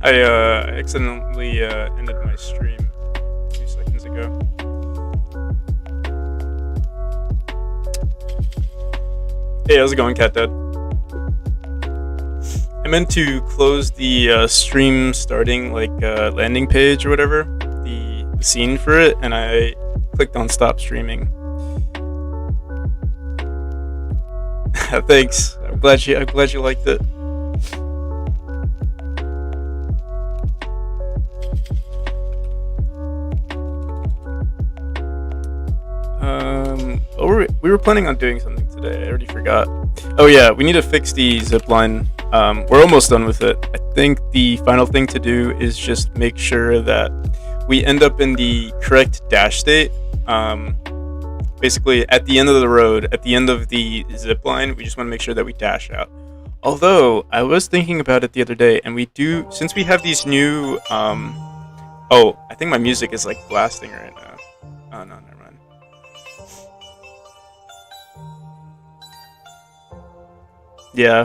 I accidentally ended my stream 2 seconds ago. Hey, how's it going, Cat Dad? I meant to close the stream starting landing page or whatever, the scene for it, and I clicked on stop streaming. Thanks. I'm glad you liked it. We were planning on doing something today. I already forgot. Oh yeah, we need to fix the zipline. We're almost done with it. I think the final thing to do is just make sure that we end up in the correct dash state. Basically, at the end of the road, at the end of the zipline, we just want to make sure that we dash out. Although, I was thinking about it the other day, and we do, since we have these new, oh, I think my music is like blasting right now. Oh no, never mind. Yeah.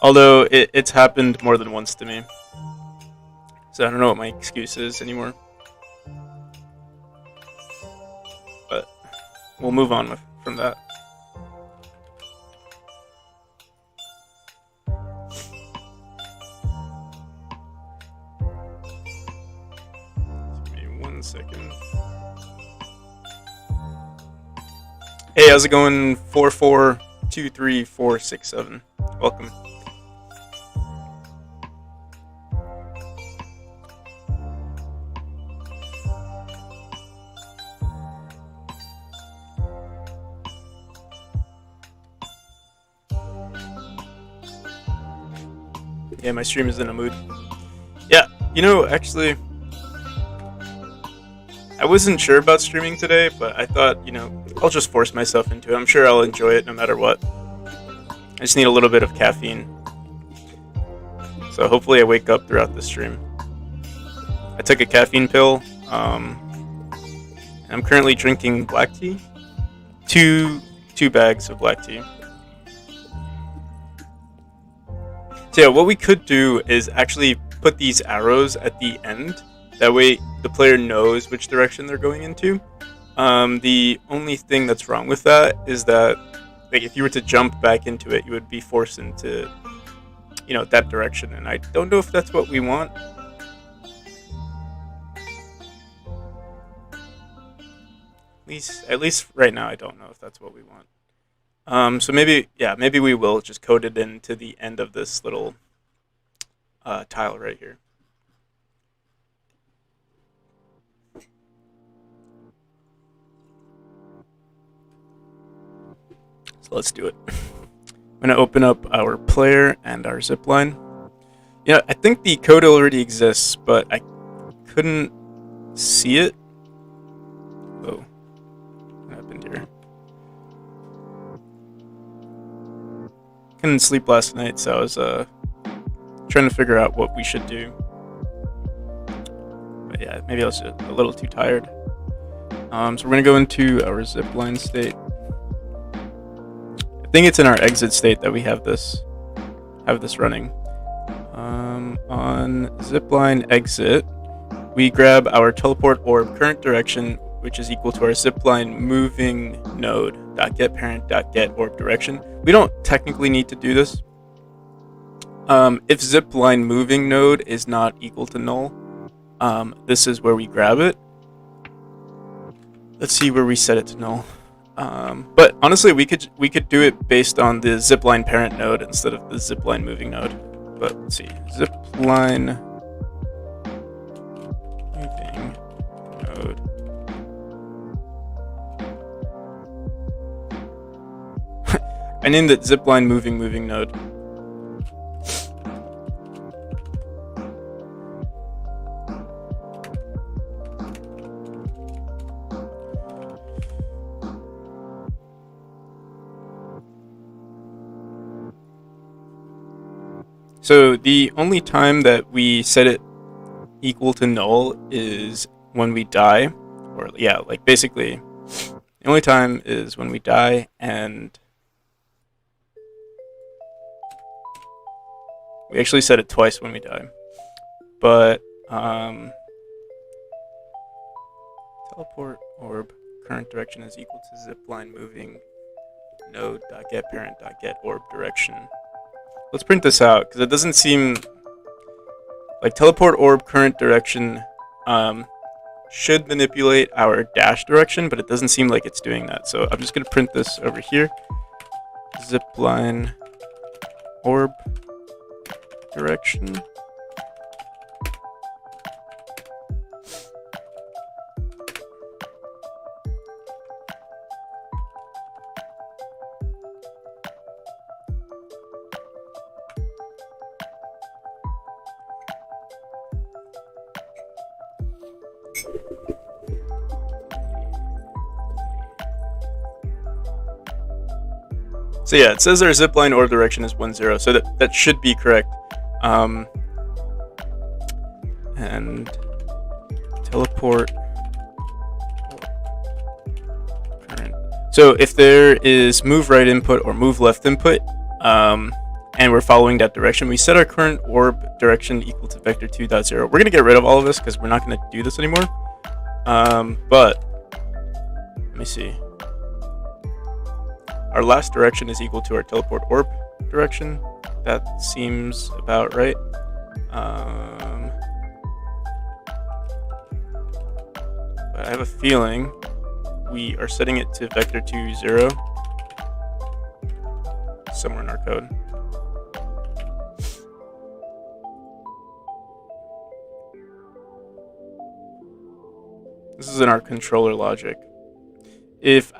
Although, it's happened more than once to me. So I don't know what my excuse is anymore. But we'll move on from that. Give me 1 second. Hey, how's it going? 4423467. Welcome. Yeah, my stream is in a mood. Yeah, actually, I wasn't sure about streaming today, but I thought, I'll just force myself into it. I'm sure I'll enjoy it no matter what. I just need a little bit of caffeine. So hopefully I wake up throughout the stream. I took a caffeine pill. And I'm currently drinking black tea. Two bags of black tea. So yeah, what we could do is actually put these arrows at the end. That way the player knows which direction they're going into. The only thing that's wrong with that is that if you were to jump back into it, you would be forced into, that direction. And I don't know if that's what we want. At least right now, I don't know if that's what we want. So maybe we will just code it into the end of this little tile right here. So let's do it. I'm going to open up our player and our zipline. Yeah, I think the code already exists, but I couldn't see it. Oh, what happened here? Couldn't sleep last night, so I was trying to figure out what we should do. But yeah, maybe I was a little too tired. So we're gonna go into our zipline state. I think it's in our exit state that we have this running. On zipline exit, we grab our teleport orb current direction, which is equal to our zipline moving node .getParent.get orb direction. We don't technically need to do this. If zipline moving node is not equal to null, this is where we grab it. Let's see where we set it to null. But honestly, we could do it based on the zipline parent node instead of the zipline moving node. But let's see, zipline moving node. I named it zipline moving node. So the only time that we set it equal to null is when we die, or yeah, basically the only time is when we die, and we actually set it twice when we die. but teleport orb current direction is equal to zipline moving node.getParent.get orb direction. Let's print this out because it doesn't seem like teleport orb current direction should manipulate our dash direction, but it doesn't seem like it's doing that. So I'm just going to print this over here. Zipline orb direction. So yeah, it says our zipline orb direction is 10, so that should be correct. And teleport current. So if there is move right input or move left input, and we're following that direction, we set our current orb direction equal to vector 2.0. We're gonna get rid of all of this because we're not gonna do this anymore. But let me see. Our last direction is equal to our teleport orb direction. That seems about right. But I have a feeling we are setting it to vector 2.0 somewhere in our code. This is in our controller logic. If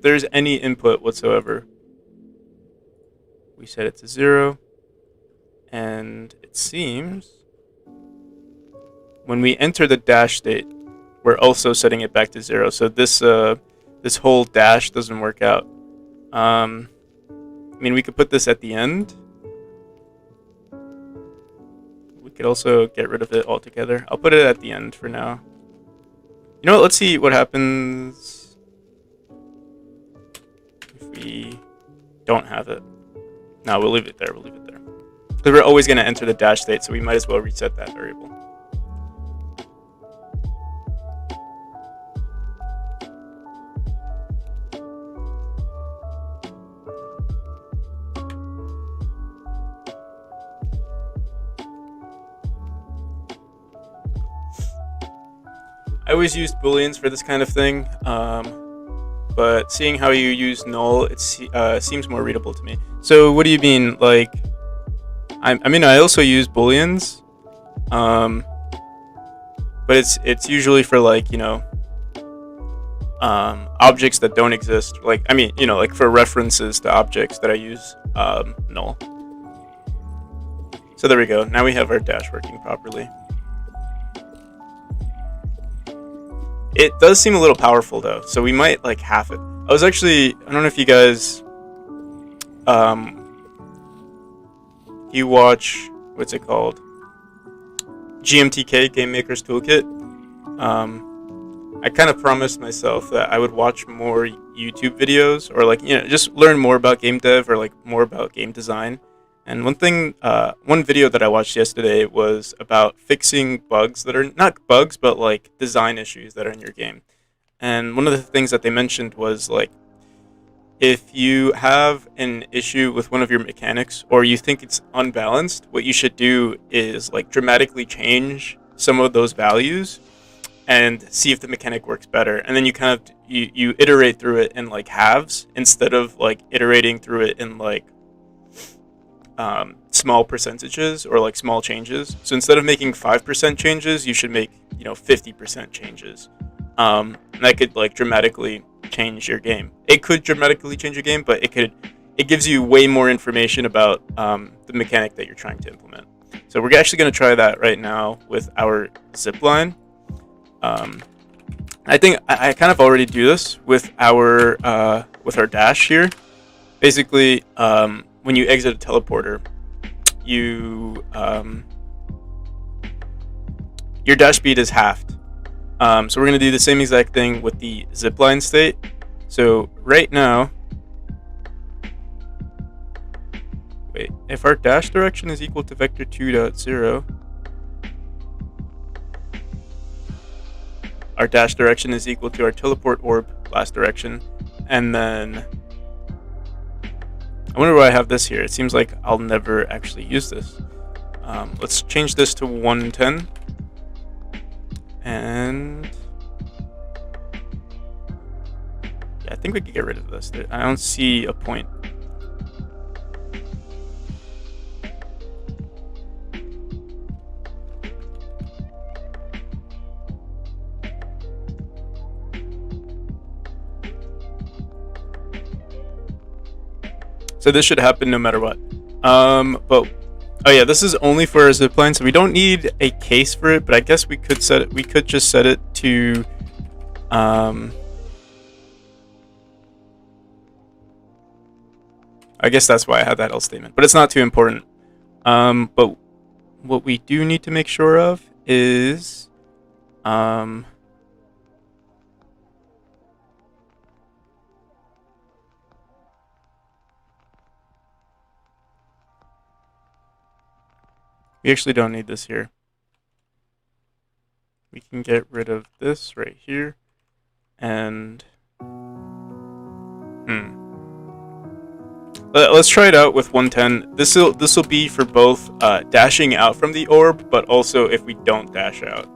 there's any input whatsoever, we set it to 0, and it seems when we enter the dash state, we're also setting it back to 0. So this whole dash doesn't work out. I mean, we could put this at the end. We could also get rid of it altogether. I'll put it at the end for now. You know what? Let's see what happens if we don't have it. No, we'll leave it there. We'll leave it there. Because we're always going to enter the dash state, so we might as well reset that variable. I always used booleans for this kind of thing, but seeing how you use null, it seems more readable to me. So what do you mean? Like, I mean, I also use booleans, but it's usually for, like, you know, objects that don't exist. Like, I mean, you know, like for references to objects that I use null. So there we go. Now we have our dash working properly. It does seem a little powerful though, so we might like half it. I don't know if you guys, you watch, what's it called? GMTK, Game Maker's Toolkit. I kind of promised myself that I would watch more YouTube videos, or like, you know, just learn more about game dev or like more about game design. And one video that I watched yesterday was about fixing bugs that are not bugs, but like design issues that are in your game. And one of the things that they mentioned was like, if you have an issue with one of your mechanics or you think it's unbalanced, what you should do is like dramatically change some of those values and see if the mechanic works better. And then you kind of, you iterate through it in like halves instead of like iterating through it in like small percentages or like small changes. So instead of making 5% changes, you should make, you know, 50% changes. And that could like dramatically change your game. It could dramatically change your game, but it gives you way more information about the mechanic that you're trying to implement. So we're actually going to try that right now with our zipline. I think I kind of already do this with our dash here. Basically, when you exit a teleporter, your dash speed is halved. So we're going to do the same exact thing with the zipline state. So right now, wait, if our dash direction is equal to vector 2.0, our dash direction is equal to our teleport orb last direction, and then I wonder why I have this here. It seems like I'll never actually use this. Let's change this to 110, and yeah, I think we could get rid of this. I don't see a point. So this should happen no matter what. But oh yeah, this is only for our zipline, so we don't need a case for it. But I guess we could set it. We could just set it to. I guess that's why I had that else statement, but it's not too important. But what we do need to make sure of is, we actually don't need this here. We can get rid of this right here, and let's try it out with 110. This will be for both dashing out from the orb, but also if we don't dash out.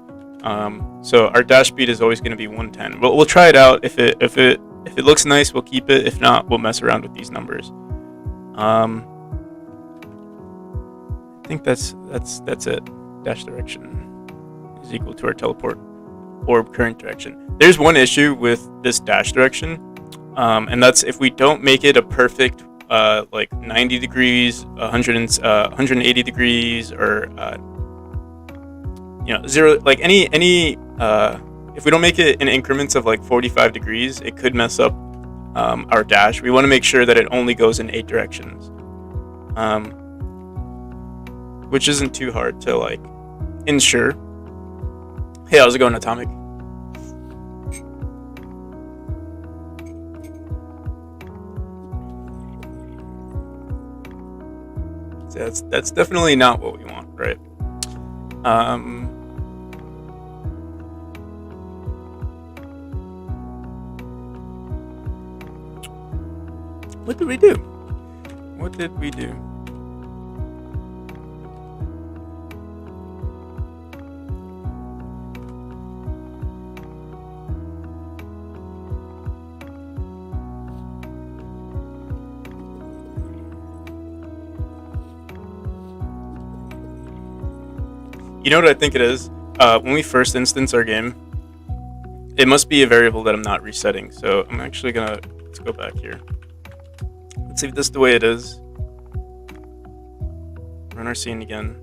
So our dash speed is always going to be 110. We'll try it out. If it looks nice, we'll keep it. If not, we'll mess around with these numbers. I think that's it. Dash direction is equal to our teleport orb current direction. There's one issue with this dash direction, and that's if we don't make it a perfect like 90 degrees, 180 degrees, or zero, like any if we don't make it in increments of like 45 degrees, it could mess up our dash. We want to make sure that it only goes in 8 directions, which isn't too hard to like ensure. Hey, how's it going, Atomic? So that's definitely not what we want, right? What did we do? What did we do? You know what I think it is? When we first instance our game, it must be a variable that I'm not resetting. So I'm actually let's go back here. Let's leave this the way it is. Run our scene again.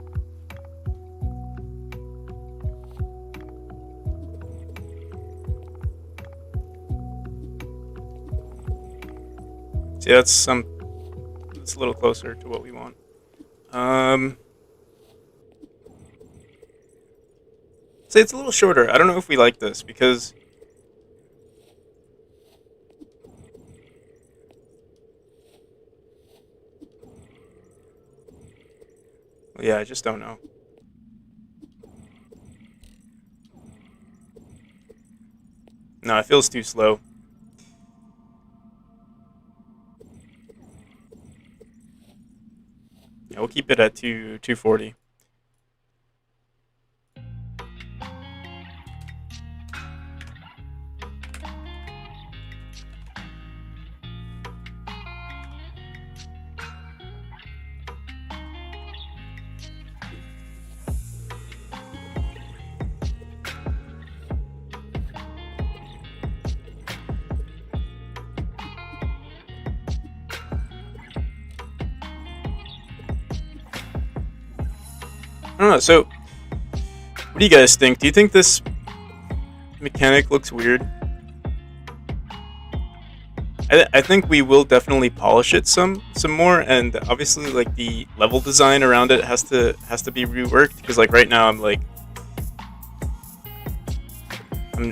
See, that's a little closer to what we want. Say it's a little shorter. I don't know if we like this because yeah, I just don't know. No, it feels too slow. Yeah, we'll keep it at 240. I don't know, so what do you guys think? Do you think this mechanic looks weird? I think we will definitely polish it some more, and obviously like the level design around it has to be reworked, because like right now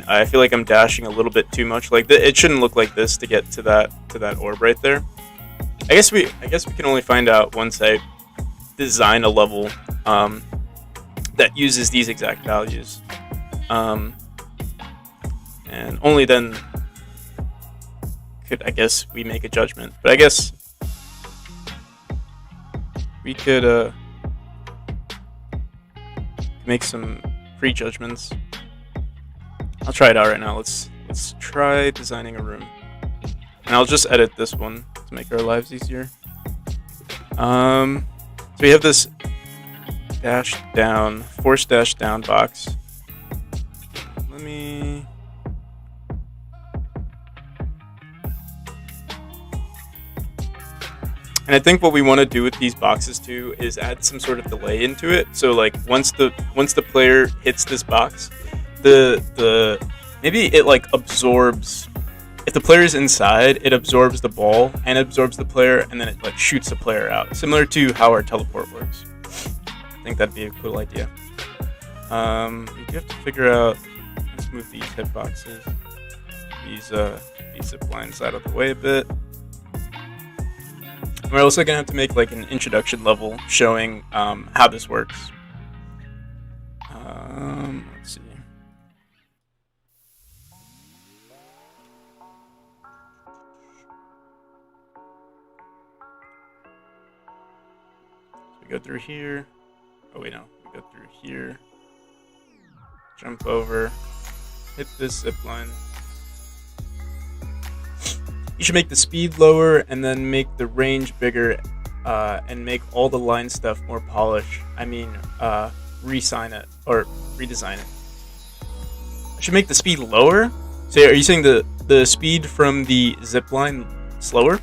I feel like I'm dashing a little bit too much. Like it shouldn't look like this to get to that orb right there. I guess we can only find out once I design a level that uses these exact values, and only then could, I guess, we make a judgment. But I guess we could make some pre-judgments. I'll try it out right now. Let's try designing a room, and I'll just edit this one to make our lives easier. So we have this dash down, force dash down box. Let me. And I think what we want to do with these boxes too is add some sort of delay into it. So like once the player hits this box, the maybe it like absorbs. If the player is inside, it absorbs the ball and absorbs the player, and then it like shoots the player out, similar to how our teleport works. I think that'd be a cool idea. You have to figure out. Let's move these hitboxes, these zip lines out of the way a bit. We're also gonna have to make like an introduction level showing how this works. Let's see. So we go through here. Oh wait, no. We go through here. Jump over. Hit this zip line. You should make the speed lower and then make the range bigger, and make all the line stuff more polished. I mean, resign it or redesign it. I should make the speed lower. So are you saying the speed from the zip line slower?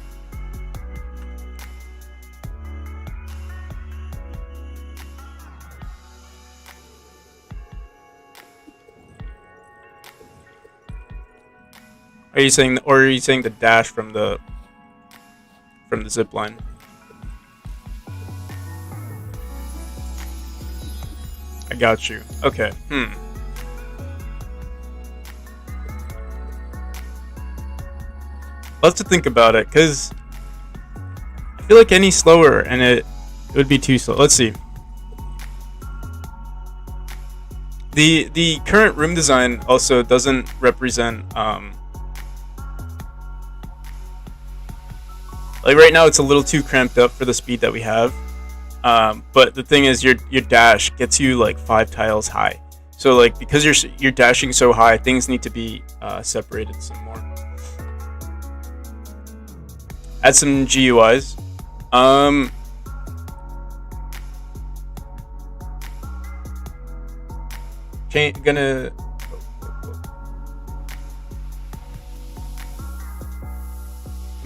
Are you saying the dash from the zip line? I got you. Okay. I'll have to think about it, because I feel like any slower and it would be too slow. Let's see. The current room design also doesn't represent like right now it's a little too cramped up for the speed that we have. But the thing is, your dash gets you like 5 tiles high. So like because you're dashing so high, things need to be separated some more. Add some GUIs. Am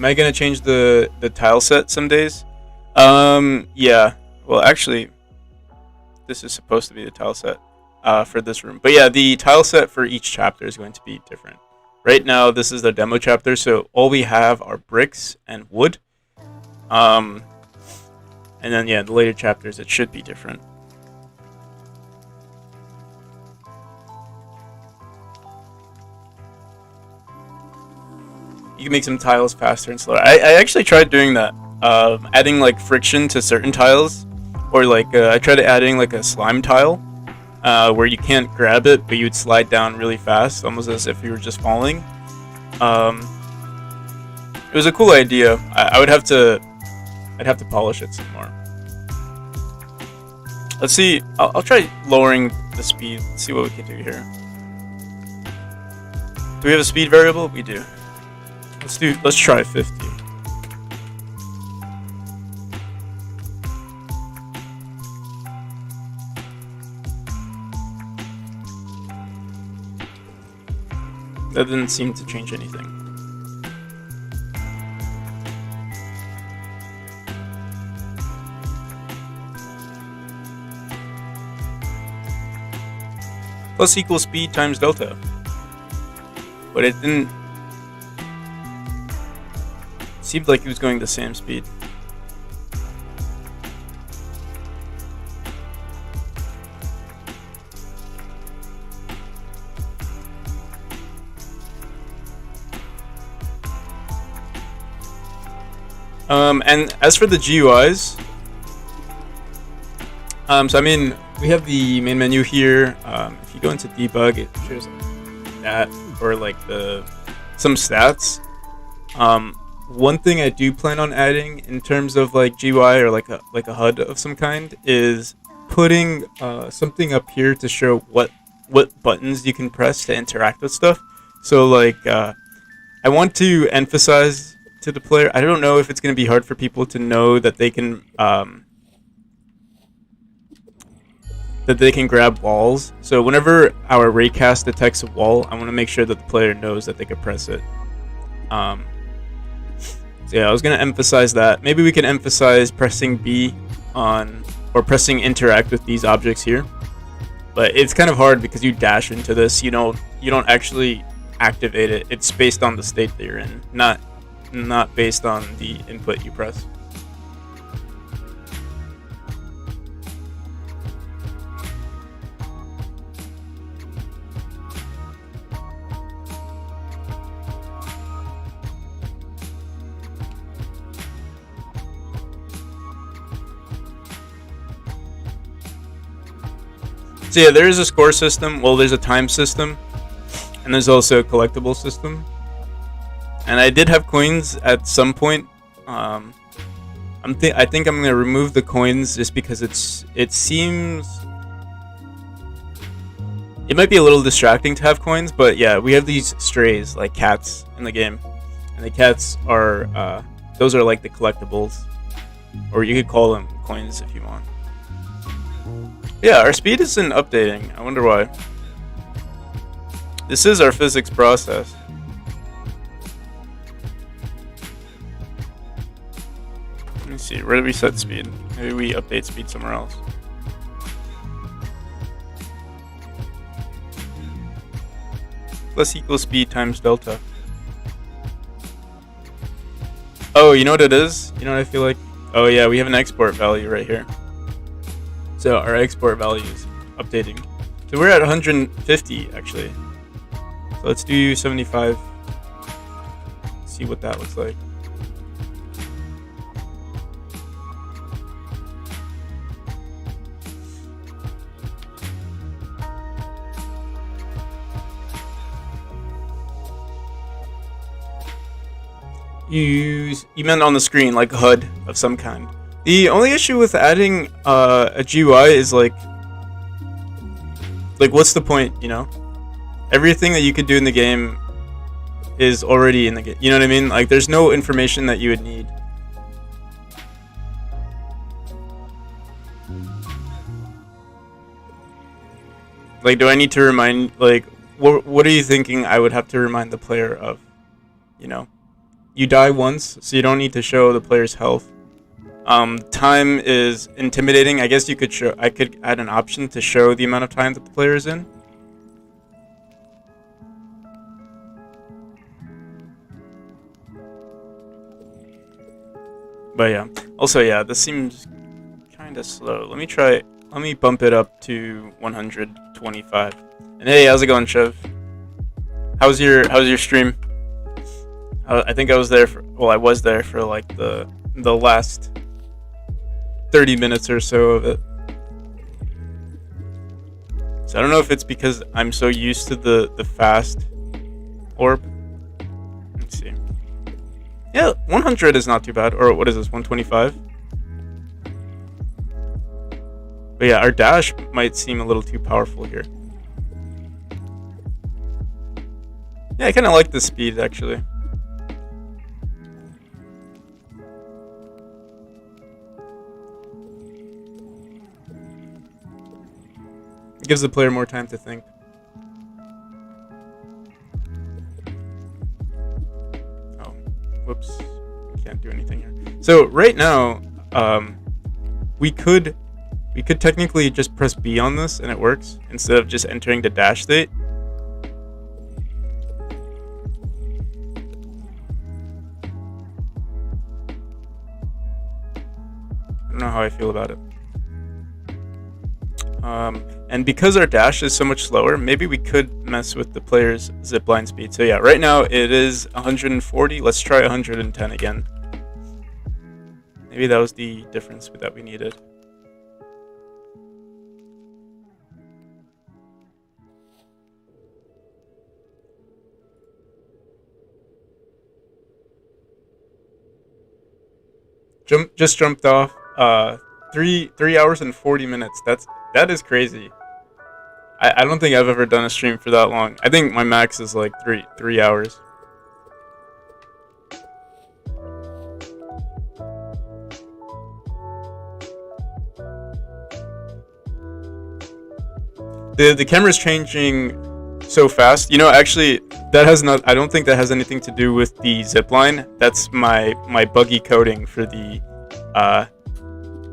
I gonna change the tile set some days? Yeah. Well, actually, this is supposed to be the tile set for this room. But yeah, the tile set for each chapter is going to be different. Right now, this is the demo chapter, so all we have are bricks and wood. And then yeah, the later chapters it should be different. You can make some tiles faster and slower. I actually tried doing that. Adding like friction to certain tiles, or like I tried adding like a slime tile, where you can't grab it, but you'd slide down really fast, almost as if you were just falling. It was a cool idea. I'd have to polish it some more. Let's see. I'll try lowering the speed. Let's see what we can do here. Do we have a speed variable? We do. Let's try 50. That didn't seem to change anything. Plus equals speed times delta. But it didn't. Seemed like he was going the same speed. And as for the GUIs, So I mean, we have the main menu here. If you go into debug, it shows that or like some stats. One thing I do plan on adding in terms of like GUI or like a HUD of some kind is putting something up here to show what buttons you can press to interact with stuff. So like I want to emphasize to the player. I don't know if it's going to be hard for people to know that they can grab walls. So whenever our raycast detects a wall, I want to make sure that the player knows that they can press it. So yeah, I was going to emphasize that. Maybe we can emphasize pressing B on, or pressing interact with these objects here. But it's kind of hard because you dash into this. You don't actually activate it. It's based on the state that you're in, not based on the input you press. So yeah, there is a score system. Well, there's a time system, and there's also a collectible system. And I did have coins at some point. I think I'm gonna remove the coins just because it seems it might be a little distracting to have coins. But yeah, we have these strays like cats in the game, and the cats are those are like the collectibles, or you could call them coins if you want. Yeah, our speed isn't updating. I wonder why. This is our physics process. Let me see. Where did we set speed? Maybe we update speed somewhere else. Plus equals speed times delta. Oh, you know what it is? You know what I feel like? Oh yeah, we have an export value right here. So our export value is updating. So we're at 150 actually. So let's do 75. See what that looks like. You meant on the screen like a HUD of some kind. The only issue with adding a GUI is like what's the point, you know? Everything that you could do in the game is already in the game. You know what I mean? Like there's no information that you would need. Like, do I need to remind, like, what are you thinking I would have to remind the player of? You know? You die once, so you don't need to show the player's health. Time is intimidating. I guess I could add an option to show the amount of time that the player is in. But yeah. Also, yeah, this seems kind of slow. Let me bump it up to 125. And hey, how's it going, Chev? How's your stream? I think I was there for like the last 30 minutes or so of it. So I don't know if it's because I'm so used to the fast orb. Let's see. Yeah, 100 is not too bad. Or what is this, 125? But yeah, our dash might seem a little too powerful here. Yeah, I kind of like the speed actually. It gives the player more time to think. Oh, whoops. We can't do anything here. So right now, we could technically just press B on this and it works instead of just entering the dash state. I don't know how I feel about it. And because our dash is so much slower, maybe we could mess with the player's zipline speed. So yeah, right now it is 140. Let's try 110 again. Maybe that was the difference that we needed. just jumped off. 3 hours and 40 minutes. That is crazy. I don't think I've ever done a stream for that long. I think my max is like three hours. The camera's changing so fast. You know, actually, that has not. I don't think that has anything to do with the zipline. That's my buggy coding for the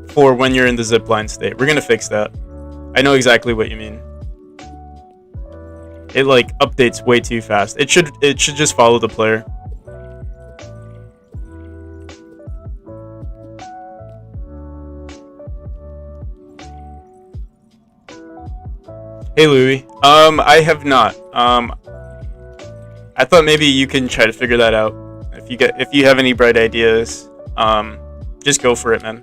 for when you're in the zipline state. We're gonna fix that. I know exactly what you mean. It like updates way too fast. It should just follow the player. Hey Louie. I have not. I thought maybe you can try to figure that out. If you have any bright ideas, just go for it, man.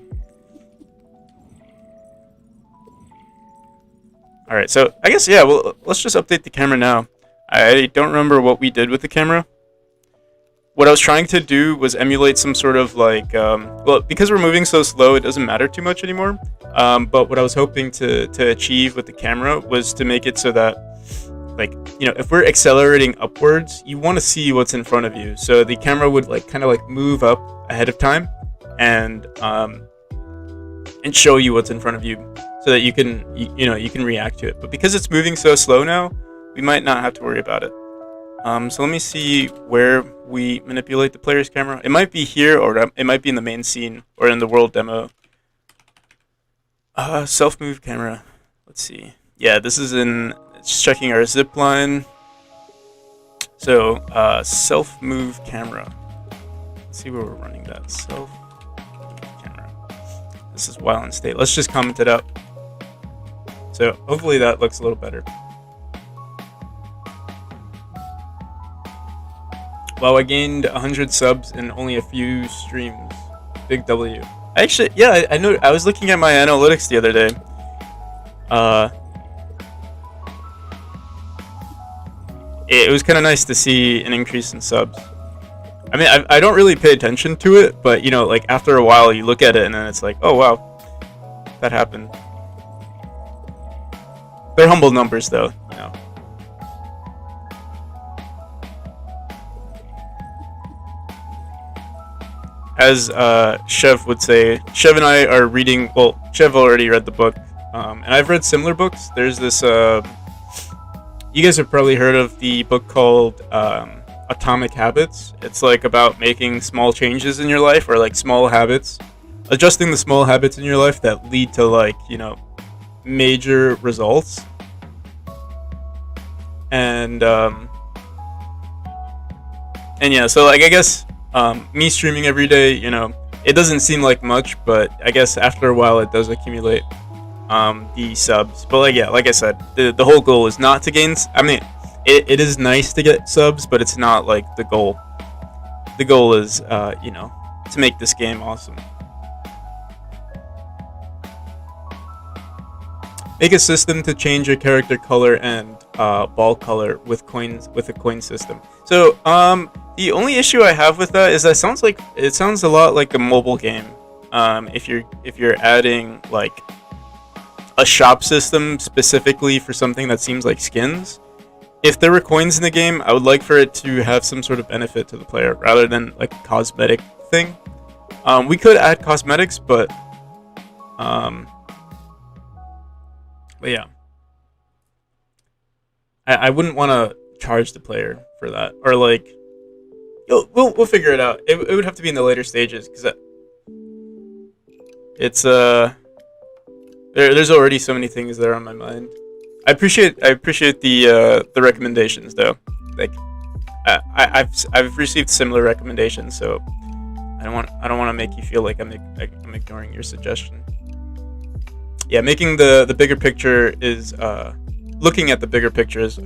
All right, so I guess yeah. Well, let's just update the camera now. I don't remember what we did with the camera. What I was trying to do was emulate some sort of like, well, because we're moving so slow, it doesn't matter too much anymore. But what I was hoping to achieve with the camera was to make it so that, like, you know, if we're accelerating upwards, you want to see what's in front of you. So the camera would like kind of like move up ahead of time and show you what's in front of you, so that you can you can react to it. But because it's moving so slow now, we might not have to worry about it. So let me see where we manipulate the player's camera. It might be here, or it might be in the main scene, or in the world demo. Self-move camera. Let's see. Yeah, this is in. It's checking our zipline. So, self-move camera. Let's see where we're running that. Self-move camera. This is while in state. Let's just comment it out. So, hopefully that looks a little better. Wow, I gained 100 subs in only a few streams. Big W. Actually, yeah, I know. I was looking at my analytics the other day. It was kind of nice to see an increase in subs. I mean, I don't really pay attention to it, but you know, like after a while, you look at it and then it's like, oh wow, that happened. They're humble numbers, though, you know. As Chev would say, Chev and I are reading. Well, Chev already read the book, and I've read similar books. There's this. You guys have probably heard of the book called Atomic Habits. It's like about making small changes in your life, or like small habits, adjusting the small habits in your life that lead to, like, you know, major results. And yeah, so like I guess me streaming every day, you know, it doesn't seem like much, but I guess after a while it does accumulate the subs. But like, yeah, like I said, the whole goal is not to gain. I mean, it is nice to get subs, but it's not like the goal. The goal is, you know, to make this game awesome. Make a system to change your character color and ball color with coins, with a coin system. So the only issue I have with that is that it sounds a lot like a mobile game. If you're adding like a shop system specifically for something that seems like skins. If there were coins in the game, I would like for it to have some sort of benefit to the player rather than like a cosmetic thing. We could add cosmetics, but yeah, I wouldn't want to charge the player for that, or like, we'll figure it out. It would have to be in the later stages, because it's there's already so many things that are on my mind. I appreciate the recommendations though. Like I've received similar recommendations, so I don't want to make you feel like I'm ignoring your suggestion. Yeah, making the bigger picture is looking at the bigger picture is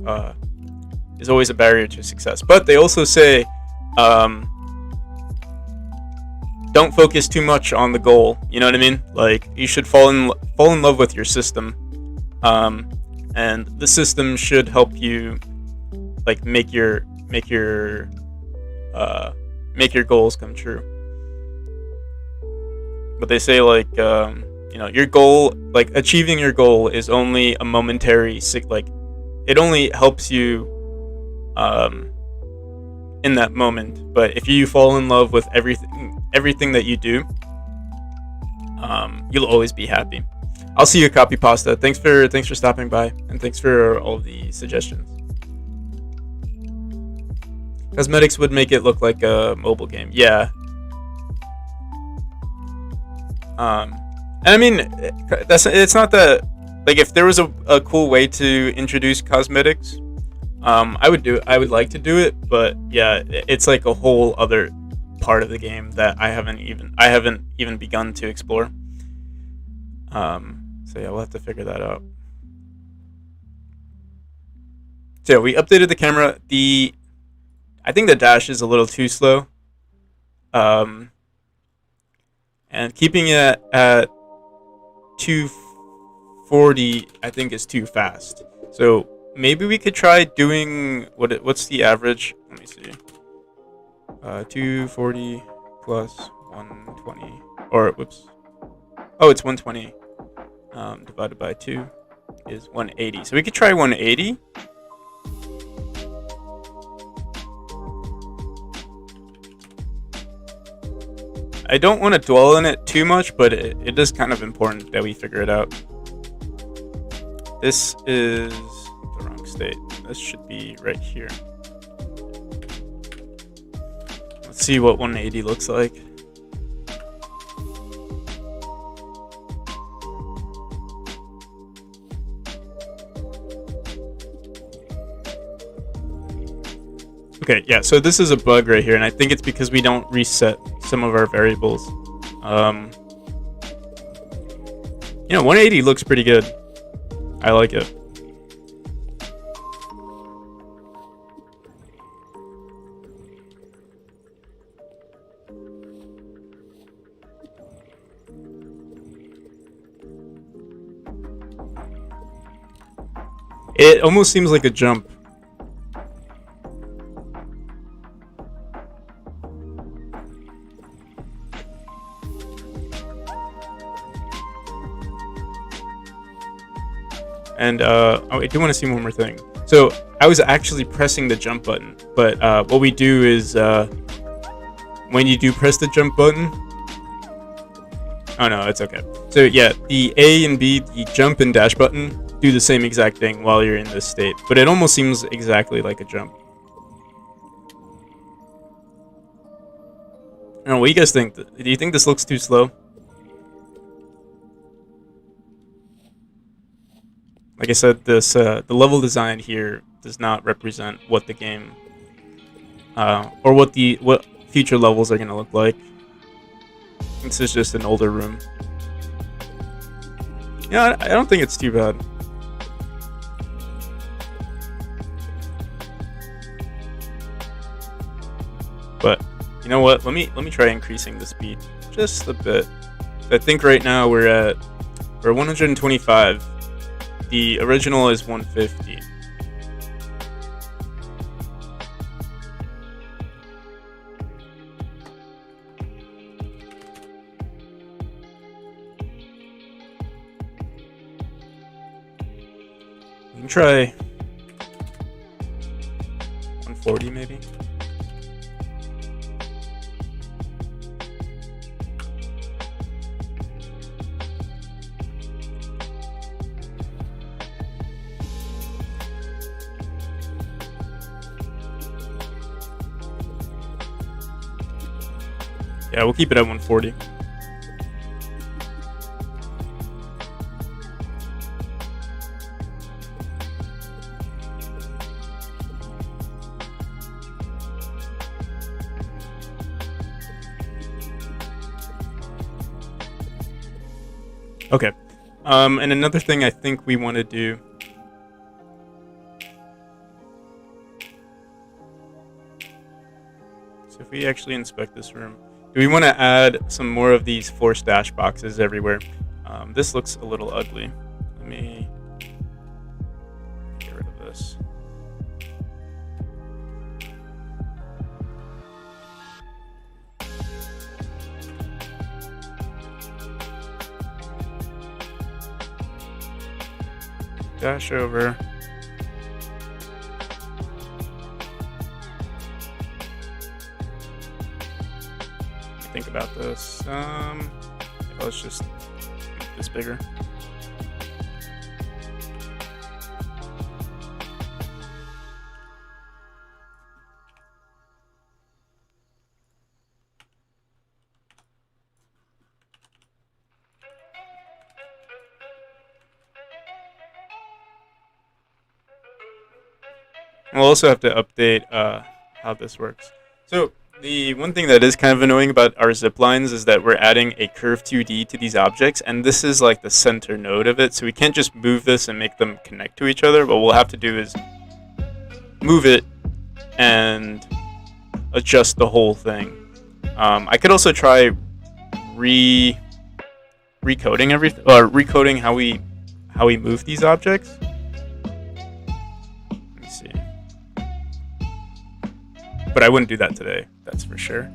always a barrier to success. But they also say don't focus too much on the goal. You know what I mean? Like, you should fall in love with your system, and the system should help you like make your goals come true. but they say like your goal, like achieving your goal, is only a momentary like it only helps you in that moment. But if you fall in love with everything that you do, you'll always be happy. I'll see you, Copy Pasta. Thanks for stopping by, and thanks for all the suggestions. Cosmetics would make it look like a mobile game. Yeah. And I mean, it's not that, like, if there was a cool way to introduce cosmetics, I would like to do it, but yeah, it's like a whole other part of the game that I haven't even begun to explore. So yeah, we'll have to figure that out. So yeah, we updated the camera. I think the dash is a little too slow. And keeping it at 240, I think, is too fast. So maybe we could try doing what's the average? Let me see. 240 plus 120, or whoops. Oh, it's 120. Divided by 2 is 180. So we could try 180. I don't want to dwell on it too much, but it is kind of important that we figure it out. This is the wrong state. This should be right here. Let's see what 180 looks like. Okay, yeah, so this is a bug right here, and I think it's because we don't reset some of our variables. 180 looks pretty good. I like it. It almost seems like a jump. And I do want to see one more thing. So I was actually pressing the jump button, but what we do is when you do press the jump button, oh no, it's okay. So yeah, the A and B, the jump and dash button, do the same exact thing while you're in this state, but it almost seems exactly like a jump. I don't know, what do you guys think? Do you think this looks too slow? Like I said, this the level design here does not represent what the game or what future levels are gonna look like. This is just an older room. Yeah, I don't think it's too bad. But you know what? Let me try increasing the speed just a bit. I think right now we're 125. The original is 150. We can try 140 maybe. Yeah, we'll keep it at 140. Okay. And another thing I think we want to do. So if we actually inspect this room, do we want to add some more of these force dash boxes everywhere? This looks a little ugly. Let me get rid of this. dash over. Think about this. Let's just make this bigger. We'll also have to update how this works. So the one thing that is kind of annoying about our zip lines is that we're adding a curve 2D to these objects, and this is like the center node of it, so we can't just move this and make them connect to each other. What we'll have to do is move it and adjust the whole thing. I could also try recoding everything, or recoding how we move these objects. Let me see. But I wouldn't do that today, that's for sure.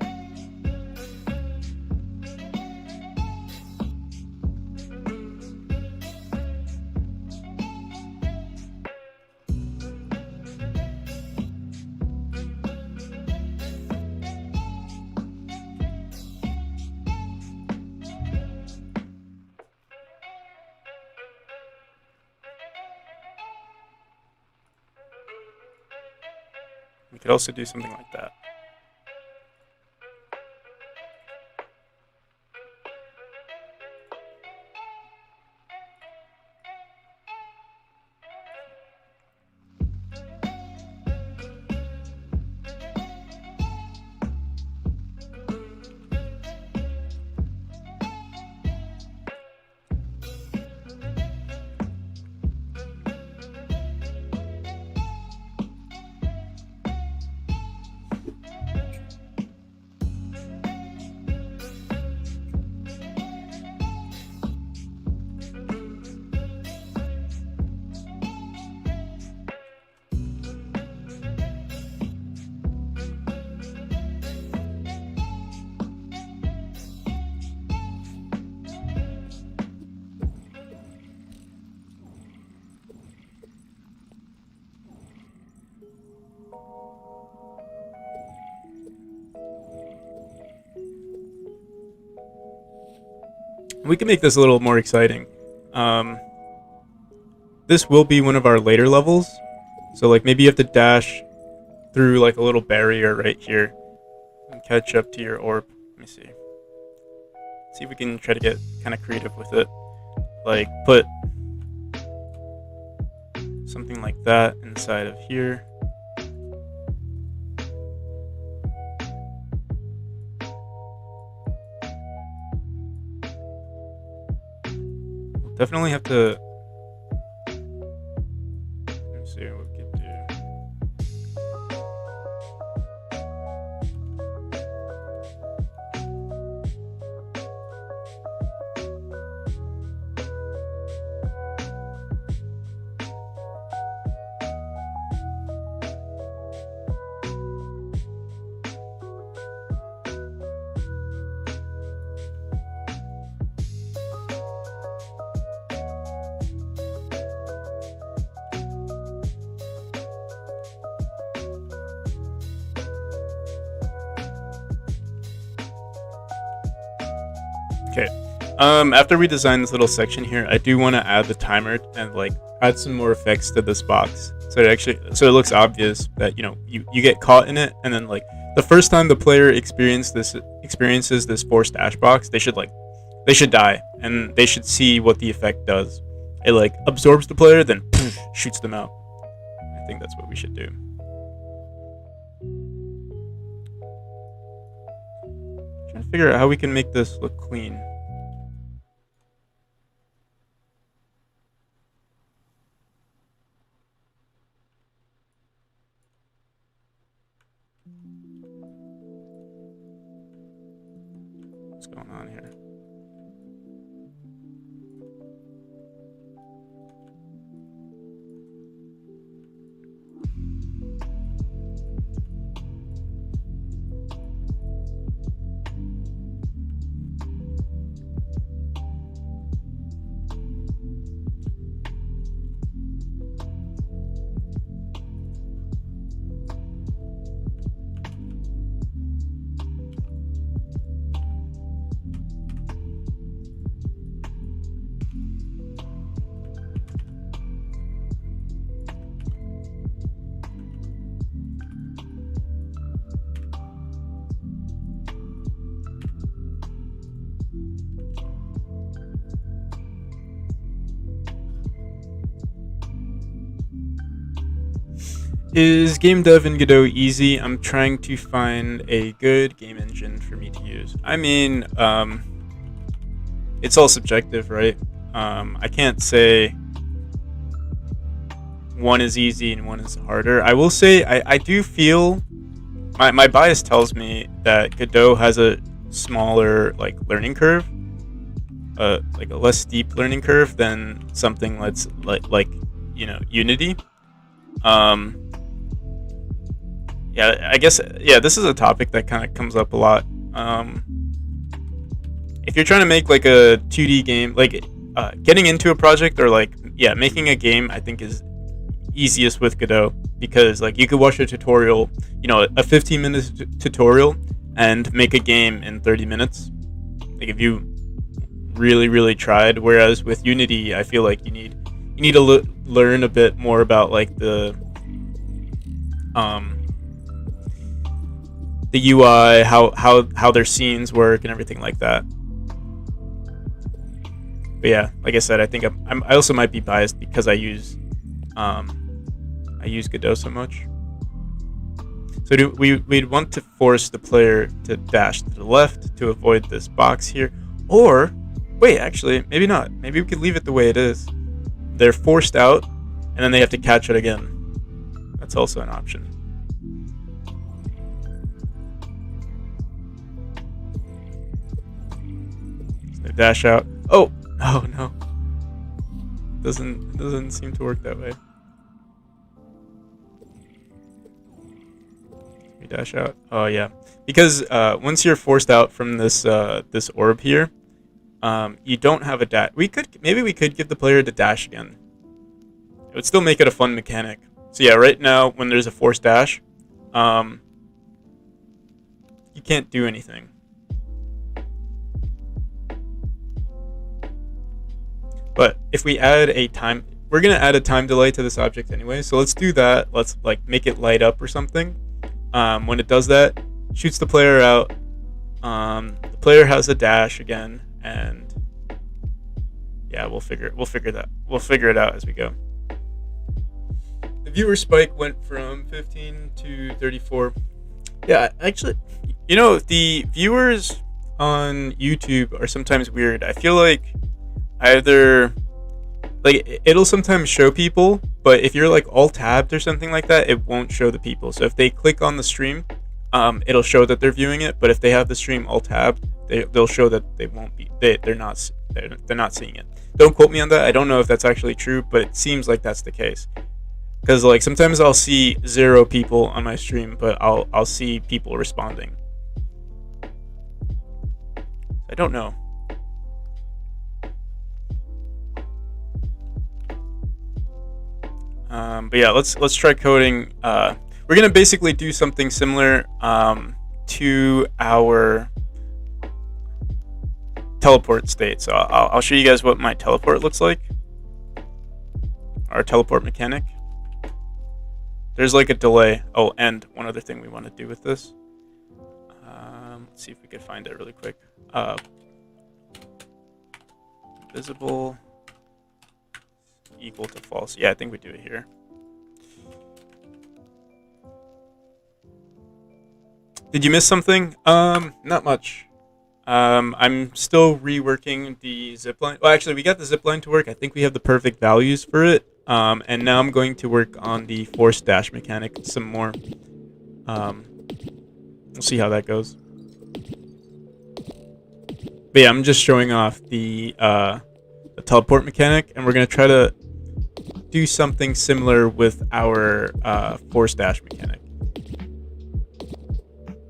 We could also do something like that. We can make this a little more exciting. This will be one of our later levels, so like maybe you have to dash through like a little barrier right here and catch up to your orb. Let me see. See if we can try to get kind of creative with it. Like put something like that inside of here. Definitely have to. Let's see what we could do. Okay. After we design this little section here, I do want to add the timer and like add some more effects to this box. So it looks obvious that you get caught in it, and then like the first time the player experiences this forced dash box, they should die, and they should see what the effect does. It like absorbs the player, then poof, shoots them out. I think that's what we should do. Trying to figure out how we can make this look clean. What's going on here? Is game dev in Godot easy? I'm trying to find a good game engine for me to use. I mean, it's all subjective, right? I can't say one is easy and one is harder. I will say I do feel my bias tells me that Godot has a smaller like learning curve, like a less steep learning curve than something that's like Unity. Yeah, I guess this is a topic that kind of comes up a lot. If you're trying to make like a 2D game, like getting into a project or like making a game, I think is easiest with Godot because like you could watch a tutorial, a 15-minute tutorial and make a game in 30 minutes. Like if you really tried. Whereas with Unity, I feel like you need to learn a bit more about like the UI, how their scenes work and everything like that. But yeah, like I said, I think I also might be biased because I use Godot so much. So we'd want to force the player to dash to the left to avoid this box here, or wait, actually, maybe not. Maybe we could leave it the way it is. They're forced out, and then they have to catch it again. That's also an option. So they dash out. Oh no. Doesn't seem to work that way. We dash out. Oh yeah, because once you're forced out from this this orb here, you don't have a dash. Maybe we could give the player the dash again. It would still make it a fun mechanic. So yeah, right now when there's a forced dash, you can't do anything. But if we add a time, we're gonna add a time delay to this object anyway. So let's do that. Let's like make it light up or something. When it does that, shoots the player out. The player has a dash again, and yeah, we'll figure it out as we go. The viewer spike went from 15 to 34. Yeah, actually, the viewers on YouTube are sometimes weird. I feel like either like it'll sometimes show people, but if you're like all tabbed or something like that, it won't show the people. So if they click on the stream, it'll show that they're viewing it. But if they have the stream all tabbed, they'll show that they won't be. They're not seeing it. Don't quote me on that. I don't know if that's actually true, but it seems like that's the case. Because like sometimes I'll see 0 people on my stream, but I'll see people responding. I don't know. But yeah, let's try coding. We're gonna basically do something similar to our teleport state. So I'll show you guys what my teleport looks like. Our teleport mechanic. There's like a delay. Oh, and one other thing we want to do with this. Let's see if we can find it really quick. Visible equal to false. Yeah, I think we do it here. Did you miss something? Not much. I'm still reworking the zipline. Well, actually, we got the zipline to work. I think we have the perfect values for it. And now I'm going to work on the force dash mechanic some more. We'll see how that goes. But yeah, I'm just showing off the teleport mechanic, and we're gonna try to do something similar with our force dash mechanic.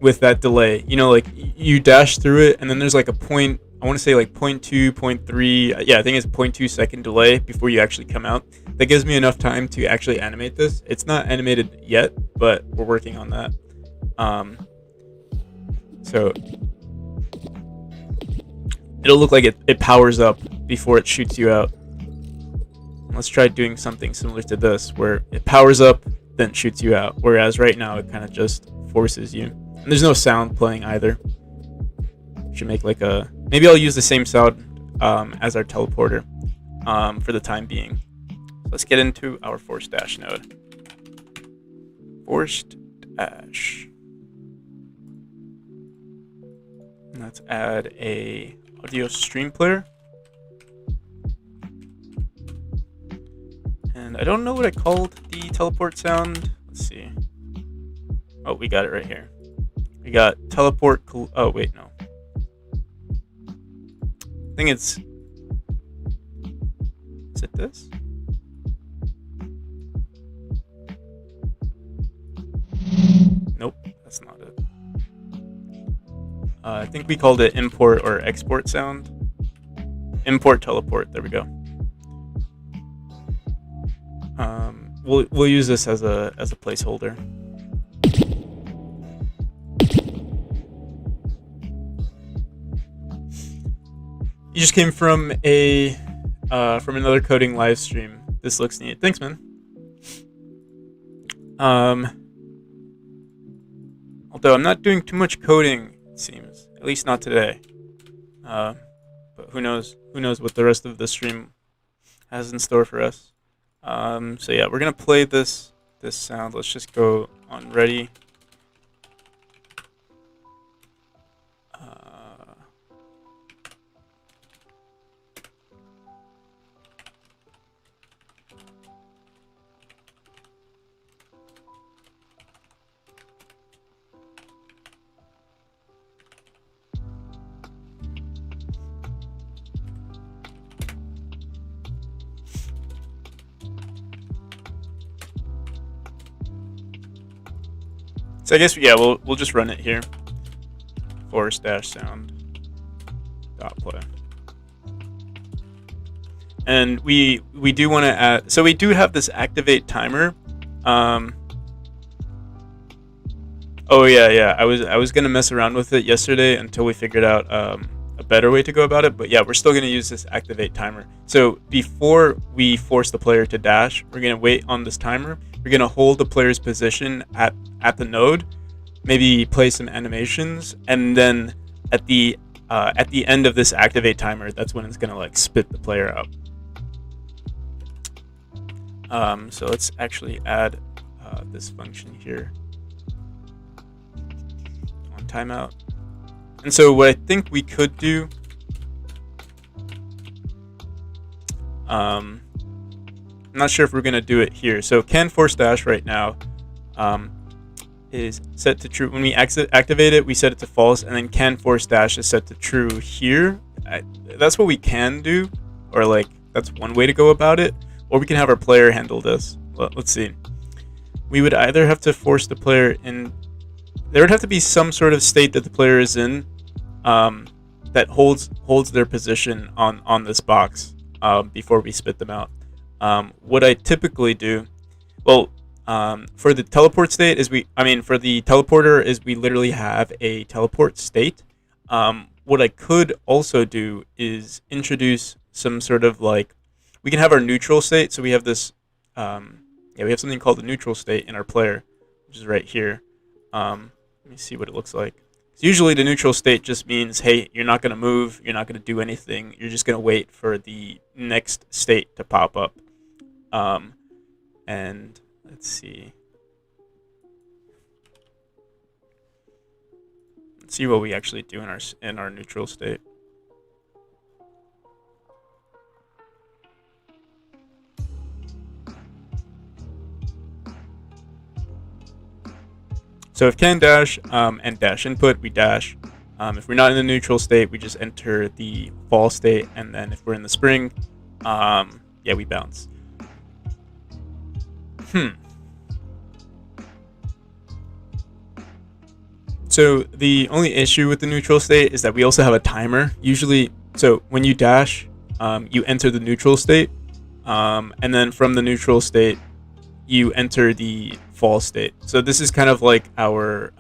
With that delay, like you dash through it, and then there's like a point. I want to say like 0.2, 0.3. Yeah, I think it's a 0.2 second delay before you actually come out. That gives me enough time to actually animate this. It's not animated yet, but we're working on that. So it'll look like it powers up before it shoots you out. Let's try doing something similar to this, where it powers up, then shoots you out. Whereas right now, it kind of just forces you. And there's no sound playing either. Should make like a... Maybe I'll use the same sound as our teleporter for the time being. Let's get into our force dash node. forced dash. And let's add a audio stream player. And I don't know what I called the teleport sound. Let's see. Oh, we got it right here. We got teleport. Oh, wait, no. I think it's. Is it this? Nope, that's not it. I think we called it import or export sound. Import teleport. There we go. We'll use this as a placeholder. You just came from another coding live stream. This looks neat. Thanks, man. Although I'm not doing too much coding, it seems. At least not today. But who knows? Who knows what the rest of the stream has in store for us? So yeah, we're gonna play this sound. Let's just go on ready. So I guess yeah, we'll just run it here. Force dash sound dot play. And we do want to add. So we do have this activate timer. Oh yeah. I was gonna mess around with it yesterday until we figured out a better way to go about it. But yeah, we're still gonna use this activate timer. So before we force the player to dash, we're gonna wait on this timer. We're gonna hold the player's position at the node, maybe play some animations, and then at the end of this activate timer, that's when it's gonna like spit the player out. So let's actually add this function here on timeout. And so what I think we could do, I'm not sure if we're gonna do it here. So can force dash right now is set to true. When we activate it, we set it to false, and then can force dash is set to true here. That's what we can do, or like that's one way to go about it. Or we can have our player handle this. Let's see. We would either have to force the player in. There would have to be some sort of state that the player is in that holds their position on this box before we spit them out. What I typically do, for the teleport state for the teleporter is we literally have a teleport state. What I could also do is introduce some sort of like, we can have our neutral state. So we have this, we have something called the neutral state in our player, which is right here. Let me see what it looks like. So usually the neutral state just means, hey, you're not going to move, you're not going to do anything, you're just going to wait for the next state to pop up. And let's see. Let's see what we actually do in our neutral state. So if can dash and dash input, we dash. If we're not in the neutral state, we just enter the false state, and then if we're in the spring, we bounce. So the only issue with the neutral state is that we also have a timer. Usually, so when you dash, you enter the neutral state, and then from the neutral state, you enter the false state. So this is kind of like our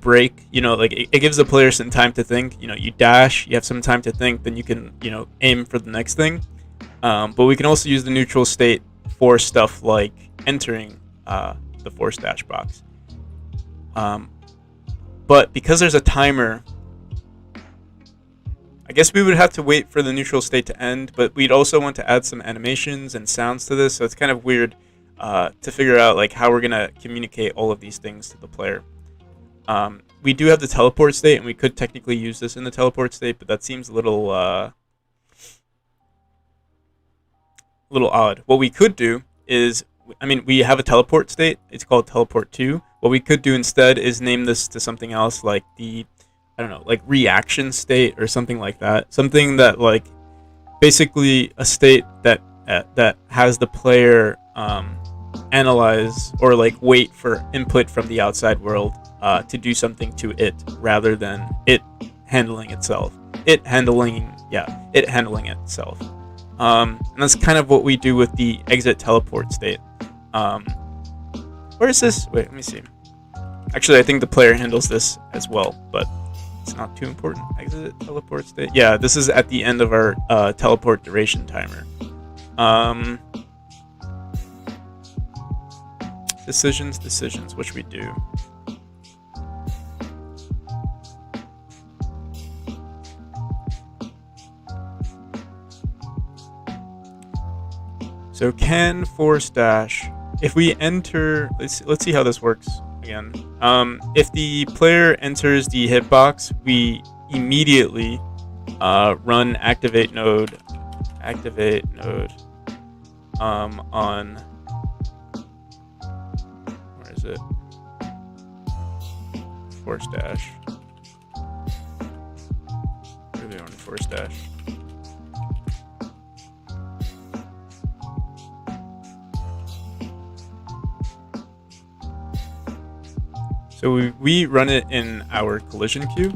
break. Like it gives the player some time to think. You dash, you have some time to think, then you can aim for the next thing. But we can also use the neutral state for stuff like entering the force dash box. But because there's a timer, I guess we would have to wait for the neutral state to end, but we'd also want to add some animations and sounds to this, so it's kind of weird. to figure out like how we're gonna communicate all of these things to the player. We do have the teleport state, and we could technically use this in the teleport state, but that seems a little odd. What we could do is, I mean, we have a teleport state. It's called teleport 2. What we could do instead is name this to something else, like the, I don't know, like reaction state or something like that. Something that like basically a state that that has the player analyze or like wait for input from the outside world to do something to it, rather than it handling itself. It handling itself. And that's kind of what we do with the exit teleport state. Where is this? Wait, let me see. Actually, I think the player handles this as well, but it's not too important. Exit teleport state. Yeah, this is at the end of our teleport duration timer. Decisions. What should we do? So can force dash. If we enter, let's see how this works again. If the player enters the hitbox, we immediately run activate node on, where is it? Force dash. Where are they on force dash? So we run it in our collision queue,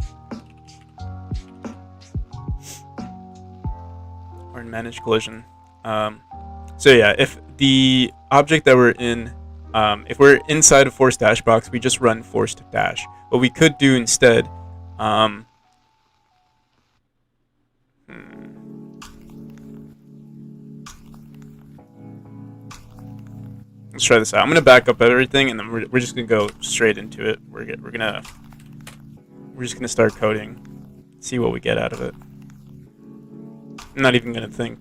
or in manage collision. So yeah, if the object that we're in, if we're inside a force dash box, we just run forced dash. What we could do instead, let's try this out. I'm gonna back up everything, and then we're just gonna go straight into it. We're just gonna start coding, see what we get out of it. I'm not even gonna think.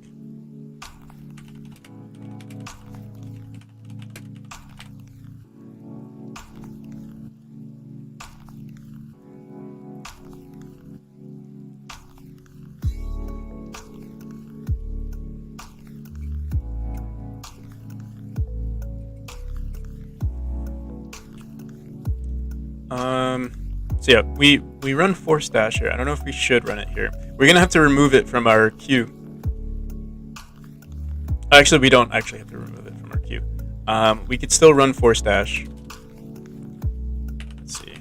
So yeah, we run force dash here. I don't know if we should run it here. We're gonna have to remove it from our queue. Actually, we don't actually have to remove it from our queue. We could still run force dash. Let's see.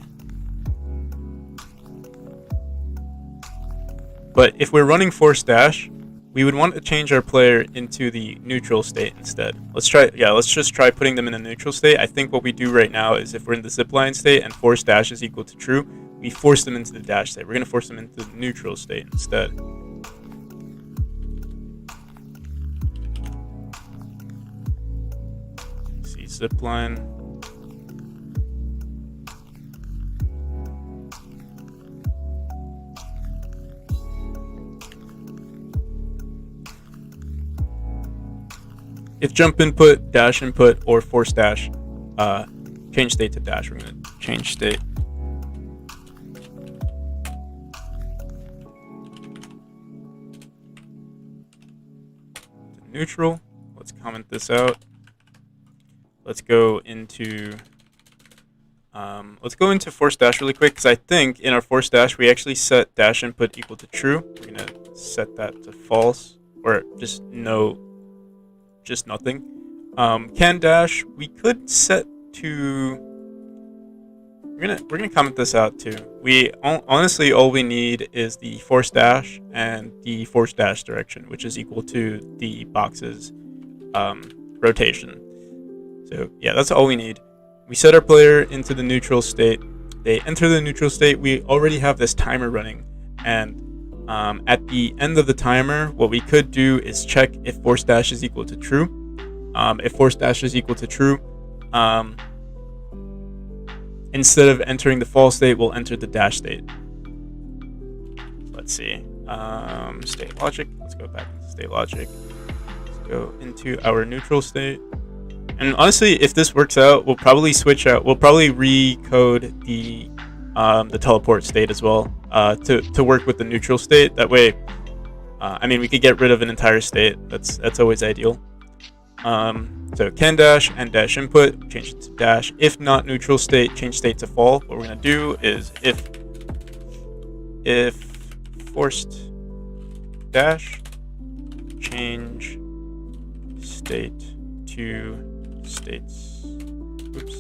But if we're running force dash, we would want to change our player into the neutral state instead. Let's just try putting them in a neutral state. I think what we do right now is, if we're in the zipline state and force dash is equal to true, we force them into the dash state. We're going to force them into the neutral state instead. Let's see, zipline. If jump input, dash input, or force dash, change state to dash. We're going to change state. To neutral. Let's comment this out. Let's go into force dash really quick, because I think in our force dash we actually set dash input equal to true. We're going to set that to false, or just no. Just nothing. Can dash we could set to. We're gonna comment this out too. We honestly, all we need is the force dash and the force dash direction, which is equal to the box's rotation. So yeah, that's all we need. We set our player into the neutral state. They enter the neutral state. We already have this timer running, and at the end of the timer, what we could do is check if force dash is equal to true. If force dash is equal to true, instead of entering the false state, we'll enter the dash state. Let's see. State logic. Let's go back into state logic. Let's go into our neutral state, And honestly, if this works out, we'll probably switch out. We'll probably recode the teleport state as well to work with the neutral state. That way, I mean, we could get rid of an entire state. That's always ideal. So can dash and dash input, change it to dash. If not neutral state, change state to fall. What we're gonna do is if forced dash, change state to states. Oops.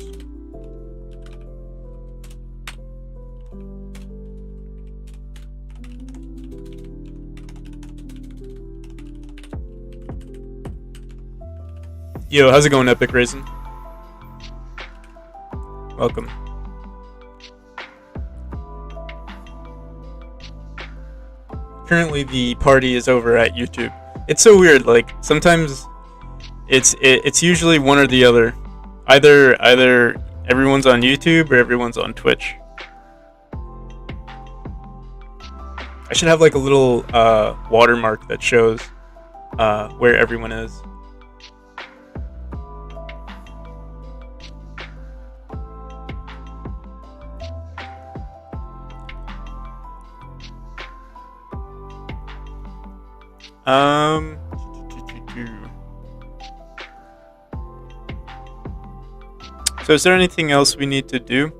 Yo, how's it going, Epic Raisin? Welcome. Currently, the party is over at YouTube. It's so weird. Like sometimes, it's usually one or the other. Either everyone's on YouTube or everyone's on Twitch. I should have like a little watermark that shows where everyone is. So is there anything else we need to do?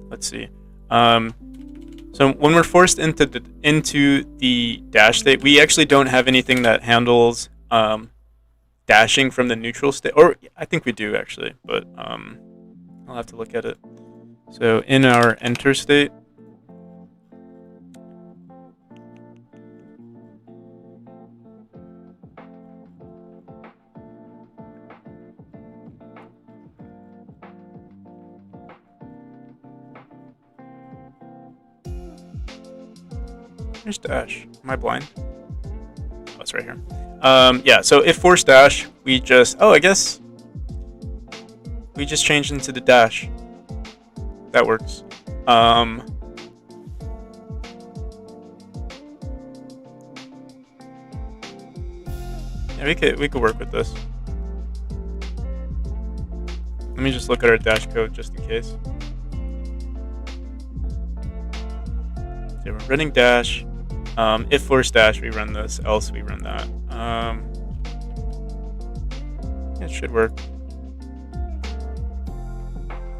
Let's see. So when we're forced into the dash state, we actually don't have anything that handles dashing from the neutral state. Or I think we do actually, but I'll have to look at it. So in our enter state, where's dash? Am I blind? Oh, it's right here. Yeah, so if force dash, we just... Oh, I guess we just changed into the dash. That works. Yeah, we could work with this. Let me just look at our dash code just in case. So we're running dash. If force dash, we run this. Else, we run that. It should work.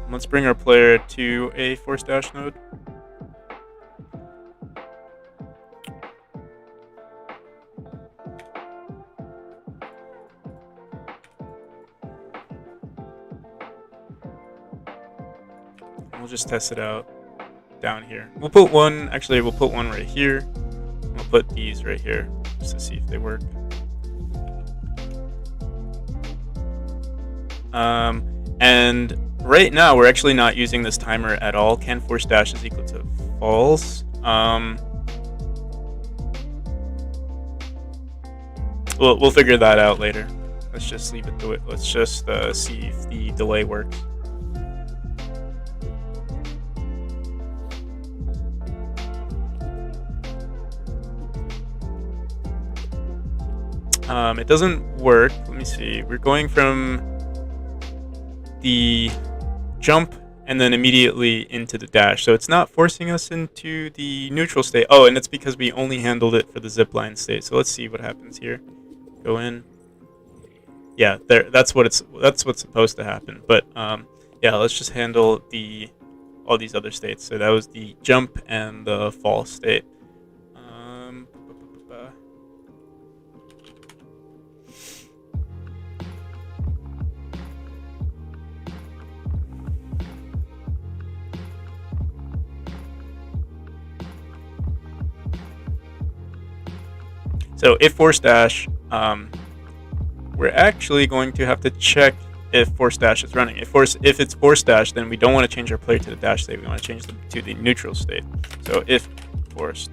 Let's bring our player to a force dash node. We'll just test it out down here. We'll put one right here. We'll put these right here just to see if they work. And right now we're actually not using this timer at all. Can force dash is equal to false. We'll figure that out later. Let's just leave it to it. Let's just see if the delay works. It doesn't work. Let me see. We're going from the jump and then immediately into the dash. So it's not forcing us into the neutral state. Oh, and it's because we only handled it for the zipline state. So let's see what happens here. Go in. Yeah, there. That's what's supposed to happen. But yeah, let's just handle all these other states. So that was the jump and the fall state. So if force dash, we're actually going to have to check if force dash is running. If it's force dash, then we don't want to change our player to the dash state. We want to change them to the neutral state. So if forced,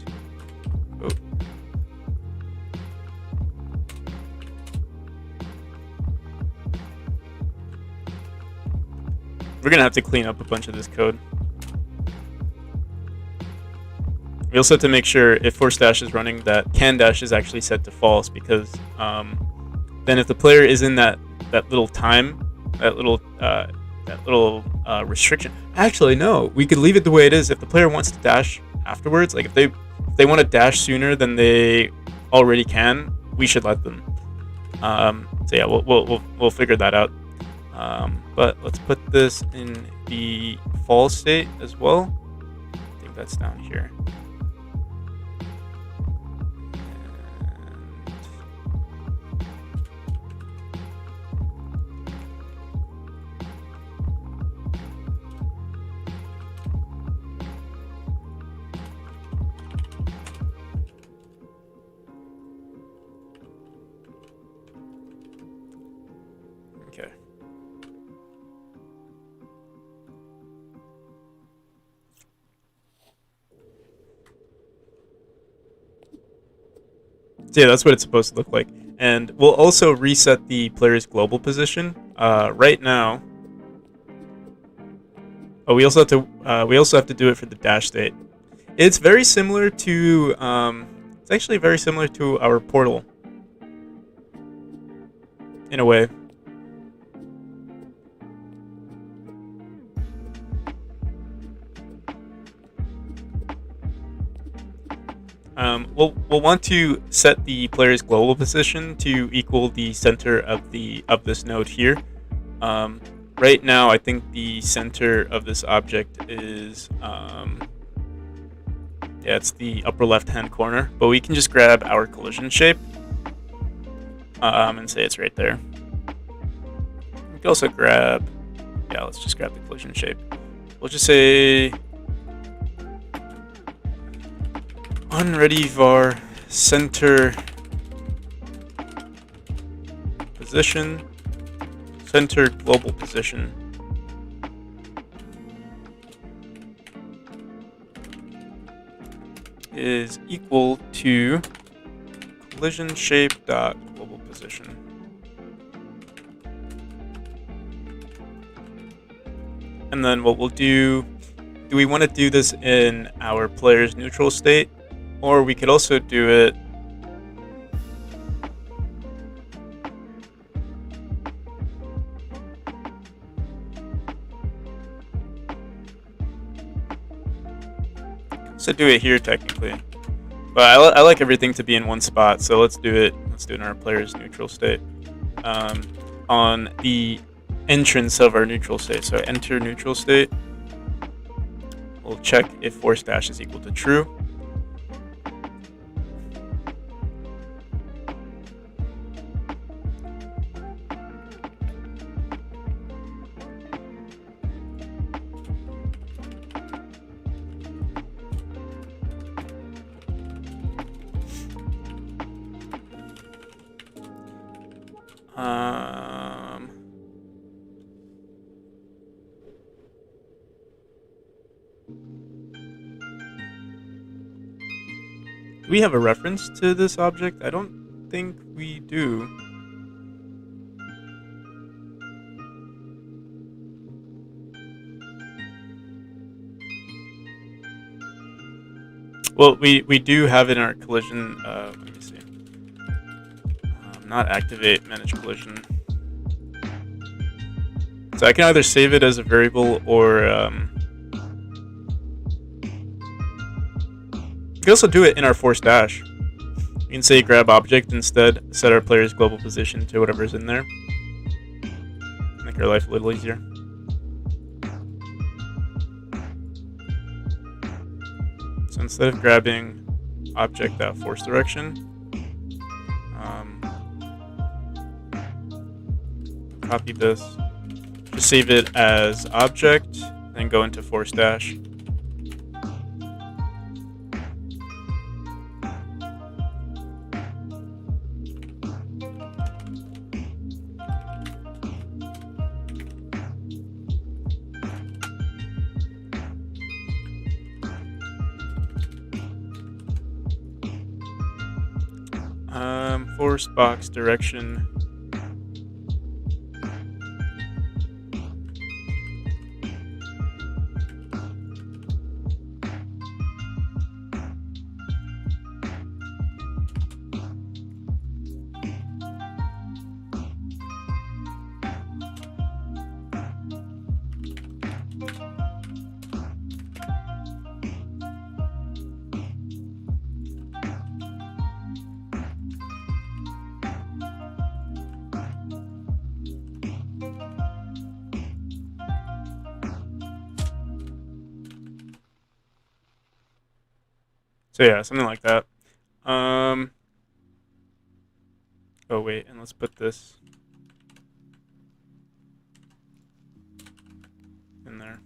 oh. We're gonna have to clean up a bunch of this code. We also have to make sure if force dash is running that can dash is actually set to false because then if the player is in that little time, that little restriction. Actually, no, we could leave it the way it is. If the player wants to dash afterwards, like if they want to dash sooner than they already can, we should let them. So yeah, we'll figure that out. But let's put this in the fall state as well. I think that's down here. Okay. So yeah, that's what it's supposed to look like. And we'll also reset the player's global position. Right now. Oh, we also have to do it for the dash state. It's very similar to it's actually very similar to our portal in a way. We'll want to set the player's global position to equal the center of this node here. Right now, I think the center of this object is yeah, it's the upper left-hand corner. But we can just grab our collision shape and say it's right there. We can also grab, yeah, let's just grab the collision shape. We'll just say unready var center position, center global position. Is equal to collision shape dot global position. And then what we'll do we want to do this in our player's neutral state, or we could also do it here technically, but I like everything to be in one spot, so let's do it in our player's neutral state, on the entrance of our neutral state. So enter neutral state, we'll check if force dash is equal to true. Do we have a reference to this object? I don't think we do. Well, we do have it in our collision. Let me see. Not activate, manage collision. So I can either save it as a variable or we can also do it in our force dash. We can say grab object instead, set our player's global position to whatever's in there. Make our life a little easier. So instead of grabbing object.force direction, copy this, just save it as object, then go into force dash. Force box direction. So yeah, something like that. Oh wait, and let's put this in there.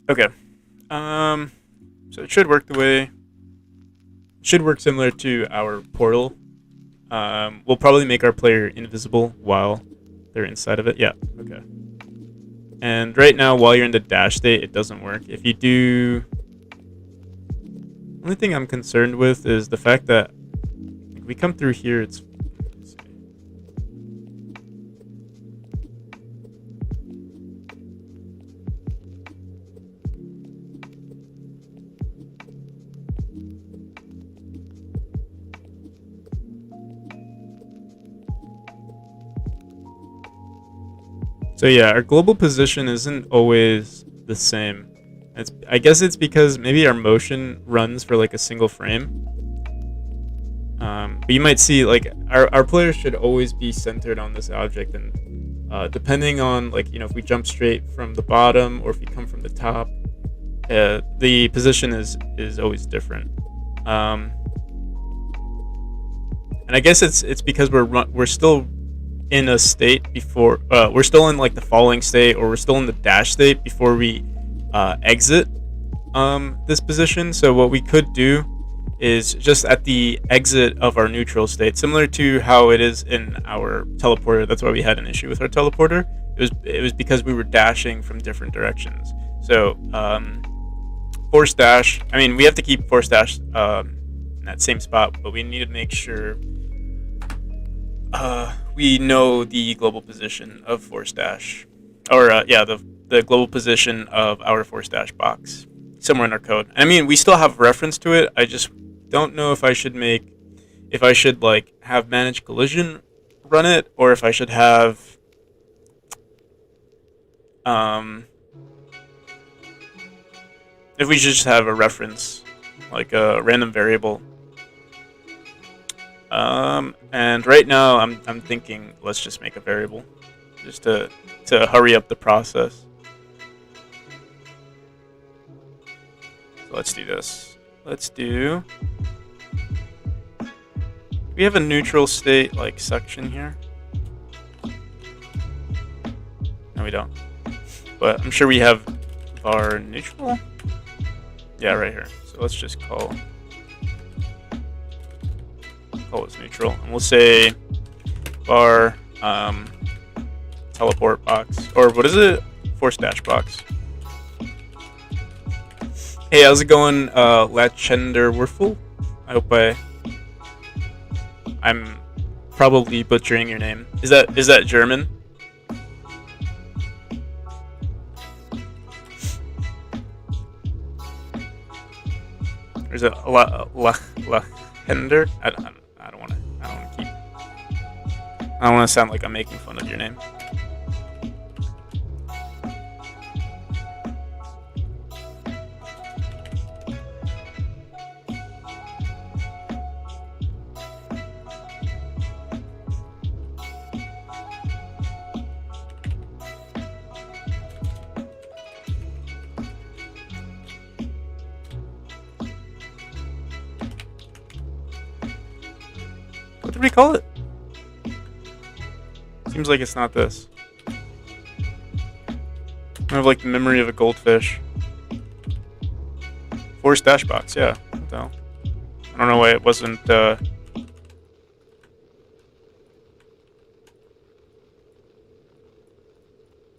Okay. So it should work should work similar to our portal. We'll probably make our player invisible while they're inside of it. Yeah. Okay. And right now, while you're in the dash state, it doesn't work. If you do, only thing I'm concerned with is the fact that if we come through here, it's. So yeah, our global position isn't always the same. I guess it's because maybe our motion runs for like a single frame. But you might see like our player should always be centered on this object, and depending on like if we jump straight from the bottom or if we come from the top, the position is always different. And I guess it's because we're still in a state before we're still in like the falling state, or we're still in the dash state before we exit this position. So what we could do is just at the exit of our neutral state, similar to how it is in our teleporter. That's why we had an issue with our teleporter. It was because we were dashing from different directions. So force dash, I mean, we have to keep force dash in that same spot, but we need to make sure we know the global position of force dash, or the global position of our force dash box somewhere in our code. I mean, we still have reference to it. I just don't know if I should like have manage collision run it, or if I should have if we should just have a reference, like a random variable. And right now I'm thinking let's just make a variable, just to hurry up the process. So let's do this. We have a neutral state like section here. No, we don't. But I'm sure we have var neutral. Yeah, right here. So let's just call this neutral, and we'll say var teleport box, or what is it? Force dash box. Hey, how's it going, Lachender Werfel? I hope I'm probably butchering your name. Is that German? Or is it Lachender? I don't want to sound like I'm making fun of your name. What did we call it? Seems like it's not this. I have like the memory of a goldfish. Force dash box, yeah. What the hell? I don't know why it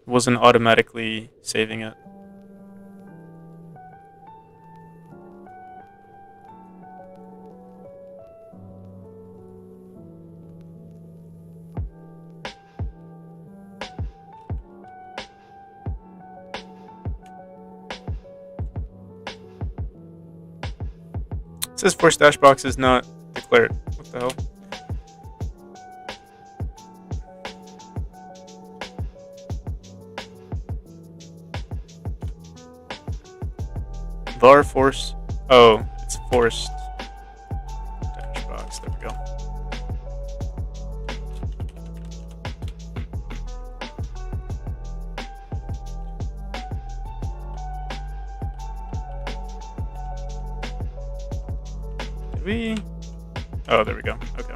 wasn't automatically saving it. It says force dash box is not declared. What the hell? Var force. Oh, it's forced dash box. There we go. we? Oh, there we go. Okay.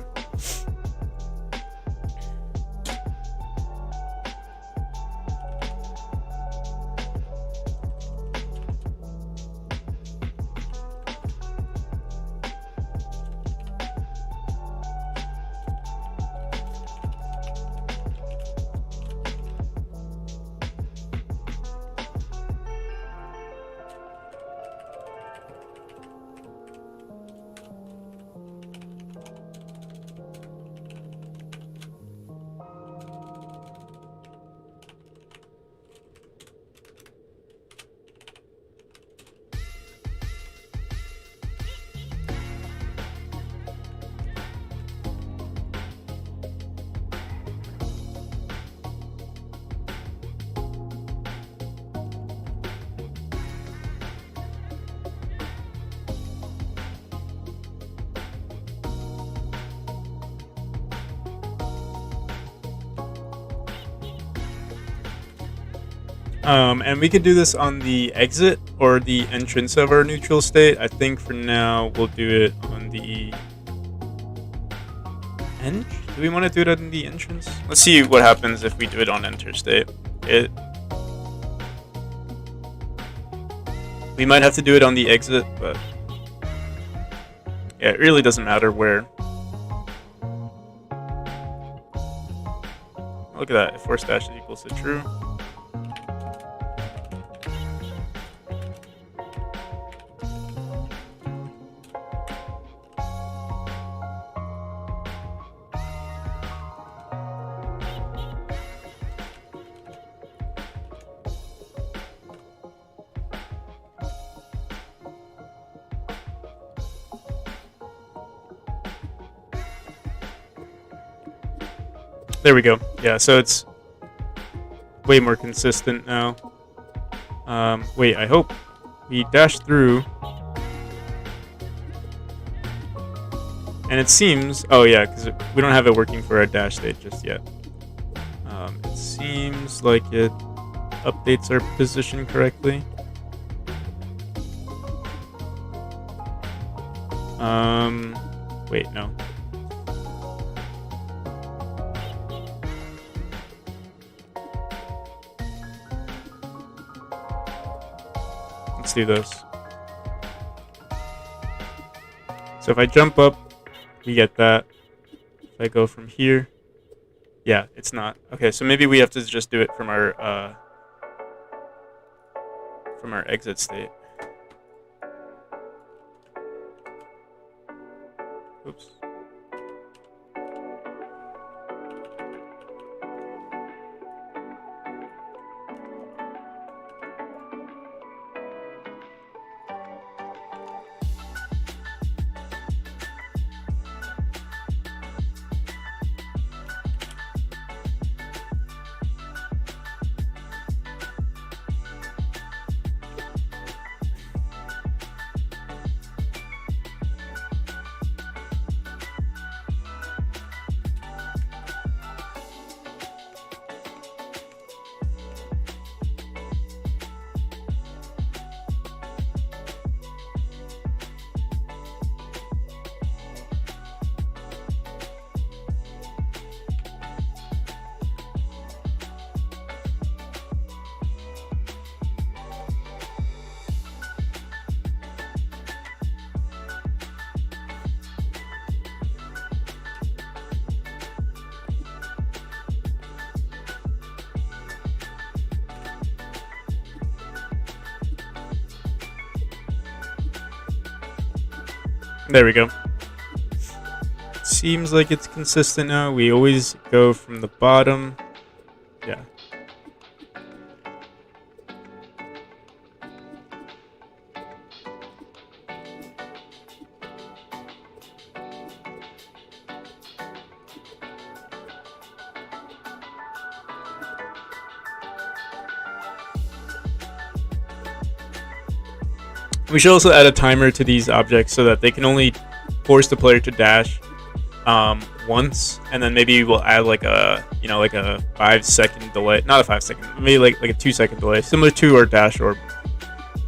And we could do this on the exit or the entrance of our neutral state. I think for now we'll do it on the end. Do we want to do it on the entrance? Let's see what happens if we do it on enter state. We might have to do it on the exit, but yeah, it really doesn't matter where. Look at that, if force dash is equals to true. There we go. Yeah, so it's way more consistent now. Wait, I hope we dash through. And it seems... Oh, yeah, because we don't have it working for our dash state just yet. It seems like it updates our position correctly. Wait, no. Let's do this. So if I jump up, we get that. If I go from here, yeah, it's not. Okay, so maybe we have to just do it from our exit state. Oops. There we go. Seems like it's consistent now. We always go from the bottom. Yeah. We should also add a timer to these objects so that they can only force the player to dash once, and then maybe we'll add like a 5-second delay, not a 5-second, maybe like a 2-second delay, similar to our dash orb.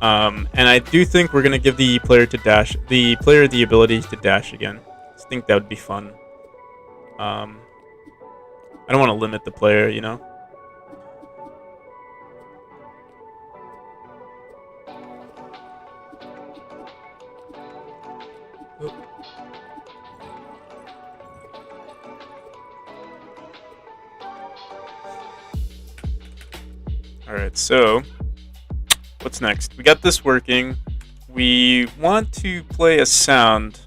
And I do think we're gonna give the player the ability to dash again. I think that would be fun. I don't want to limit the player, you know. Alright, so what's next? We got this working. We want to play a sound.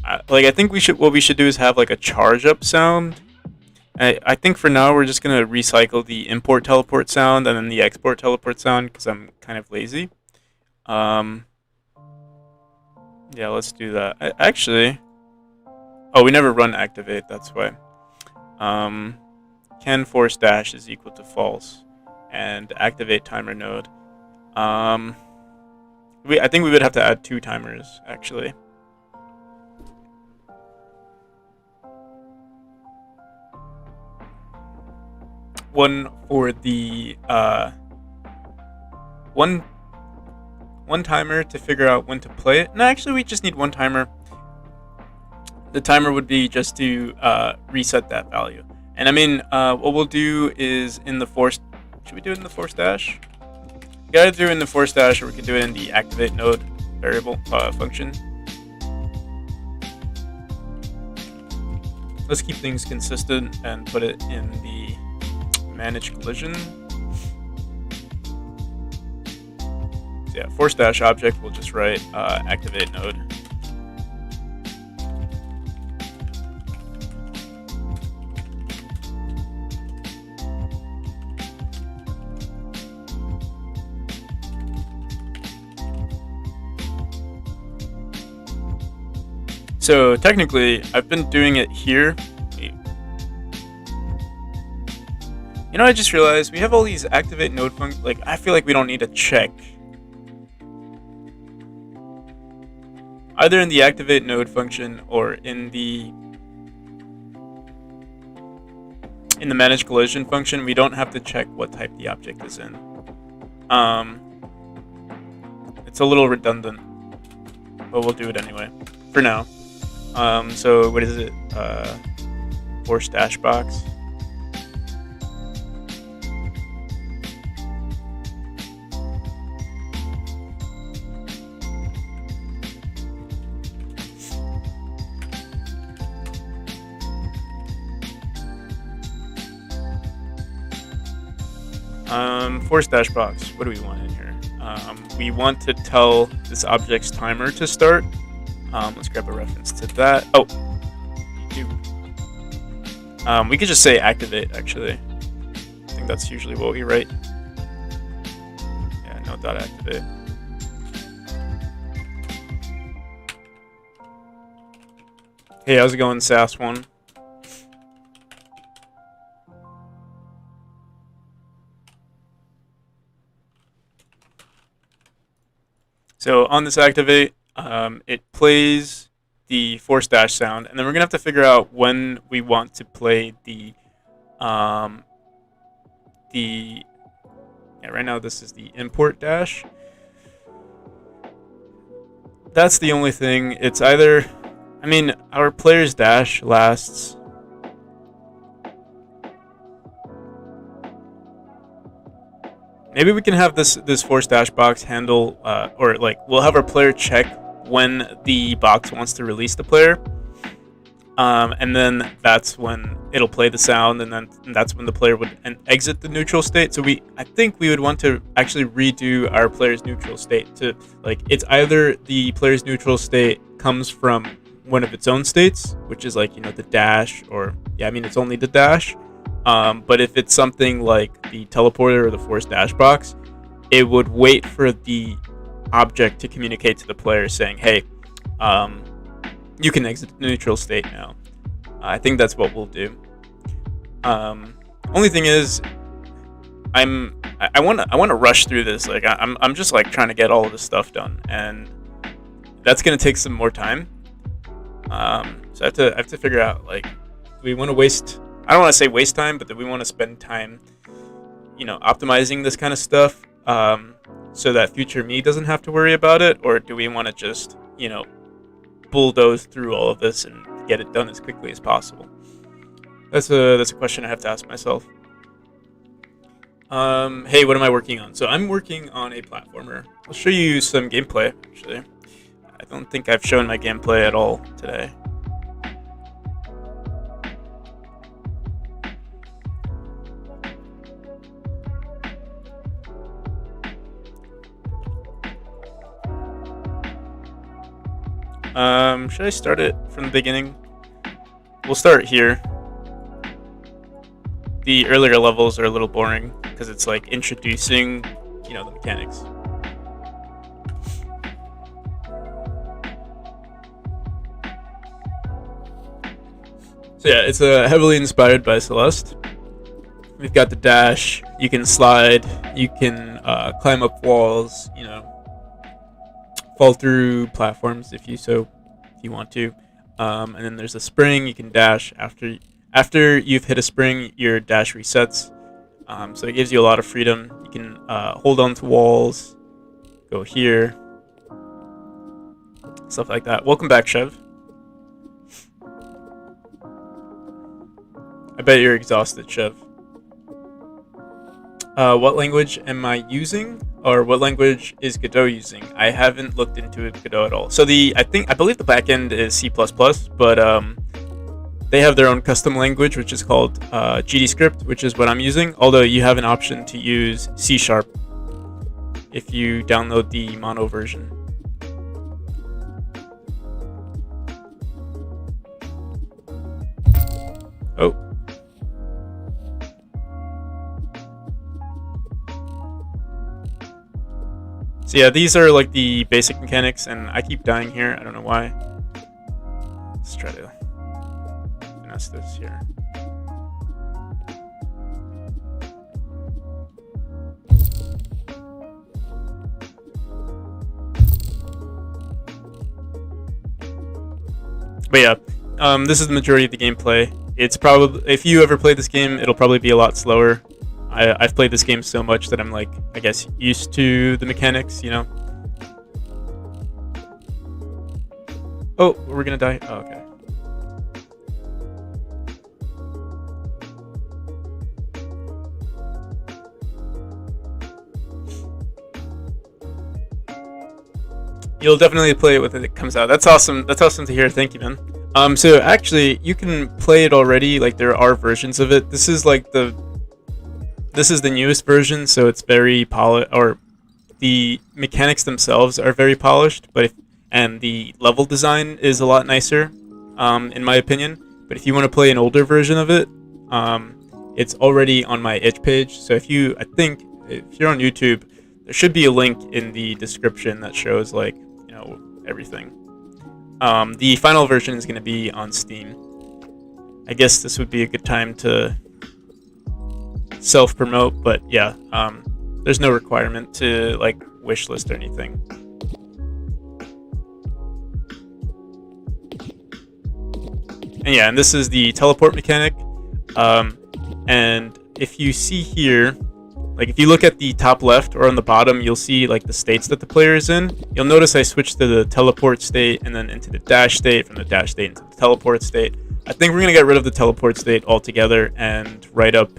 I think what we should do is have like a charge up sound. I think for now we're just gonna recycle the import teleport sound and then the export teleport sound because I'm kind of lazy. Yeah, let's do that. Actually, oh, we never run activate. That's why. Can force dash is equal to false, and activate timer node. I think we would have to add 2 timers actually. One for the one timer to figure out when to play it. No, actually, we just need 1 timer. The timer would be just to reset that value. And I mean, what we'll do is in the force. Should we do it in the force dash? We gotta do it in the force dash, or we can do it in the activate node variable function. Let's keep things consistent and put it in the manage collision. So yeah, force dash object. We'll just write activate node. So technically, I've been doing it here. You know, I just realized we have all these activate node functions. Like, I feel like we don't need to check. Either in the activate node function or in the manage collision function, we don't have to check what type the object is in. It's a little redundant, but we'll do it anyway for now. So what is it? Force dash box. Force dash box. What do we want in here? We want to tell this object's timer to start. Let's grab a reference to that. Oh, we could just say activate. Actually, I think that's usually what we write. Yeah, no dot activate. Hey, how's it going, SAS1? So on this activate, it plays the force dash sound, and then we're gonna have to figure out when we want to play the right now this is the import dash. That's the only thing. It's either, I mean, our player's dash lasts. Maybe we can have this force dash box handle, or like we'll have our player check when the box wants to release the player, and then that's when it'll play the sound, and then that's when the player would exit the neutral state. So I think we would want to actually redo our player's neutral state to, like, it's either the player's neutral state comes from one of its own states, which is like, you know, the dash, or yeah, I mean it's only the dash. But if it's something like the teleporter or the force dash box, it would wait for the object to communicate to the player saying, hey, you can exit the neutral state now. I think that's what we'll do. Only thing is, I want to rush through this. Like I'm just like trying to get all of this stuff done, and that's gonna take some more time. So I have to figure out, like, do we want to waste? I don't want to say waste time, but do we want to spend time, you know, optimizing this kind of stuff, so that future me doesn't have to worry about it, or do we want to just, you know, bulldoze through all of this and get it done as quickly as possible? That's a question I have to ask myself. Hey, what am I working on? So I'm working on a platformer. I'll show you some gameplay, actually. I don't think I've shown my gameplay at all today. Should I start it from the beginning? We'll start here. The earlier levels are a little boring because it's like introducing, you know, the mechanics. So yeah, it's heavily inspired by Celeste. We've got the dash. You can slide. You can climb up walls. You know, fall through platforms if you want to. And then there's a spring. You can dash after you've hit a spring. Your dash resets. So it gives you a lot of freedom. You can hold on to walls, go here, stuff like that. Welcome back, Chev. I bet you're exhausted, Chev. What language am I using, or what language is Godot using? I haven't looked into Godot at all. So I believe the backend is C++, but they have their own custom language, which is called GDScript, which is what I'm using. Although you have an option to use C# if you download the mono version. Oh. So yeah, these are like the basic mechanics, and I keep dying here. I don't know why. Let's try to finesse this here. But yeah, this is the majority of the gameplay. It's probably, if you ever play this game, it'll probably be a lot slower. I've played this game so much that I'm like, I guess, used to the mechanics, you know? Oh, we're gonna die? Oh, okay. You'll definitely play it when it comes out. That's awesome. That's awesome to hear. Thank you, man. So actually, you can play it already. Like, there are versions of it. This is like this is the newest version, so it's very polished, or the mechanics themselves are very polished, and the level design is a lot nicer, in my opinion. But if you want to play an older version of it, it's already on my itch page. So I think if you're on YouTube, there should be a link in the description that shows, like, you know, everything. The final version is going to be on Steam. I guess this would be a good time to self-promote, but yeah, there's no requirement to like wishlist or anything. And yeah, and this is the teleport mechanic. And if you see here, like if you look at the top left or on the bottom, you'll see like the states that the player is in. You'll notice I switched to the teleport state and then into the dash state, from the dash state into the teleport state. I think we're gonna get rid of the teleport state altogether and write up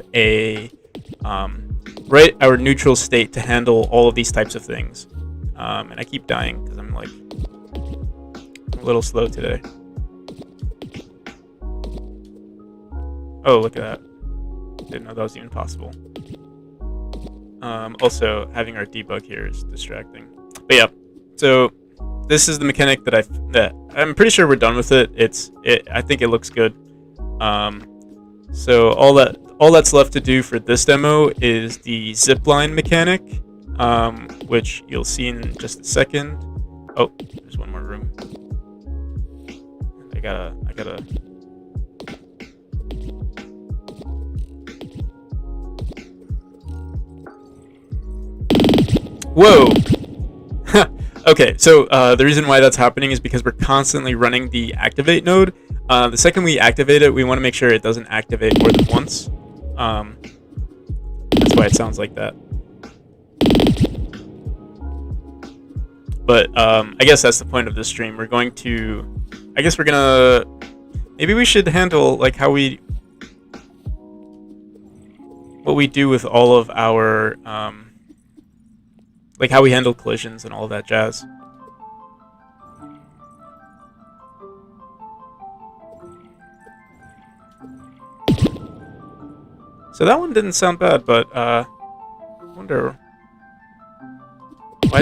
write our neutral state to handle all of these types of things. And I keep dying because I'm like a little slow today. Oh, look at that! Didn't know that was even possible. Also, having our debug here is distracting. But yeah, so this is the mechanic that I'm pretty sure we're done with it. I think it looks good. So all that's left to do for this demo is the zipline mechanic, which you'll see in just a second. Oh, there's one more room. I gotta. Whoa. Okay, so the reason why that's happening is because we're constantly running the activate node. The second we activate it, we want to make sure it doesn't activate more than once. That's why it sounds like that. But I guess that's the point of this stream. We're going to, I guess we're gonna, maybe we should handle like what we do with all of our, like how we handle collisions and all of that jazz. So that one didn't sound bad, but I wonder why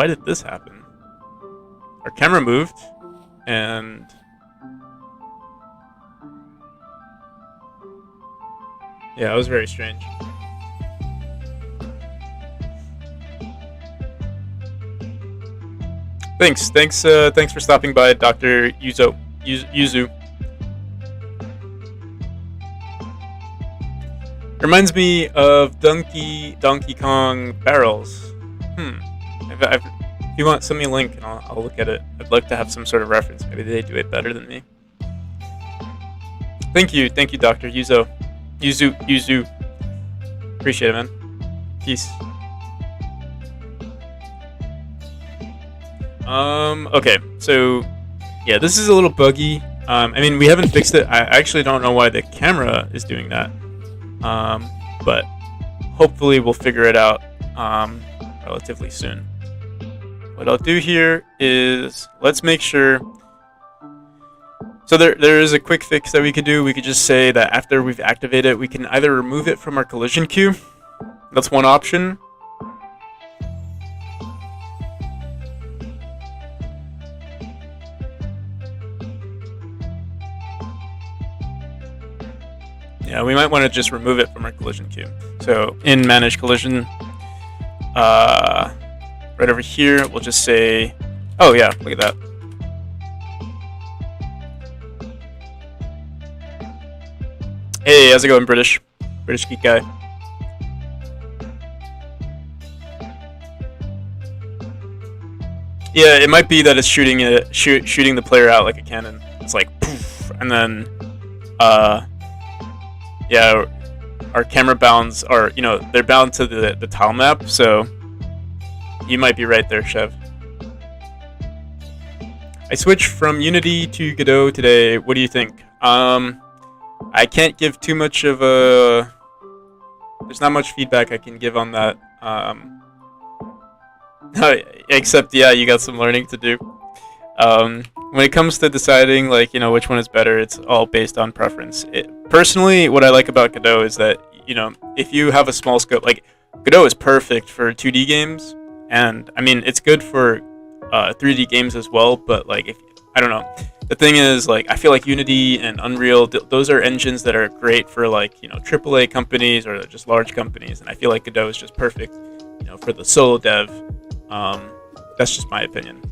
did this happen? Our camera moved, and yeah, it was very strange. Thanks for stopping by, Dr. Yuzu. Reminds me of Donkey Kong barrels. If you want, send me a link and I'll look at it. I'd like to have some sort of reference. Maybe they do it better than me. Thank you, Dr. Yuzu. Appreciate it, man. Peace. Okay, so yeah, this is a little buggy. I mean, we haven't fixed it. I actually don't know why the camera is doing that. But hopefully we'll figure it out relatively soon. What I'll do here is, let's make sure. So there is a quick fix that we could do. We could just say that after we've activated it, we can either remove it from our collision queue. That's one option. Yeah, we might want to just remove it from our collision queue. So in manage collision, right over here, we'll just say, oh yeah, look at that. Hey, how's it going, British geek guy? Yeah, it might be that it's shooting the player out like a cannon. It's like poof, and then yeah, our camera bounds are, they're bound to the tile map, so you might be right there, Chev. I switched from Unity to Godot today. What do you think? I can't give too much of a... There's not much feedback I can give on that. Except, yeah, you got some learning to do. When it comes to deciding, like, which one is better, it's all based on preference. Personally, what I like about Godot is that, if you have a small scope, like, Godot is perfect for 2D games, and, I mean, it's good for 3D games as well, but, like, I don't know. The thing is, like, I feel like Unity and Unreal, those are engines that are great for, like, AAA companies or just large companies, and I feel like Godot is just perfect, for the solo dev. That's just my opinion.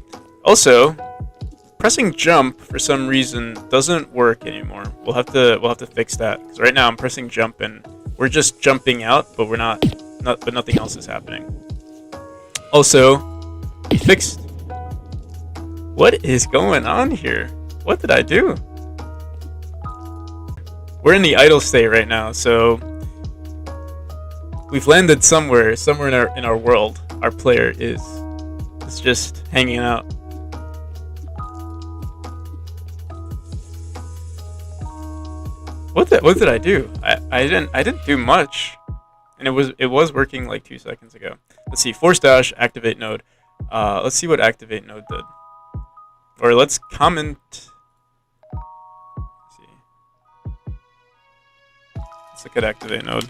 Also, pressing jump for some reason doesn't work anymore. We'll have to fix that, because right now I'm pressing jump and we're just jumping out, but but nothing else is happening. Also, we fixed. What is going on here? What did I do? We're in the idle state right now, so we've landed somewhere in our world. Our player is just hanging out. What did I do? I didn't do much, and it was working like 2 seconds ago. Let's see, force dash activate node. Let's see what activate node did, or let's comment. Let's see. Let's look at activate node.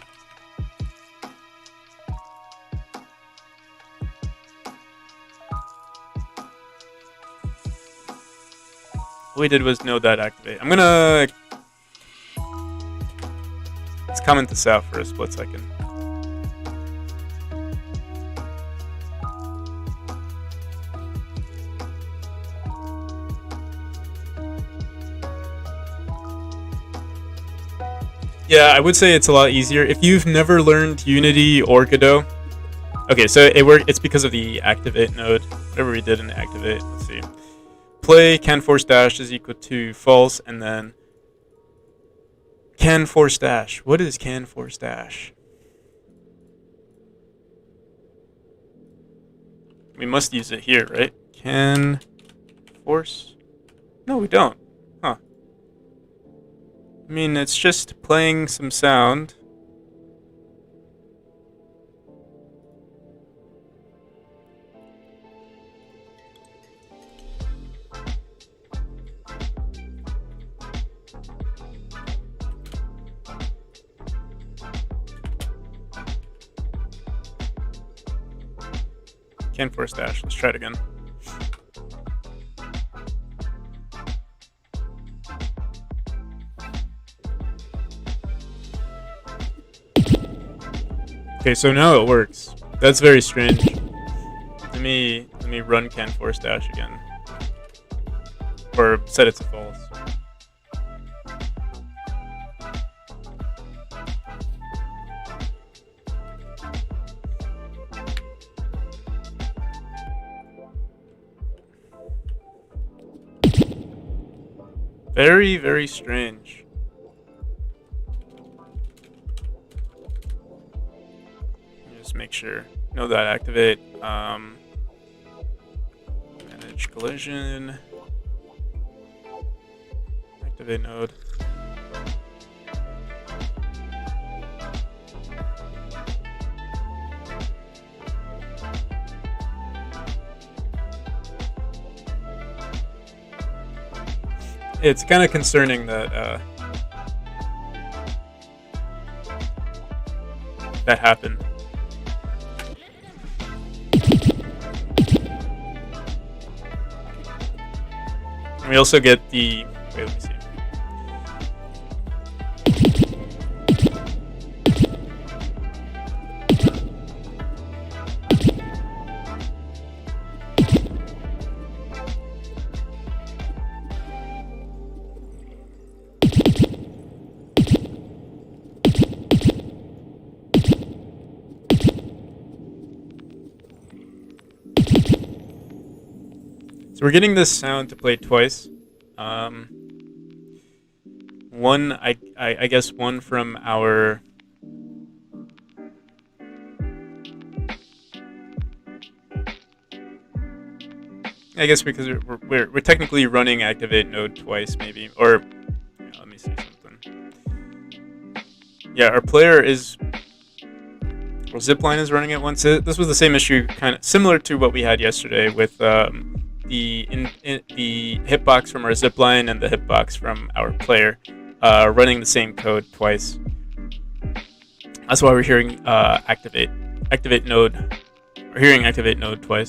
All we did was node.activate. I'm gonna let's comment this out for a split second. Yeah, I would say it's a lot easier if you've never learned Unity or Godot. Okay, so it's because of the activate node. Whatever we did in activate. Let's see. Play can force dash is equal to false, and then can force dash. What is can force dash? we must use it here, right? Can force? No, we don't. Huh. I mean, it's just playing some sound. Can force dash. Let's try it again. Okay, so now it works. That's very strange. Let me run can force dash again, or set it to false. Very, very strange. Just make sure. Know that activate. Manage collision. Activate node. It's kind of concerning that that happened. And we also get the wait, let me see. So we're getting this sound to play twice. One, I guess one from our I guess because we're technically running activate node twice, maybe, or yeah, let me see something. Yeah, our player is. Well, Zipline is running it once. This was the same issue, kind of similar to what we had yesterday with the hitbox from our Zipline and the hitbox from our player running the same code twice. That's why we're hearing activate node. We're hearing activate node twice.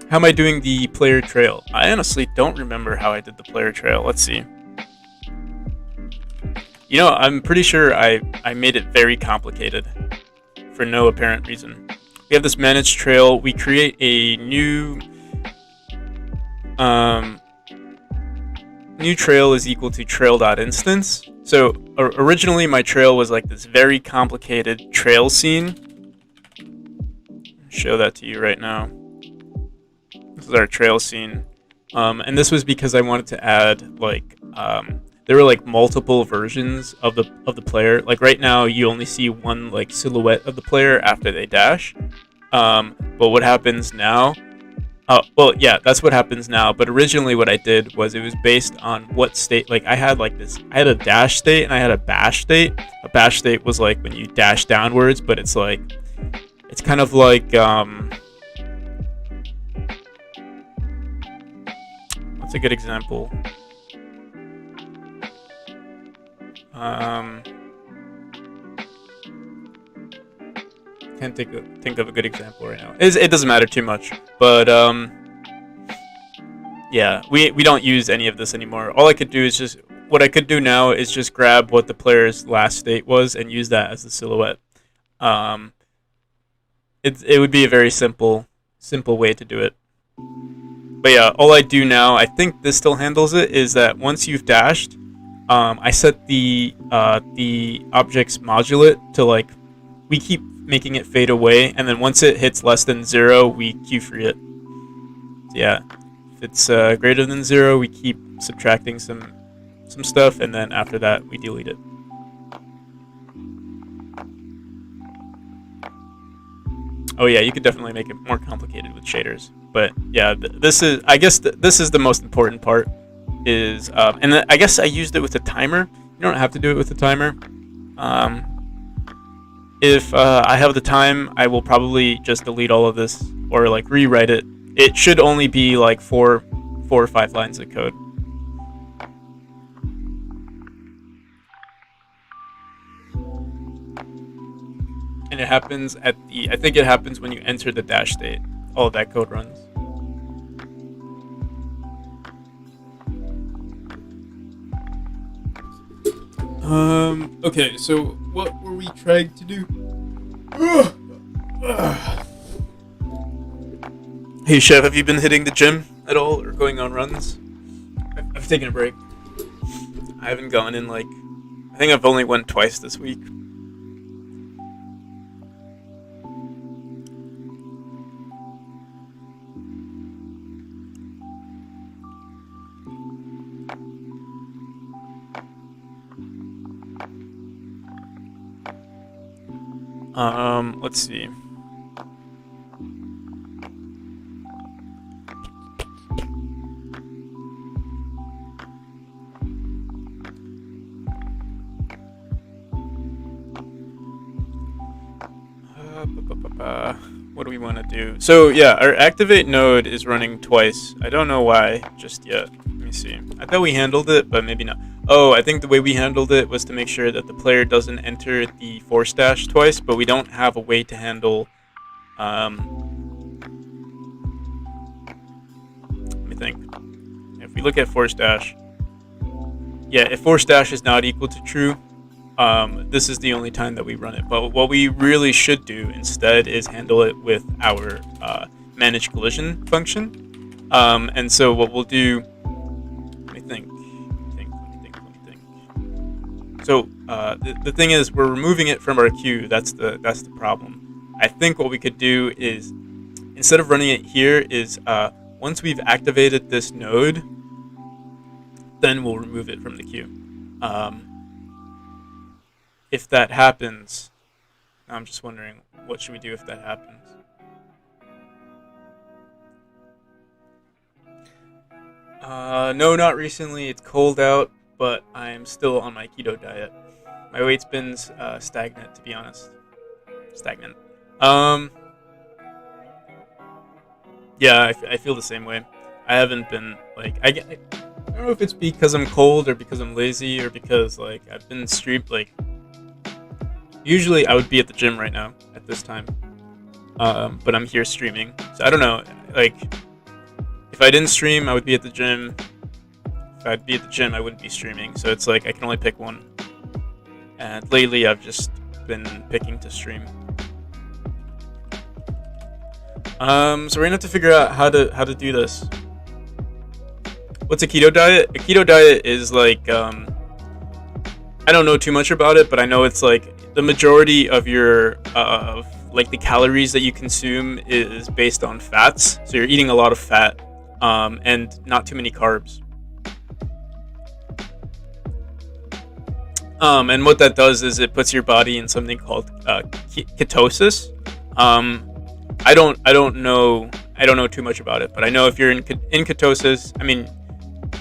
How am I doing the player trail? I honestly don't remember how I did the player trail. Let's see. You know, I'm pretty sure I made it very complicated for no apparent reason. We have this managed trail. We create a new trail is equal to trail.instance. So originally my trail was like this very complicated trail scene. I'll show that to you right now. This is our trail scene. And this was because I wanted to add like there were like multiple versions of the player. Like right now, you only see one like silhouette of the player after they dash. But what happens now? Well, yeah, that's what happens now. But originally, what I did was it was based on what state. Like I had like this. I had a dash state and I had a bash state. A bash state was like when you dash downwards, but it's like it's kind of like what's a good example? Can't think of a good example right now. It doesn't matter too much, but yeah, we don't use any of this anymore. All I could do is just what I could do now is just grab what the player's last state was and use that as the silhouette. It would be a very simple way to do it. But yeah, all I do now, I think this still handles it, is that once you've dashed, I set the object's modulate to like, we keep making it fade away, and then once it hits less than 0, we queue free it. So yeah, if it's greater than 0, we keep subtracting some stuff, and then after that, we delete it. Oh yeah, you could definitely make it more complicated with shaders. But yeah, this is, I guess this is the most important part. Is I guess I used it with a timer. You don't have to do it with a timer. Um, if I have the time, I will probably just delete all of this or like rewrite it. It should only be like four or five lines of code. And it happens at I think it happens when you enter the dash state. All of that code runs. Okay, so what were we trying to do? Hey, Chef, have you been hitting the gym at all or going on runs? I've taken a break. I haven't gone in like, I think I've only went twice this week. Let's see. What do we want to do? So yeah, our activate node is running twice. I don't know why just yet. Let me see. I thought we handled it, but maybe not. Oh, I think the way we handled it was to make sure that the player doesn't enter the force dash twice, but we don't have a way to handle. Let me think. If we look at force dash, yeah, if force dash is not equal to true, this is the only time that we run it. But what we really should do instead is handle it with our manage collision function. And so what we'll do, let me think. So the thing is, we're removing it from our queue. That's the problem. I think what we could do is, instead of running it here, is once we've activated this node, then we'll remove it from the queue. If that happens, I'm just wondering, what should we do if that happens? No, not recently. It's cold out, but I am still on my keto diet. My weight's been stagnant, to be honest. Stagnant. Yeah, I feel the same way. I haven't been, like, I don't know if it's because I'm cold or because I'm lazy or because, like, I've been like, usually I would be at the gym right now at this time. But I'm here streaming. So I don't know, like, if I didn't stream, I would be at the gym. If I'd be at the gym, I wouldn't be streaming. So it's like I can only pick one. And lately, I've just been picking to stream. So we're gonna have to figure out how to do this. What's a keto diet? A keto diet is like I don't know too much about it, but I know it's like the majority of your like the calories that you consume is based on fats. So you're eating a lot of fat and not too many carbs. And what that does is it puts your body in something called ketosis. I don't know too much about it, but I know if you're in ketosis, I mean,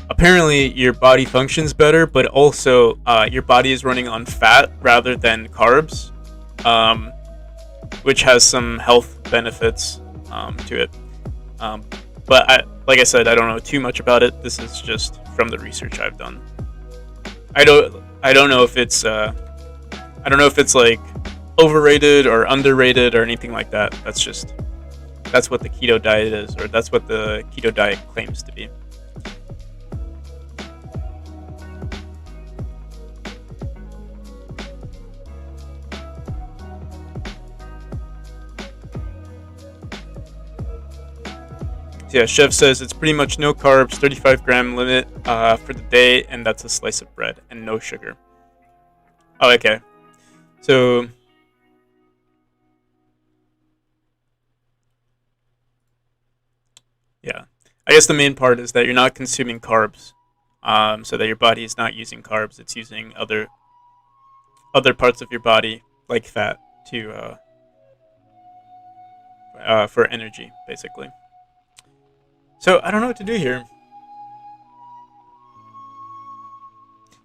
apparently your body functions better, but also your body is running on fat rather than carbs, which has some health benefits to it. But like I said, I don't know too much about it. This is just from the research I've done. I don't know if it's like overrated or underrated or anything like that. That's what the keto diet is, or that's what the keto diet claims to be. So yeah, Chef says it's pretty much no carbs, 35-gram limit for the day, and that's a slice of bread and no sugar. Oh, okay. So yeah, I guess the main part is that you're not consuming carbs, so that your body is not using carbs; it's using other parts of your body, like fat, to for energy, basically. So I don't know what to do here.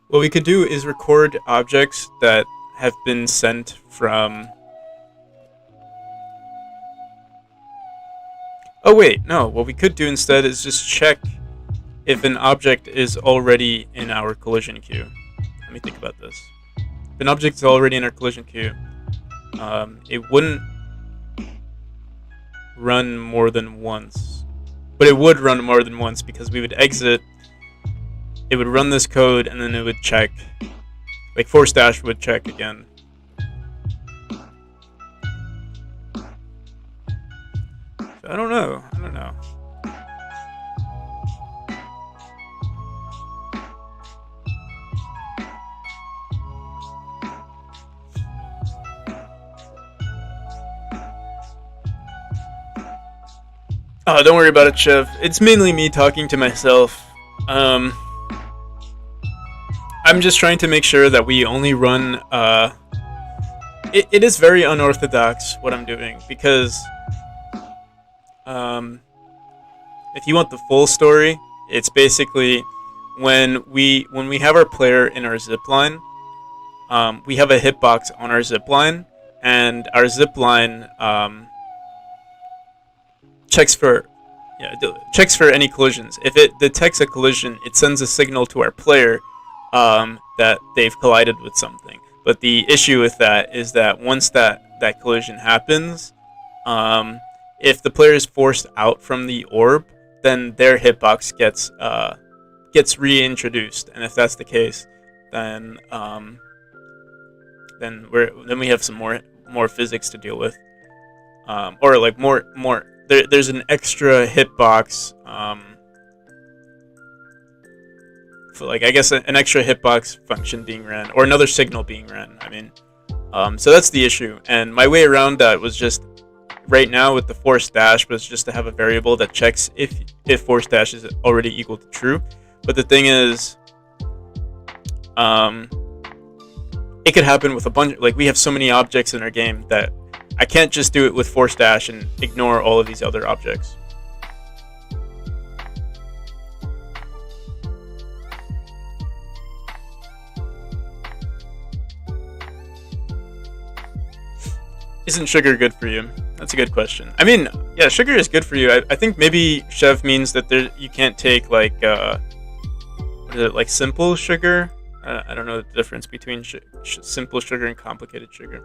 What we could do is record objects that have been sent from... Oh wait, no. What we could do instead is just check if an object is already in our collision queue. Let me think about this. If an object is already in our collision queue, it wouldn't run more than once. But it would run more than once because we would exit, it would run this code, and then it would check. Like force dash would check again. So I don't know. Oh, don't worry about it, Chev. It's mainly me talking to myself. I'm just trying to make sure that we only run... It is very unorthodox what I'm doing, because... if you want the full story, it's basically when we have our player in our zipline, we have a hitbox on our zipline, and our zipline checks for any collisions. If it detects a collision, it sends a signal to our player that they've collided with something. But the issue with that is that once that collision happens, if the player is forced out from the orb, then their hitbox gets reintroduced, and if that's the case, then we have some more physics to deal with, or like more. There's an extra hitbox, for like I guess an extra hitbox function being ran, or another signal being ran. I mean, so that's the issue, and my way around that was just right now with the force dash was just to have a variable that checks if force dash is already equal to true. But the thing is, it could happen with a bunch. Like we have so many objects in our game that I can't just do it with force dash and ignore all of these other objects. Isn't sugar good for you? That's a good question. I mean, yeah, sugar is good for you. I think maybe Chev means that you can't take like what is it, like simple sugar? I don't know the difference between simple sugar and complicated sugar.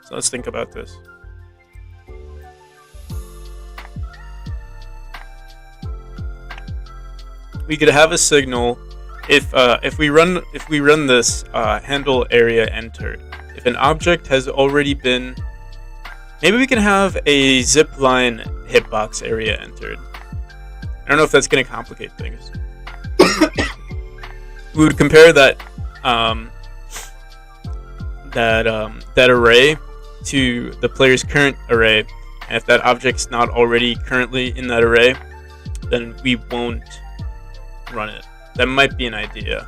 So let's think about this. We could have a signal if we run this handle area entered. If an object has already been, maybe we can have a zipline hitbox area entered. I don't know if that's going to complicate things. We would compare that array to the player's current array, and if that object's not already currently in that array, then we won't run it. That might be an idea.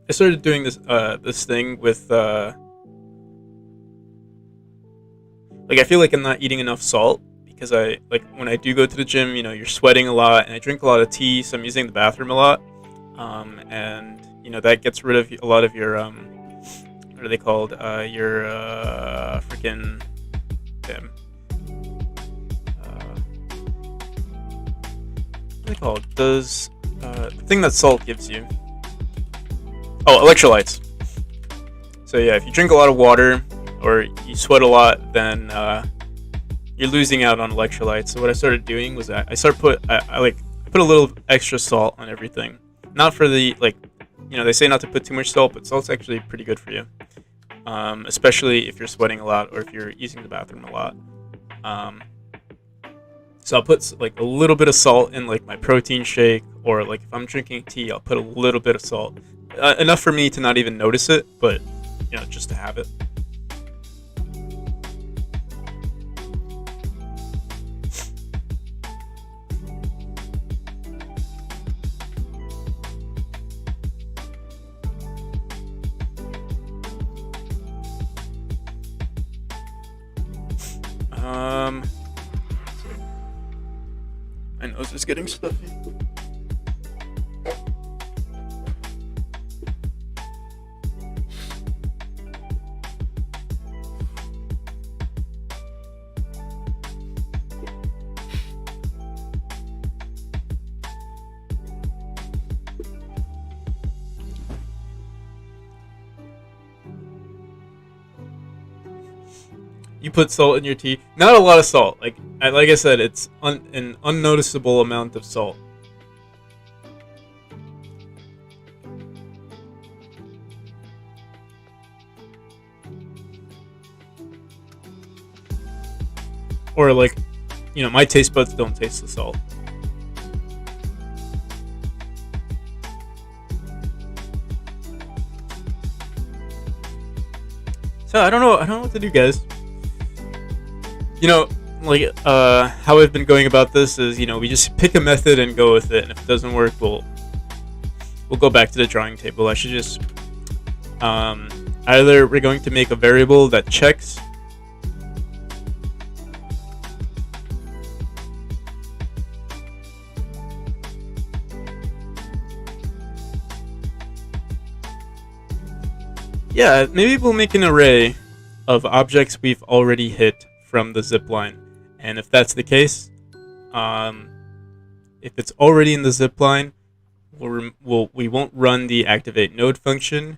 I started doing this thing with like I feel like I'm not eating enough salt, because I like when I do go to the gym, you know, you're sweating a lot, and I drink a lot of tea, so I'm using the bathroom a lot, and you know that gets rid of a lot of your what are they called? Your freaking what are they called? Does the thing that salt gives you? Oh, electrolytes. So yeah, if you drink a lot of water or you sweat a lot, then you're losing out on electrolytes. So what I started doing was I put a little extra salt on everything. Not for the, like, you know, they say not to put too much salt, but salt's actually pretty good for you. Especially if you're sweating a lot or if you're using the bathroom a lot. So I'll put like a little bit of salt in like my protein shake, or like if I'm drinking tea, I'll put a little bit of salt, enough for me to not even notice it, but just to have it. My nose is getting stuffy. You put salt in your tea. Not a lot of salt. Like I said, it's an unnoticeable amount of salt. Or like, my taste buds don't taste the salt. So I don't know what to do, guys. How I've been going about this is, we just pick a method and go with it, and if it doesn't work, we'll go back to the drawing table. I should just, either we're going to make a variable that checks maybe we'll make an array of objects we've already hit from the zipline, and if that's the case, if it's already in the zipline, we won't run the activate node function,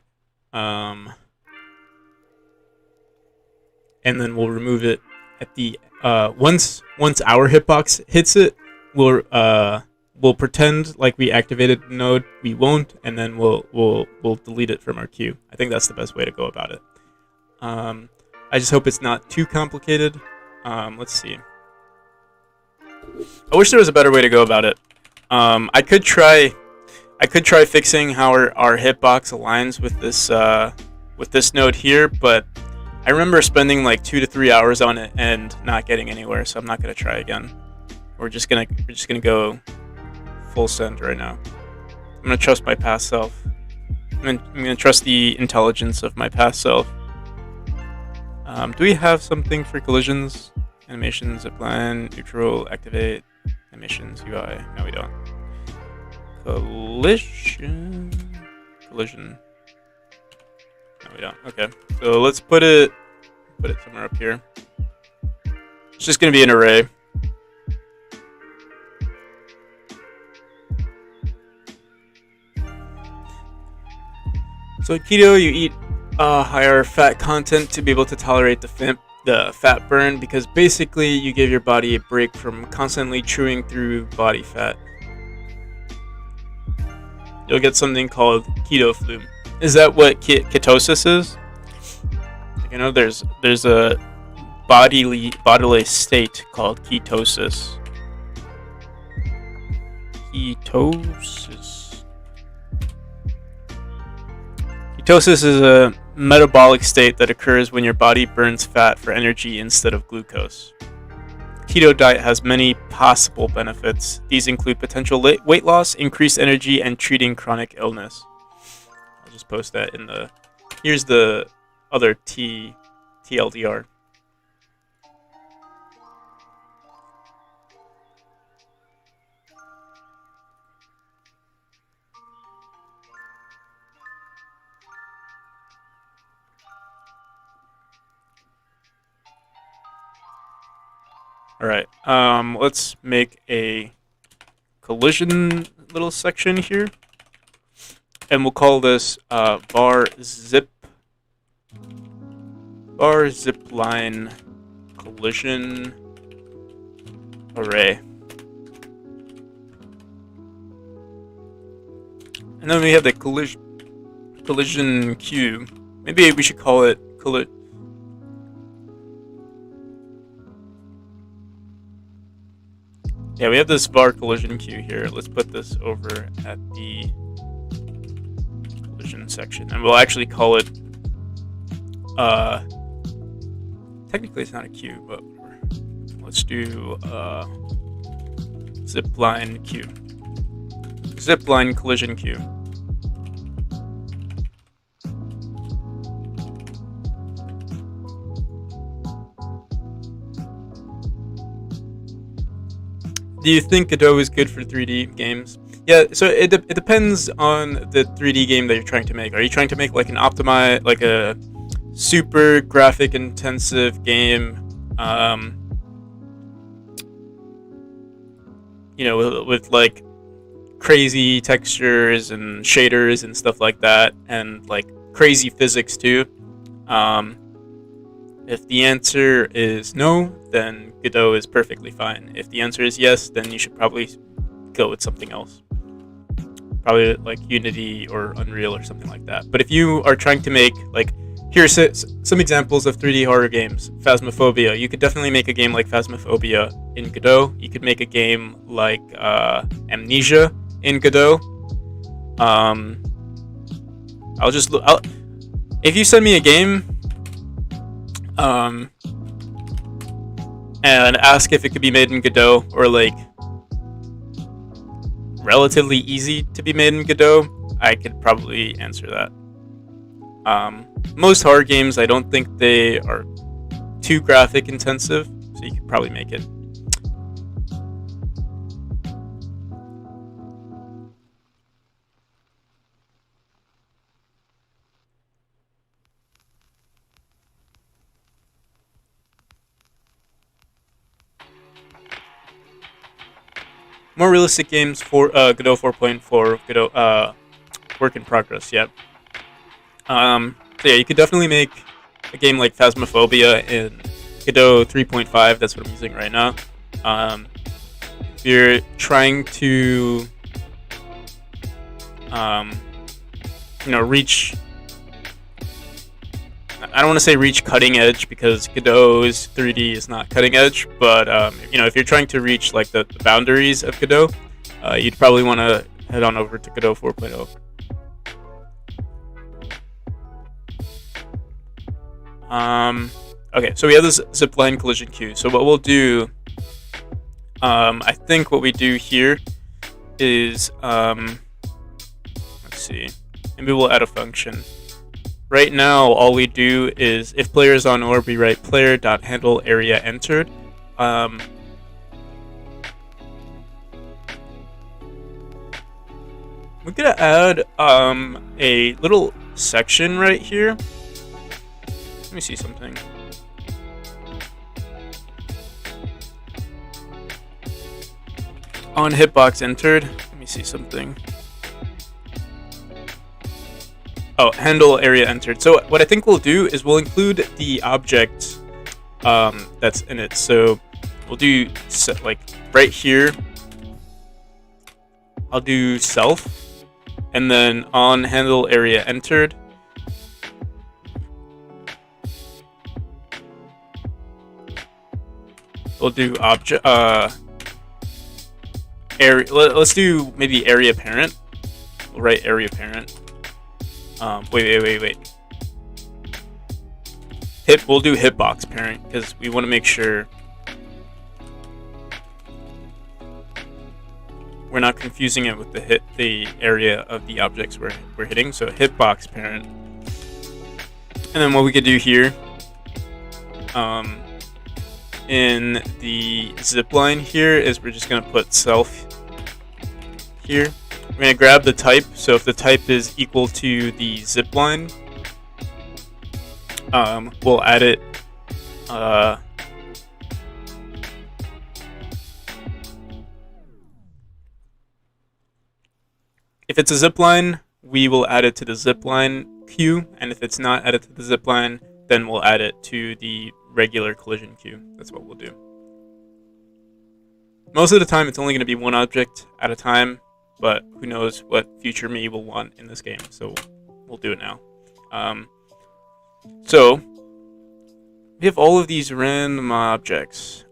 and then we'll remove it at the once our hitbox hits it, we'll pretend like we activated the node. We won't, and then we'll delete it from our queue. I think that's the best way to go about it. I just hope it's not too complicated. Let's see. I wish there was a better way to go about it. I could try fixing how our hitbox aligns with this node here, but I remember spending like 2 to 3 hours on it and not getting anywhere, so I'm not gonna try again. We're just gonna go full send right now. I'm gonna trust my past self. I'm gonna trust the intelligence of my past self. Do we have something for collisions? Animation, zipline, neutral, activate, animations, UI. No, we don't. Collision. No, we don't. Okay, so let's put it somewhere up here. It's just gonna be an array. So keto, you eat higher fat content to be able to tolerate the fat burn, because basically you give your body a break from constantly chewing through body fat. You'll get something called keto flu. Is that what ketosis is? There's a bodily state called ketosis. Ketosis is a metabolic state that occurs when your body burns fat for energy instead of glucose. Keto diet has many possible benefits. These include potential weight loss, increased energy, and treating chronic illness. I'll just post that in the... Here's the other TLDR. Alright, let's make a collision little section here. And we'll call this bar zipline collision array. And then we have the collision queue. Maybe we should call it Yeah, we have this var collision queue here. Let's put this over at the collision section, and we'll actually call it. Technically, it's not a queue, but let's do zipline queue. Zipline collision queue. Do you think Godot is good for 3D games? Yeah, so it depends on the 3D game that you're trying to make. Are you trying to make like an optimized, like a super graphic intensive game, you know, with like crazy textures and shaders and stuff like that, and like crazy physics too? If the answer is no, then Godot is perfectly fine. If the answer is yes, then you should probably go with something else. Probably like Unity or Unreal or something like that. But if you are trying to make, like, here's some examples of 3D horror games. Phasmophobia. You could definitely make a game like Phasmophobia in Godot. You could make a game like Amnesia in Godot. If you send me a game, and ask if it could be made in Godot, or like relatively easy to be made in Godot, I could probably answer that. Most horror games, I don't think they are too graphic intensive, so you could probably make it. More realistic games for Godot 4.4, Godot work in progress. Yeah. So yeah, you could definitely make a game like Phasmophobia in Godot 3.5. That's what I'm using right now. If you're trying to, reach. I don't want to say reach cutting edge, because Godot's 3D is not cutting edge, but if you're trying to reach like the boundaries of Godot, you'd probably want to head on over to Godot 4.0. Okay, so we have this zipline collision queue. So what we'll do, I think what we do here is, let's see, maybe we'll add a function. Right now, all we do is, if player is on orb, we write player.handle area entered. We're gonna add a little section right here. Let me see something. On hitbox entered. Let me see something. Oh, handle area entered. So what I think we'll do is we'll include the object that's in it. So we'll do like right here. I'll do self, and then on handle area entered, we'll do object area. Let's do maybe area parent. We'll write area parent. Wait. We'll do hitbox parent, because we want to make sure we're not confusing it with the area of the objects we're hitting. So hitbox parent. And then what we could do here, in the zipline here, is we're just gonna put self here. We're going to grab the type, so if the type is equal to the zipline, we'll add it, if it's a zipline, we will add it to the zipline queue, and if it's not added to the zipline, then we'll add it to the regular collision queue. That's what we'll do. Most of the time, it's only going to be one object at a time, but who knows what future me will want in this game, so we'll do it now. So we have all of these random objects.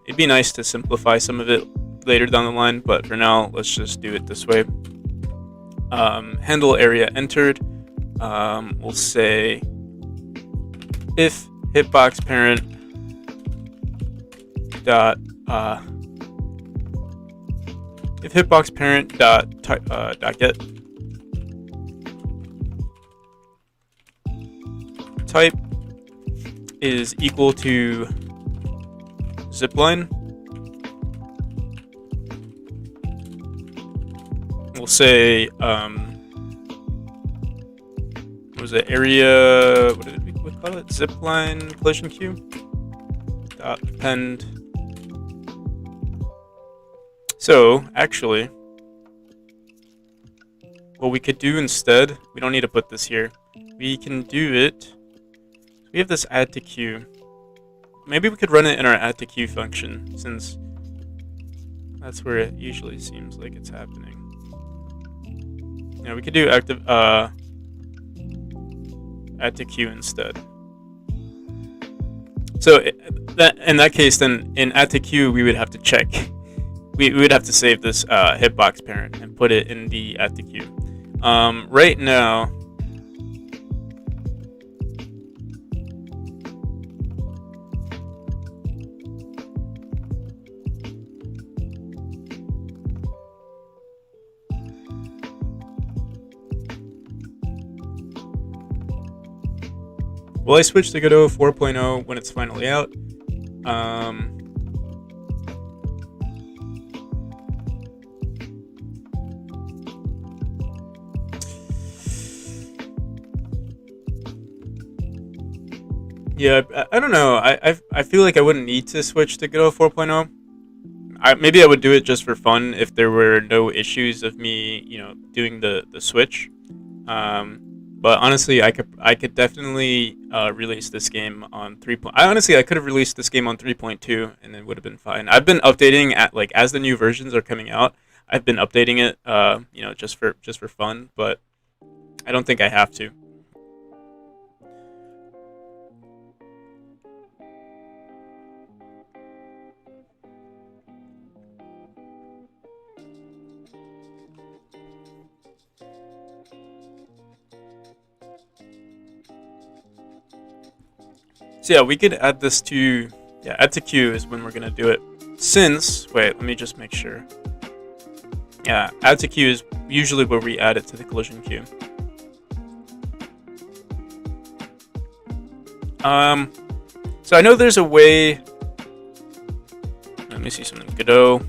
It'd be nice to simplify some of it later down the line, but for now, let's just do it this way. Handle area entered. We'll say if hitbox parent dot if hitbox parent dot get type is equal to Zipline, we'll say what was it, area, what did we call it, Zipline collision queue dot append. So actually, what we could do instead, we don't need to put this here, we can do it, we have this add to queue. Maybe we could run it in our add to queue function, since that's where it usually seems like it's happening. Yeah, we could do active add to queue instead. So in that case, then in add to queue, we would have to check. We would have to save this hitbox parent and put it in the add to queue. Right now. Will I switch to Godot 4.0 when it's finally out? Yeah, I don't know. I feel like I wouldn't need to switch to Godot 4.0. Maybe I would do it just for fun if there were no issues of me, doing the switch. But honestly, I could definitely release this game on 3. I could have released this game on 3.2 and it would have been fine. I've been updating as the new versions are coming out. I've been updating it, just for fun, but I don't think I have to. So yeah, we could add this to, add to queue is when we're gonna do it. Wait, let me just make sure. Yeah, add to queue is usually where we add it to the collision queue. So I know there's a way. Let me see something. Godot.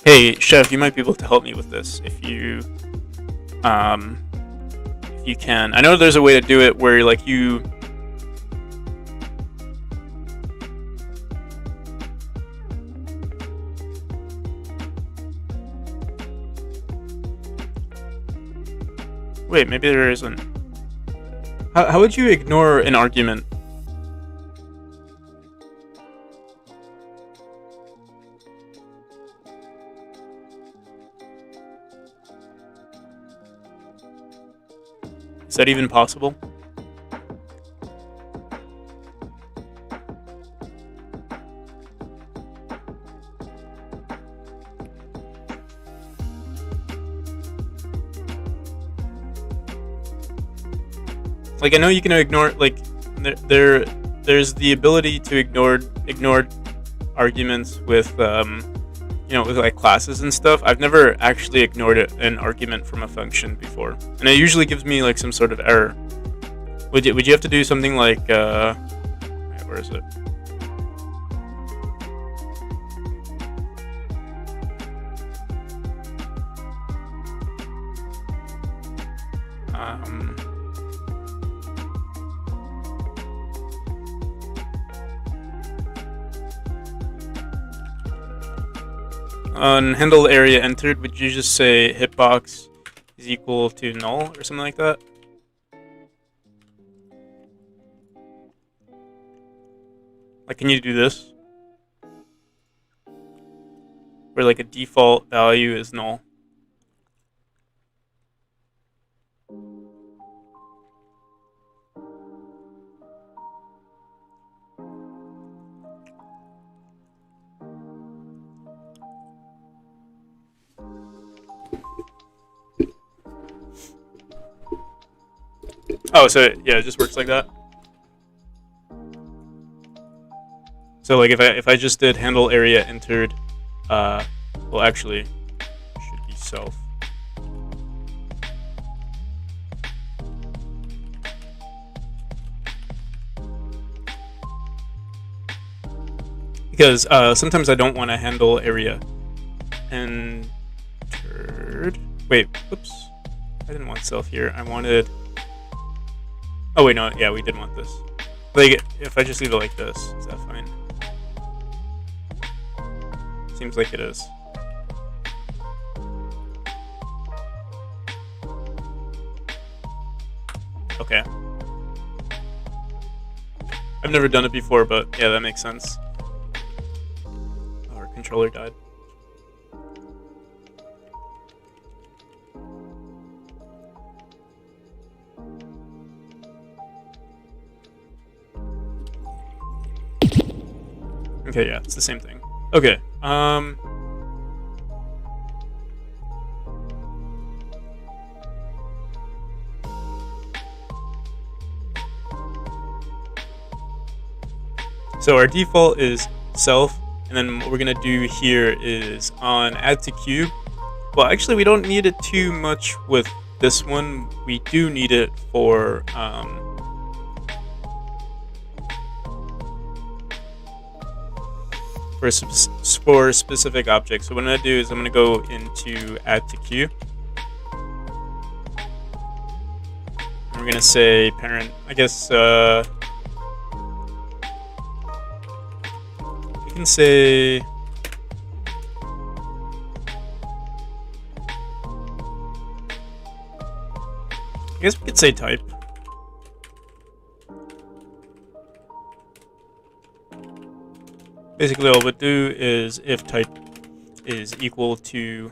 Hey, Chef, you might be able to help me with this if you can. I know there's a way to do it where you wait, maybe there isn't. How would you ignore an argument? Is that even possible? I know you can ignore, there's the ability to ignore arguments with with classes and stuff. I've never actually ignored an argument from a function before, and it usually gives me some sort of error. Would you have to do something like where is it? On handle area entered, would you just say hitbox is equal to null or something like that? Can you do this? Where a default value is null. Oh, so yeah, it just works like that. So like if I just did handle area entered, well actually, it should be self. Because sometimes I don't want to handle area entered. Wait, whoops. I didn't want self here. I wanted. Oh wait, no, yeah, we did want this. Like, if I just leave it like this, is that fine? Seems like it is. Okay. I've never done it before, but yeah, that makes sense. Our controller died. Okay, yeah, it's the same thing. Okay, so our default is self, and then what we're gonna do here is on add to cube. Well, actually, we don't need it too much with this one. We do need it for specific objects. So what I'm gonna do is I'm gonna go into add to queue. And we're gonna say parent. I guess we can say. I guess we could say type. Basically, all we'll do is if type is equal to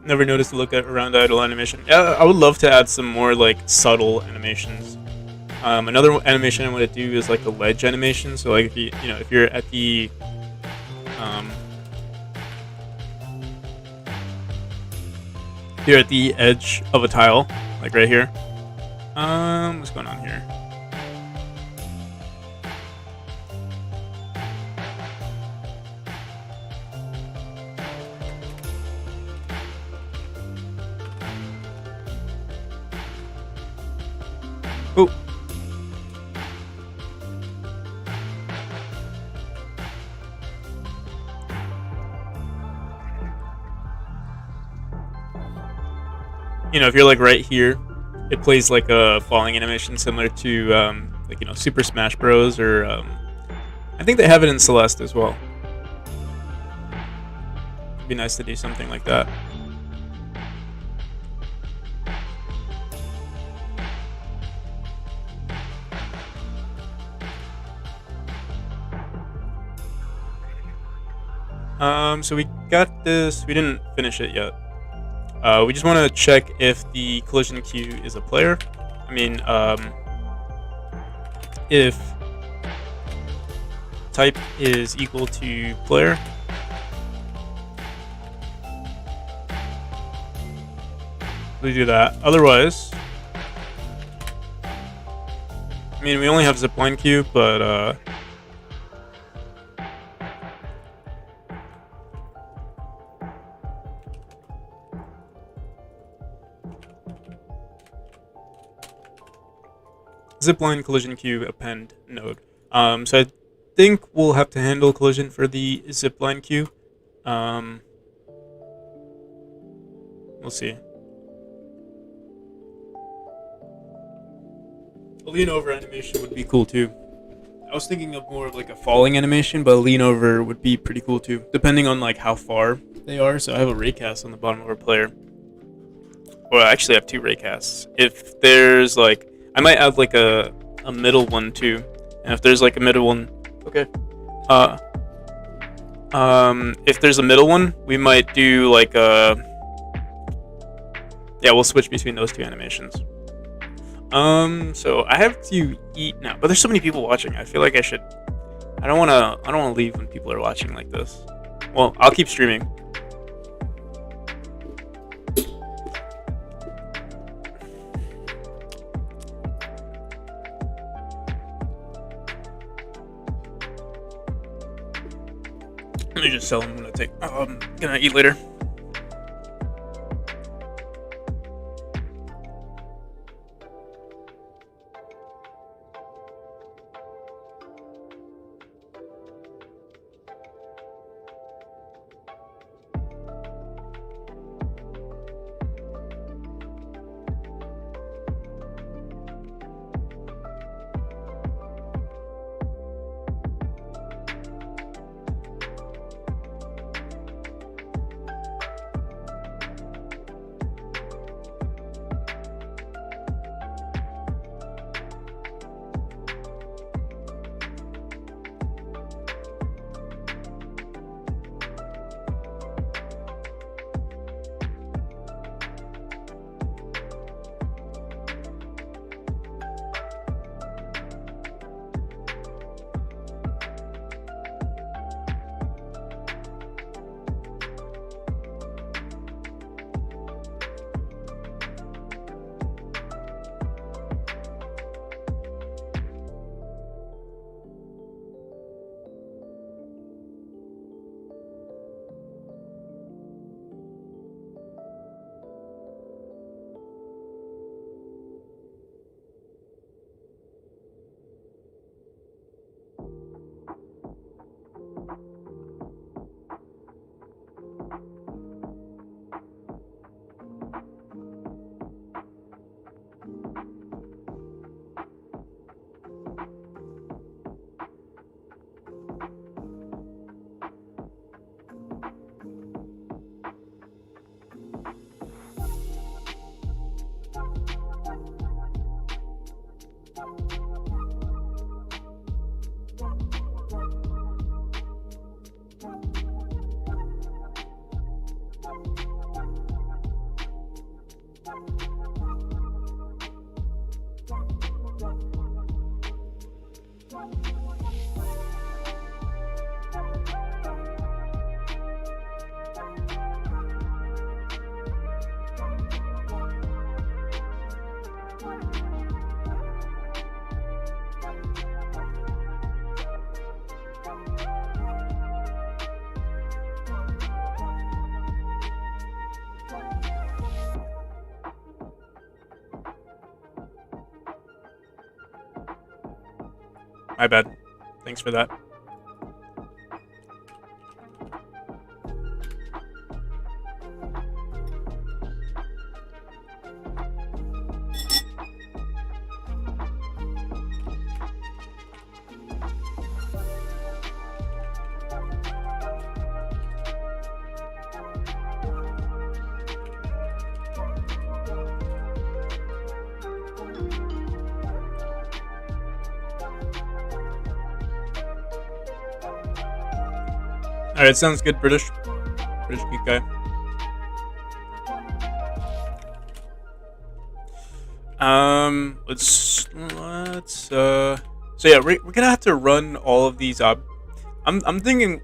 never noticed to look at around idle animation. Yeah, I would love to add some more like subtle animations. Another animation I want to do is like a ledge animation. So like if if you're at the here at the edge of a tile, like right here. What's going on here? Oh. If you're like right here, it plays like a falling animation similar to like Super Smash Bros. Or I think they have it in Celeste as well. It'd be nice to do something like that. So we got this. We didn't finish it yet. We just want to check if the collision queue is a player. I mean, if type is equal to player, we do that. Otherwise, I mean, we only have zipline queue, but zipline collision queue append node. So I think we'll have to handle collision for the zipline queue. We'll see. A lean over animation would be cool too. I was thinking of more of like a falling animation, but a lean over would be pretty cool too, depending on like how far they are. So I have a raycast on the bottom of our player. Well, I actually have two raycasts. If there's like I might add like a middle one too, and if there's like a middle one, okay. If there's a middle one, we might do like a we'll switch between those two animations. So I have to eat now, but there's so many people watching. I feel like I don't want to leave when people are watching like this. Well, I'll keep streaming. Let me just tell him I'm gonna eat later. My bad. Thanks for that. All right, sounds good, British geek guy. So yeah, we're gonna have to run all of these up. I'm thinking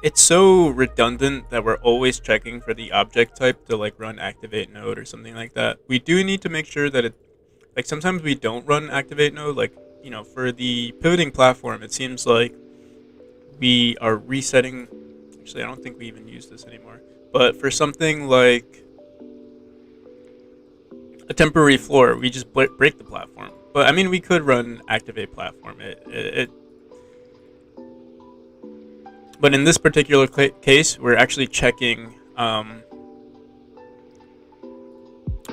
it's so redundant that we're always checking for the object type to like run activate node or something like that. We do need to make sure that like sometimes we don't run activate node. Like, you know, for the pivoting platform, it seems like we are resetting. Actually, I don't think we even use this anymore. But for something like a temporary floor, we just break the platform. But I mean, we could run activate platform. But in this particular case, we're actually checking.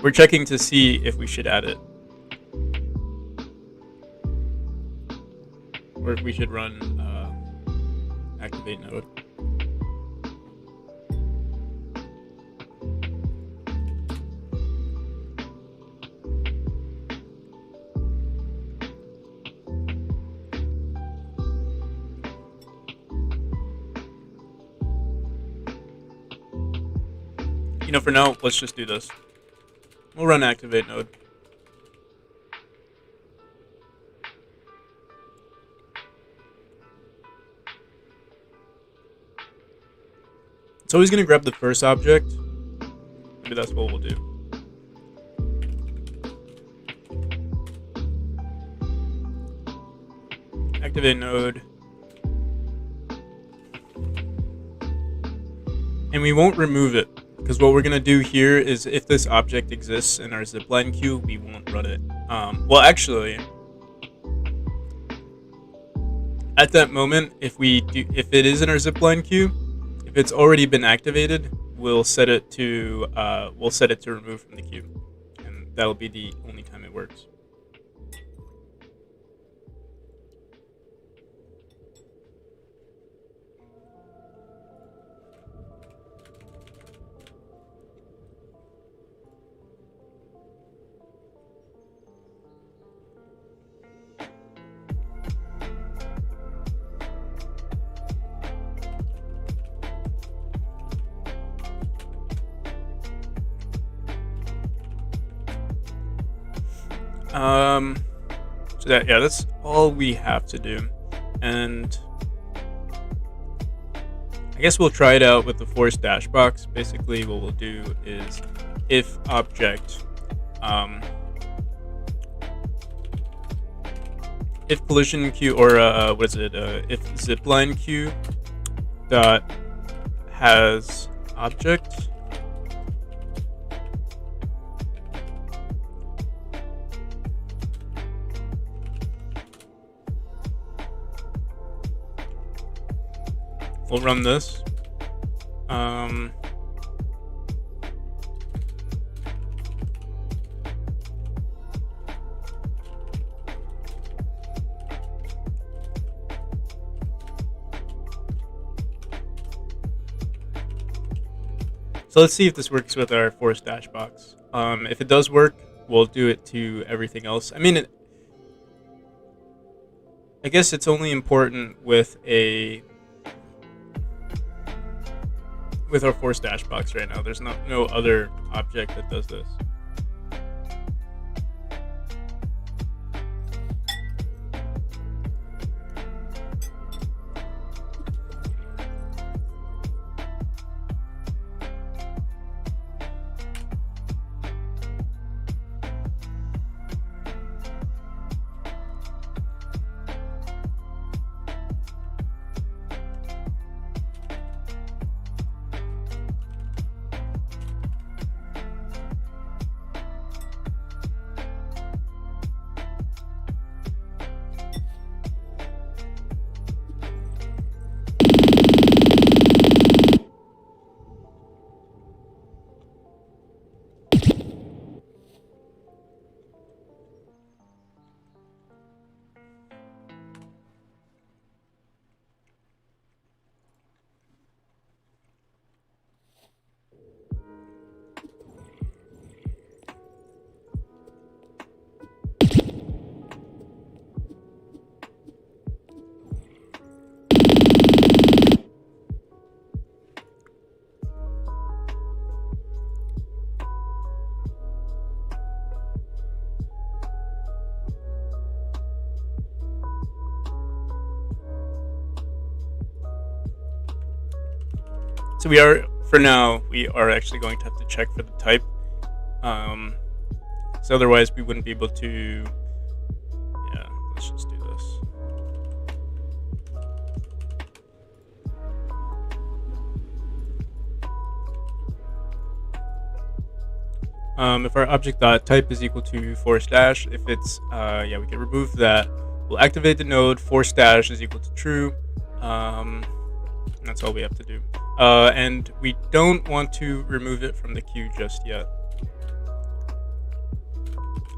We're checking to see if we should add it, or if we should run activate node. You know, for now, let's just do this. We'll run activate node. It's always going to grab the first object. Maybe that's what we'll do. Activate node. And we won't remove it, because what we're going to do here is if this object exists in our zipline queue, we won't run it. Well, actually, at that moment, if it is in our zipline queue, if it's already been activated, we'll set it to remove from the queue, and that'll be the only time it works. So that's all we have to do, and I guess we'll try it out with the force dash box. Basically, what we'll do is if object, if collision queue or if zipline queue dot has object. We'll run this. So let's see if this works with our force dash box. If it does work, we'll do it to everything else. I mean, I guess it's only important with our force dash box right now. There's no other object that does this. So for now, we are actually going to have to check for the type. So otherwise we wouldn't be able to, yeah, let's just do this. If our object.type is equal to force dash, if it's, we can remove that. We'll activate the node, force dash is equal to true. That's all we have to do. And we don't want to remove it from the queue just yet.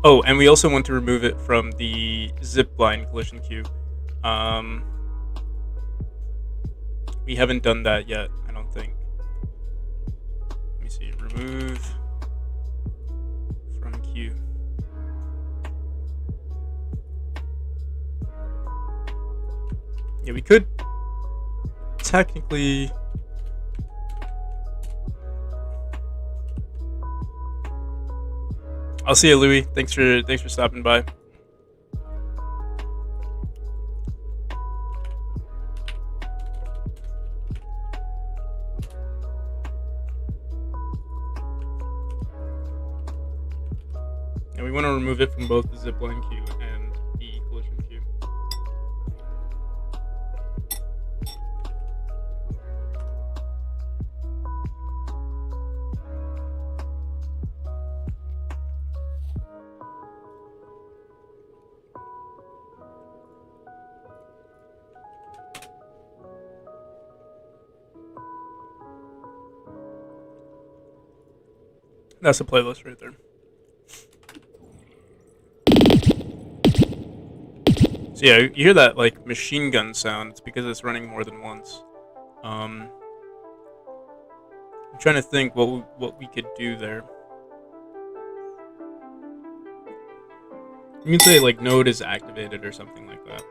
Oh, and we also want to remove it from the zipline collision queue. We haven't done that yet, I don't think. Let me see, remove from queue. Yeah, we could technically I'll see you, Louis. Thanks for stopping by. And we want to remove it from both the zipline queue and the collision queue. That's the playlist right there. So yeah, you hear that like machine gun sound. It's because it's running more than once. I'm trying to think what we could do there. You can say like node is activated or something like that.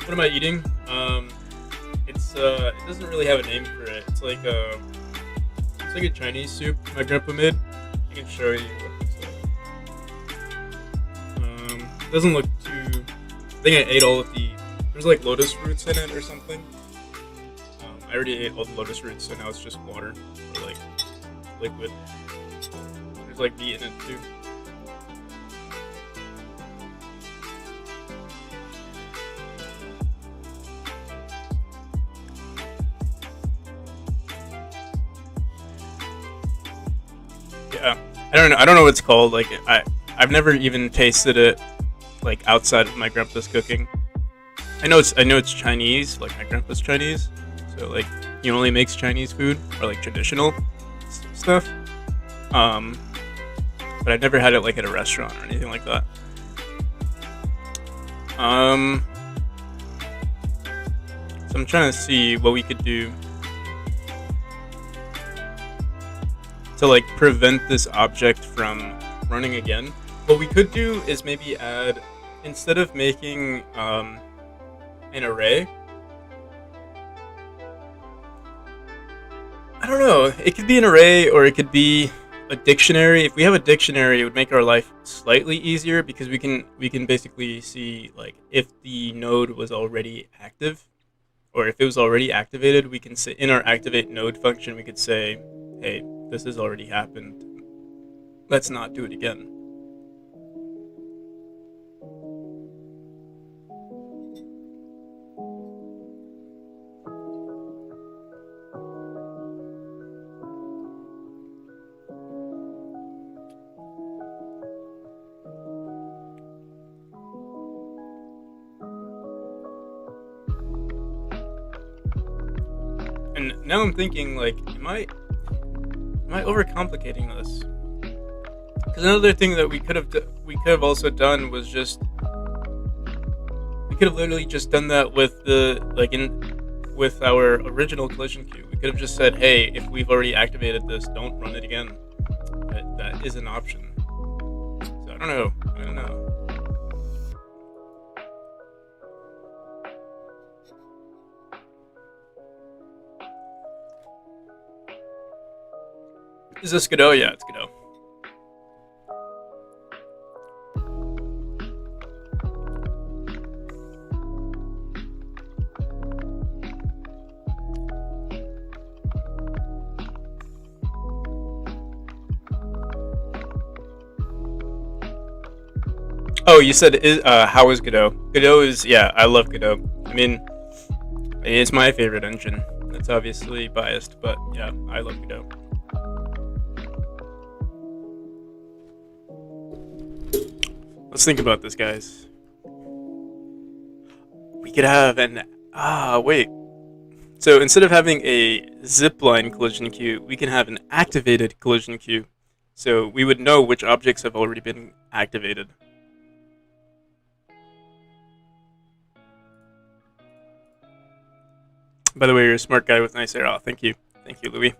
What am I eating? It doesn't really have a name for it. It's like a Chinese soup my grandpa made. I can show you what it's like. It doesn't look too. I think I ate all of the. There's like lotus roots in it or something. I already ate all the lotus roots, so now it's just water or like liquid. There's like meat in it too. Yeah, I don't know. I don't know what it's called. Like I've never even tasted it like outside of my grandpa's cooking. I know it's Chinese. Like my grandpa's Chinese, so like he only makes Chinese food or like traditional stuff. But I've never had it like at a restaurant or anything like that. So I'm trying to see what we could do to like prevent this object from running again. What we could do is maybe add, instead of making an array, I don't know, it could be an array or it could be a dictionary. If we have a dictionary, it would make our life slightly easier because we can basically see like if the node was already active or if it was already activated. We can say in our activate node function, we could say, hey, this has already happened. Let's not do it again. And now I'm thinking, like, am I overcomplicating this? Because another thing that we could have also done was just we could have literally just done that with with our original collision queue. We could have just said, hey, if we've already activated this, don't run it again. But that is an option. So I don't know. Is this Godot? Yeah, it's Godot. Oh, you said how is Godot? Godot is, yeah, I love Godot. I mean, it's my favorite engine. It's obviously biased, but yeah, I love Godot. Let's think about this, guys. We could have wait. So instead of having a zipline collision queue, we can have an activated collision queue. So we would know which objects have already been activated. By the way, you're a smart guy with nice hair. Oh, thank you. Thank you, Louis.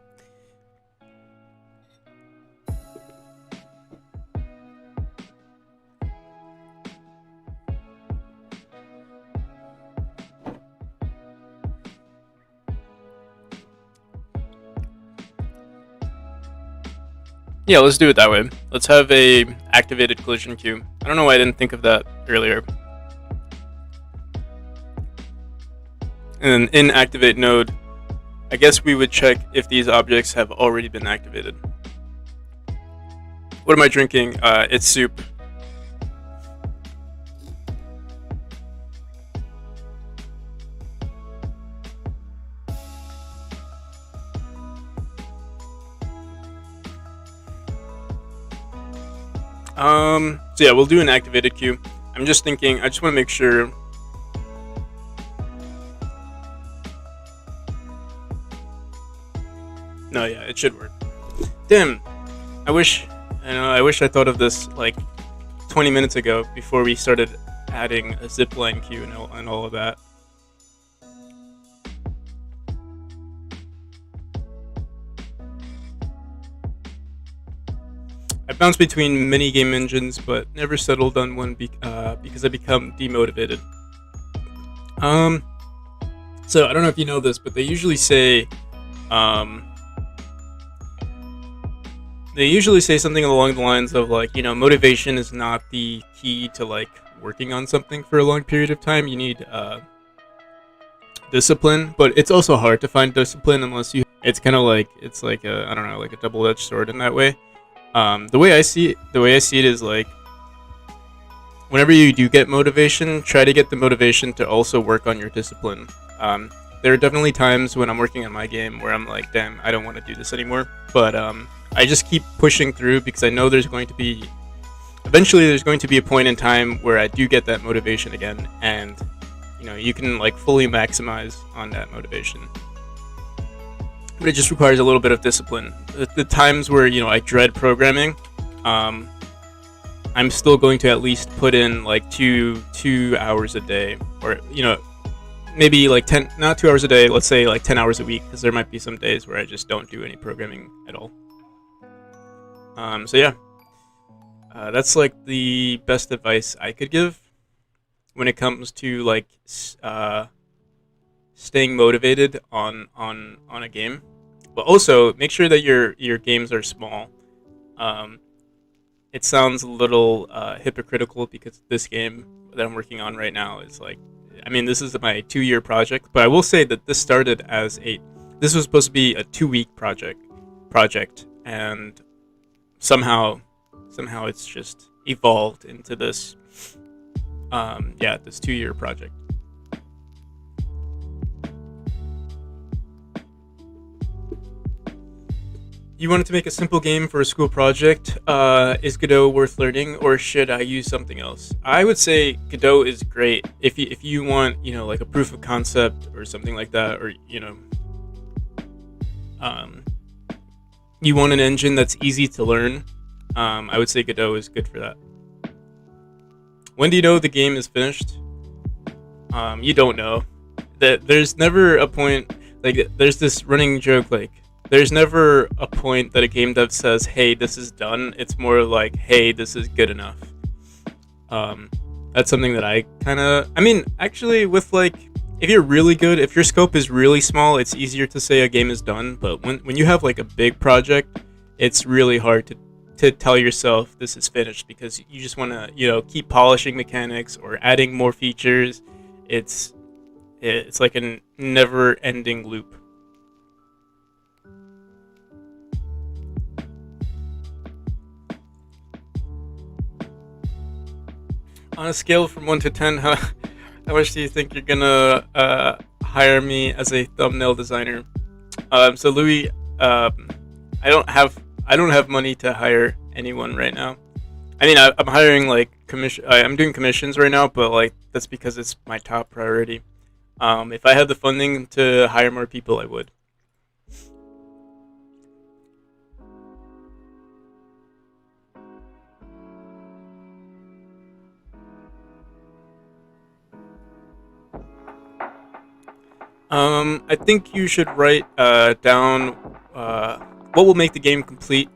Yeah, let's do it that way. Let's have a activated collision queue. I don't know why I didn't think of that earlier. And then in activate node, I guess we would check if these objects have already been activated. What am I drinking? It's soup. So yeah, we'll do an activated queue. I'm just thinking, I just want to make sure. No, yeah, it should work. Damn, I wish I thought of this like 20 minutes ago before we started adding a zipline queue and all of that. I bounce between many game engines, but never settled on one because I become demotivated. So I don't know if you know this, but they usually say something along the lines of like, motivation is not the key to like working on something for a long period of time. You need discipline, but it's also hard to find discipline unless you. It's kind of like I don't know, like a double-edged sword in that way. The way I see it is like, whenever you do get motivation, try to get the motivation to also work on your discipline. There are definitely times when I'm working on my game where I'm like, damn, I don't want to do this anymore. But I just keep pushing through because I know eventually there's going to be a point in time where I do get that motivation again, and you can like fully maximize on that motivation. But it just requires a little bit of discipline. The times where I dread programming, I'm still going to at least put in like two hours a day, or maybe like 10, not 2 hours a day, let's say like 10 hours a week, because there might be some days where I just don't do any programming at all. So yeah, that's like the best advice I could give when it comes to like staying motivated on a game. But also make sure that your games are small. It sounds a little hypocritical because this game that I'm working on right now is like, this is my 2-year project, but I will say that this started as this was supposed to be a 2-week project, and somehow it's just evolved into this this 2-year project. You wanted to make a simple game for a school project. Is Godot worth learning, or should I use something else? I would say Godot is great if you want like a proof of concept or something like that, or you want an engine that's easy to learn. I would say Godot is good for that. When do you know the game is finished? You don't know. There's never a point, like there's this running joke, like there's never a point that a game dev says, hey, this is done. It's more like, hey, this is good enough. That's something that I kind of, actually with like, if you're really good, if your scope is really small, it's easier to say a game is done. But when you have like a big project, it's really hard to tell yourself this is finished, because you just want to, keep polishing mechanics or adding more features. It's like a never ending loop. On a scale from 1 to 10, how much do you think you're gonna hire me as a thumbnail designer? So Louis, I don't have money to hire anyone right now. I'm hiring like I'm doing commissions right now, but like that's because it's my top priority. If I had the funding to hire more people, I would. I think you should write down what will make the game complete.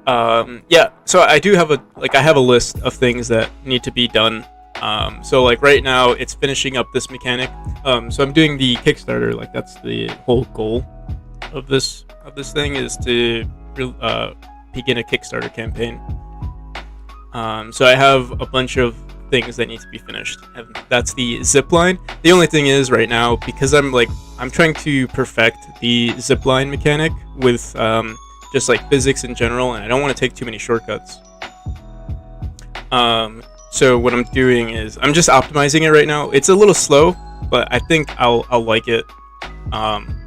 Yeah, so I do have I have a list of things that need to be done. So like right now it's finishing up this mechanic. So I'm doing the Kickstarter, like that's the whole goal of this thing, is to begin a Kickstarter campaign. So I have a bunch of things that need to be finished, and that's the zipline. The only thing is right now, because I'm trying to perfect the zipline mechanic with just like physics in general, and I don't want to take too many shortcuts. So what I'm doing is I'm just optimizing it right now. It's a little slow, but I think I'll like it.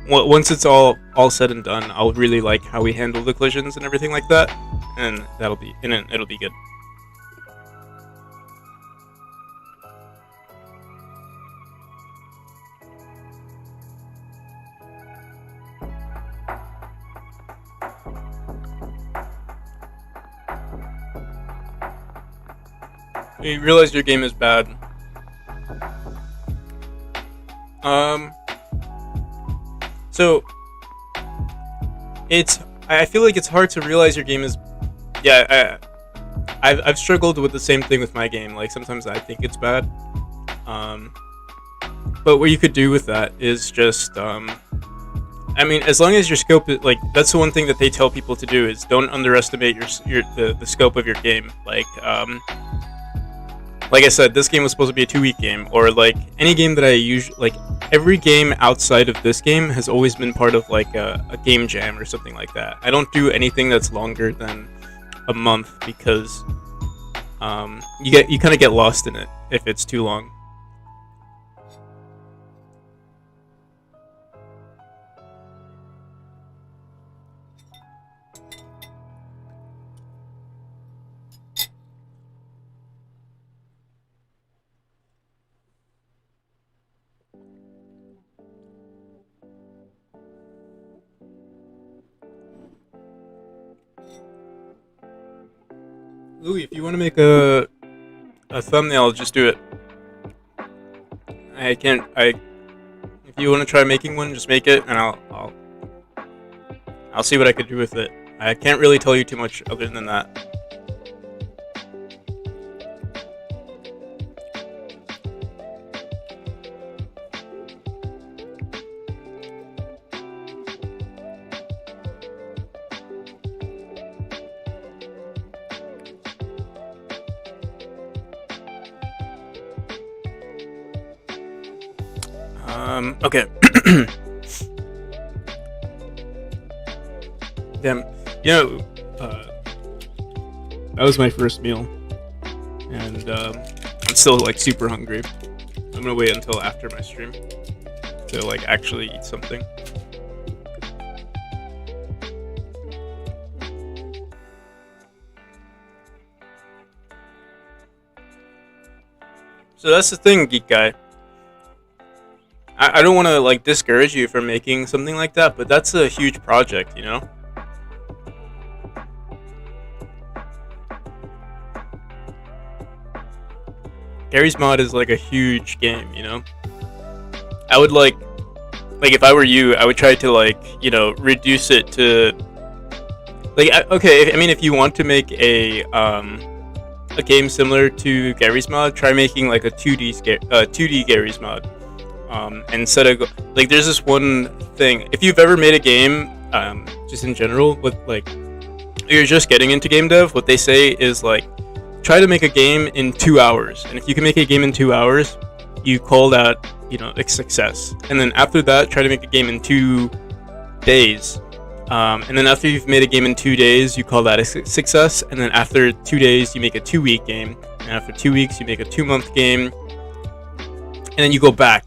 Once it's all said and done, I'll really like how we handle the collisions and everything like that, and it'll be good. You realize your game is bad. So I feel like it's hard to realize your game is. Yeah, I've struggled with the same thing with my game. Like sometimes I think it's bad. But what you could do with that is just I mean, as long as your scope is like, that's the one thing that they tell people to do is don't underestimate the scope of your game. Like I said, this game was supposed to be a 2-week game, or like any game that I usually like. Every game outside of this game has always been part of like a game jam or something like that. I don't do anything that's longer than a month because you kind of get lost in it if it's too long. Louis, if you want to make a thumbnail, just do it. I can't. If you want to try making one, just make it, and I'll see what I could do with it. I can't really tell you too much other than that. Okay. Damn. That was my first meal, and I'm still like super hungry. I'm gonna wait until after my stream to like actually eat something. So that's the thing, Geek Guy. I don't want to like discourage you from making something like that, but that's a huge project, you know? Gary's Mod is like a huge game, you know? I would like if I were you, I would try to like, reduce it to like okay, I mean if you want to make a game similar to Gary's Mod, try making like a 2D Gary's Mod. Instead of like, there's this one thing. If you've ever made a game, just in general, with like, you're just getting into game dev, what they say is like, try to make a game in 2 hours. And if you can make a game in 2 hours, you call that, a success. And then after that, try to make a game in 2 days. And then after you've made a game in 2 days, you call that a success. And then after 2 days, you make a 2-week game. And after 2 weeks, you make a 2-month game. And then you go back,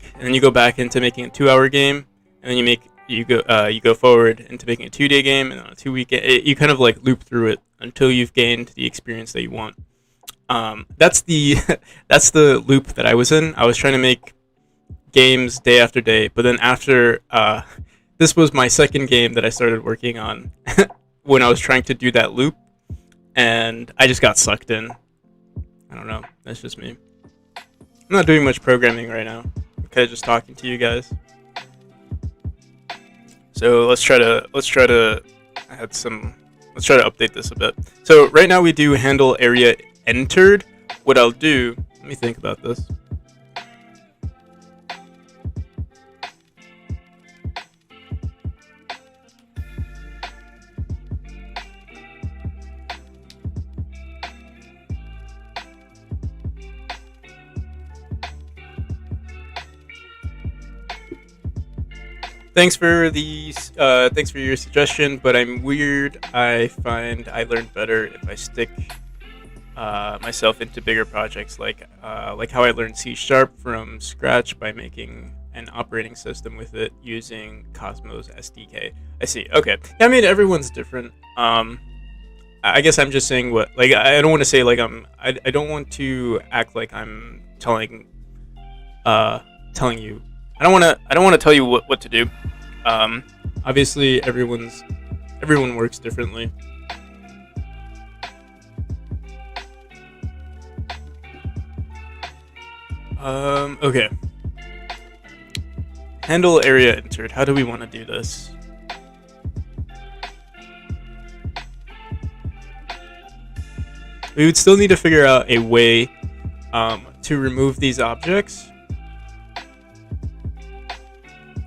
into making a 2-hour game, and then you go forward into making a 2-day game, and then a 2-week game. You kind of like loop through it until you've gained the experience that you want. That's the loop that I was in. I was trying to make games day after day, but then after this was my second game that I started working on when I was trying to do that loop, and I just got sucked in. I don't know. That's just me. I'm not doing much programming right now. I'm kind of just talking to you guys. So let's try to update this a bit. So right now we do handle area entered. What I'll do, let me think about this. thanks for your suggestion, but I'm weird. I find I learn better if I stick myself into bigger projects, like how I learned C Sharp from scratch by making an operating system with it using Cosmos SDK. I see. Okay. Yeah, I mean, everyone's different. I guess I'm just saying what, like, I don't want to say like I don't want to act like I'm telling you. I don't want to tell you what to do. Obviously everyone works differently. Okay. Handle area entered. How do we want to do this? We would still need to figure out a way to remove these objects.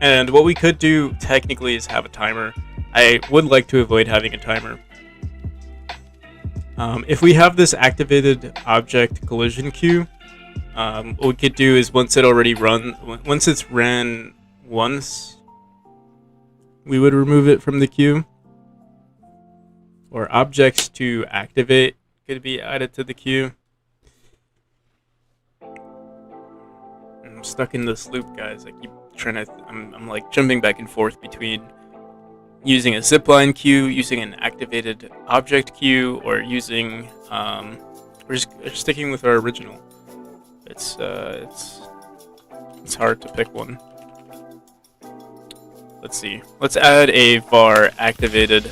And what we could do technically is have a timer. I would like to avoid having a timer. If we have this activated object collision queue, what we could do is once it's ran once, we would remove it from the queue. Or objects to activate could be added to the queue. I'm stuck in this loop, guys. I keep trying to. I'm like jumping back and forth between using a zipline queue, using an activated object queue, or using. We're just sticking with our original. It's hard to pick one. Let's see. Let's add a var activated.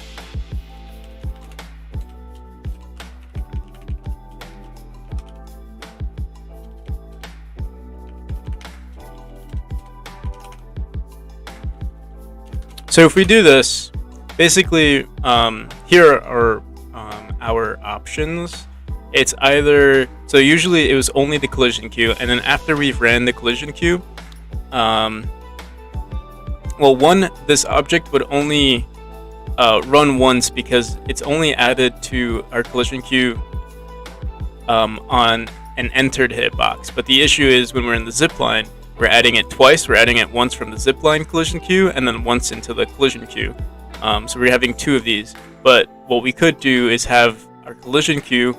So if we do this, basically, here are our options. It's either, so usually it was only the collision queue, and then after we've ran the collision queue, this object would only run once because it's only added to our collision queue on an entered hitbox. But the issue is when we're in the zipline, we're adding it twice. We're adding it once from the zipline collision queue and then once into the collision queue. So we're having two of these. But what we could do is have our collision queue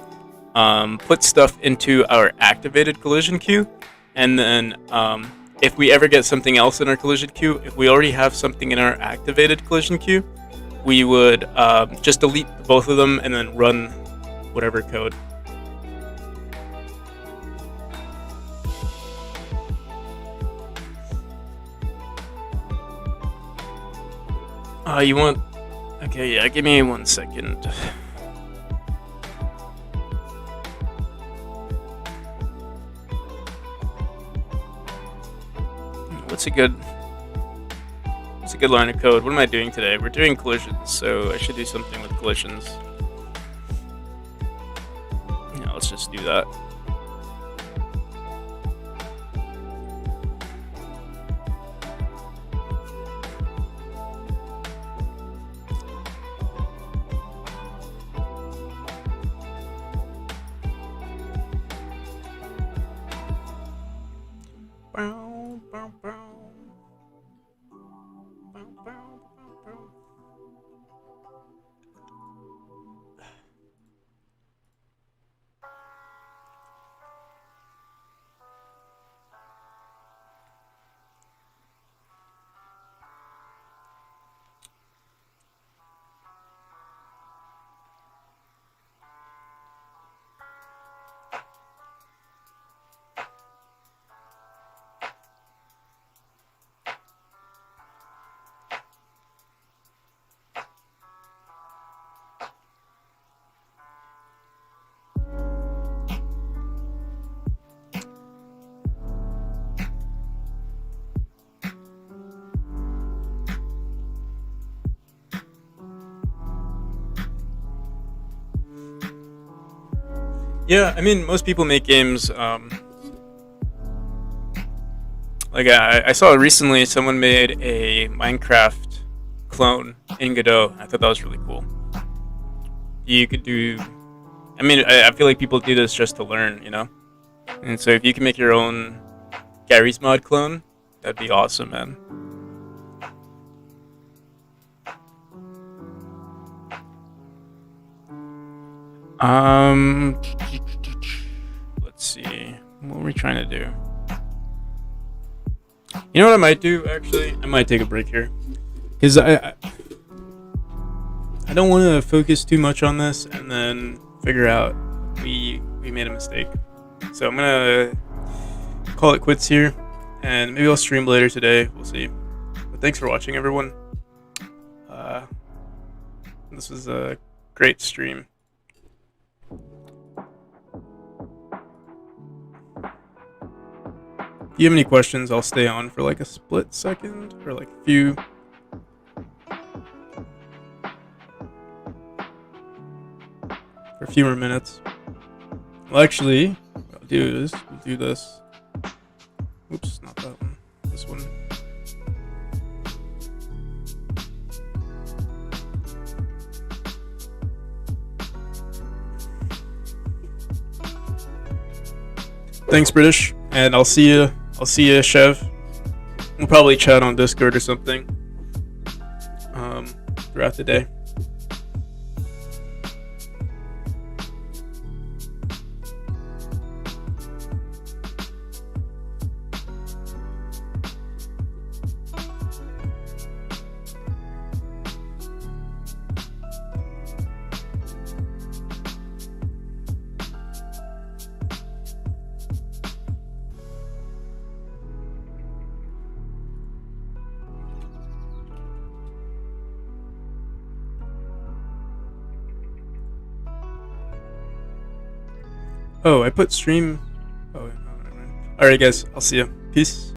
put stuff into our activated collision queue, and then if we ever get something else in our collision queue, if we already have something in our activated collision queue, we would just delete both of them and then run whatever code. You want... Okay, yeah, give me 1 second. What's a good line of code? What am I doing today? We're doing collisions, so I should do something with collisions. Yeah, let's just do that. Yeah, I mean, most people make games. Like I saw recently, someone made a Minecraft clone in Godot. I thought that was really cool. You could do. I mean, I feel like people do this just to learn, you know. And so if you can make your own Gary's Mod clone, that'd be awesome, man. Let's see. What were we trying to do? You know what I might do, actually? I might take a break here. Because I don't want to focus too much on this and then figure out we made a mistake. So I'm going to call it quits here. And maybe I'll stream later today. We'll see. But thanks for watching, everyone. This was a great stream. If you have any questions, I'll stay on for like a split second or like a few. For a few more minutes. Well, actually, what I'll do is we'll do this. Oops, not that one. This one. Thanks, British, and I'll see you. I'll see you, Chev. We'll probably chat on Discord or something throughout the day. Oh, I put stream. Oh, no, never mind. Alright, guys, I'll see you. Peace.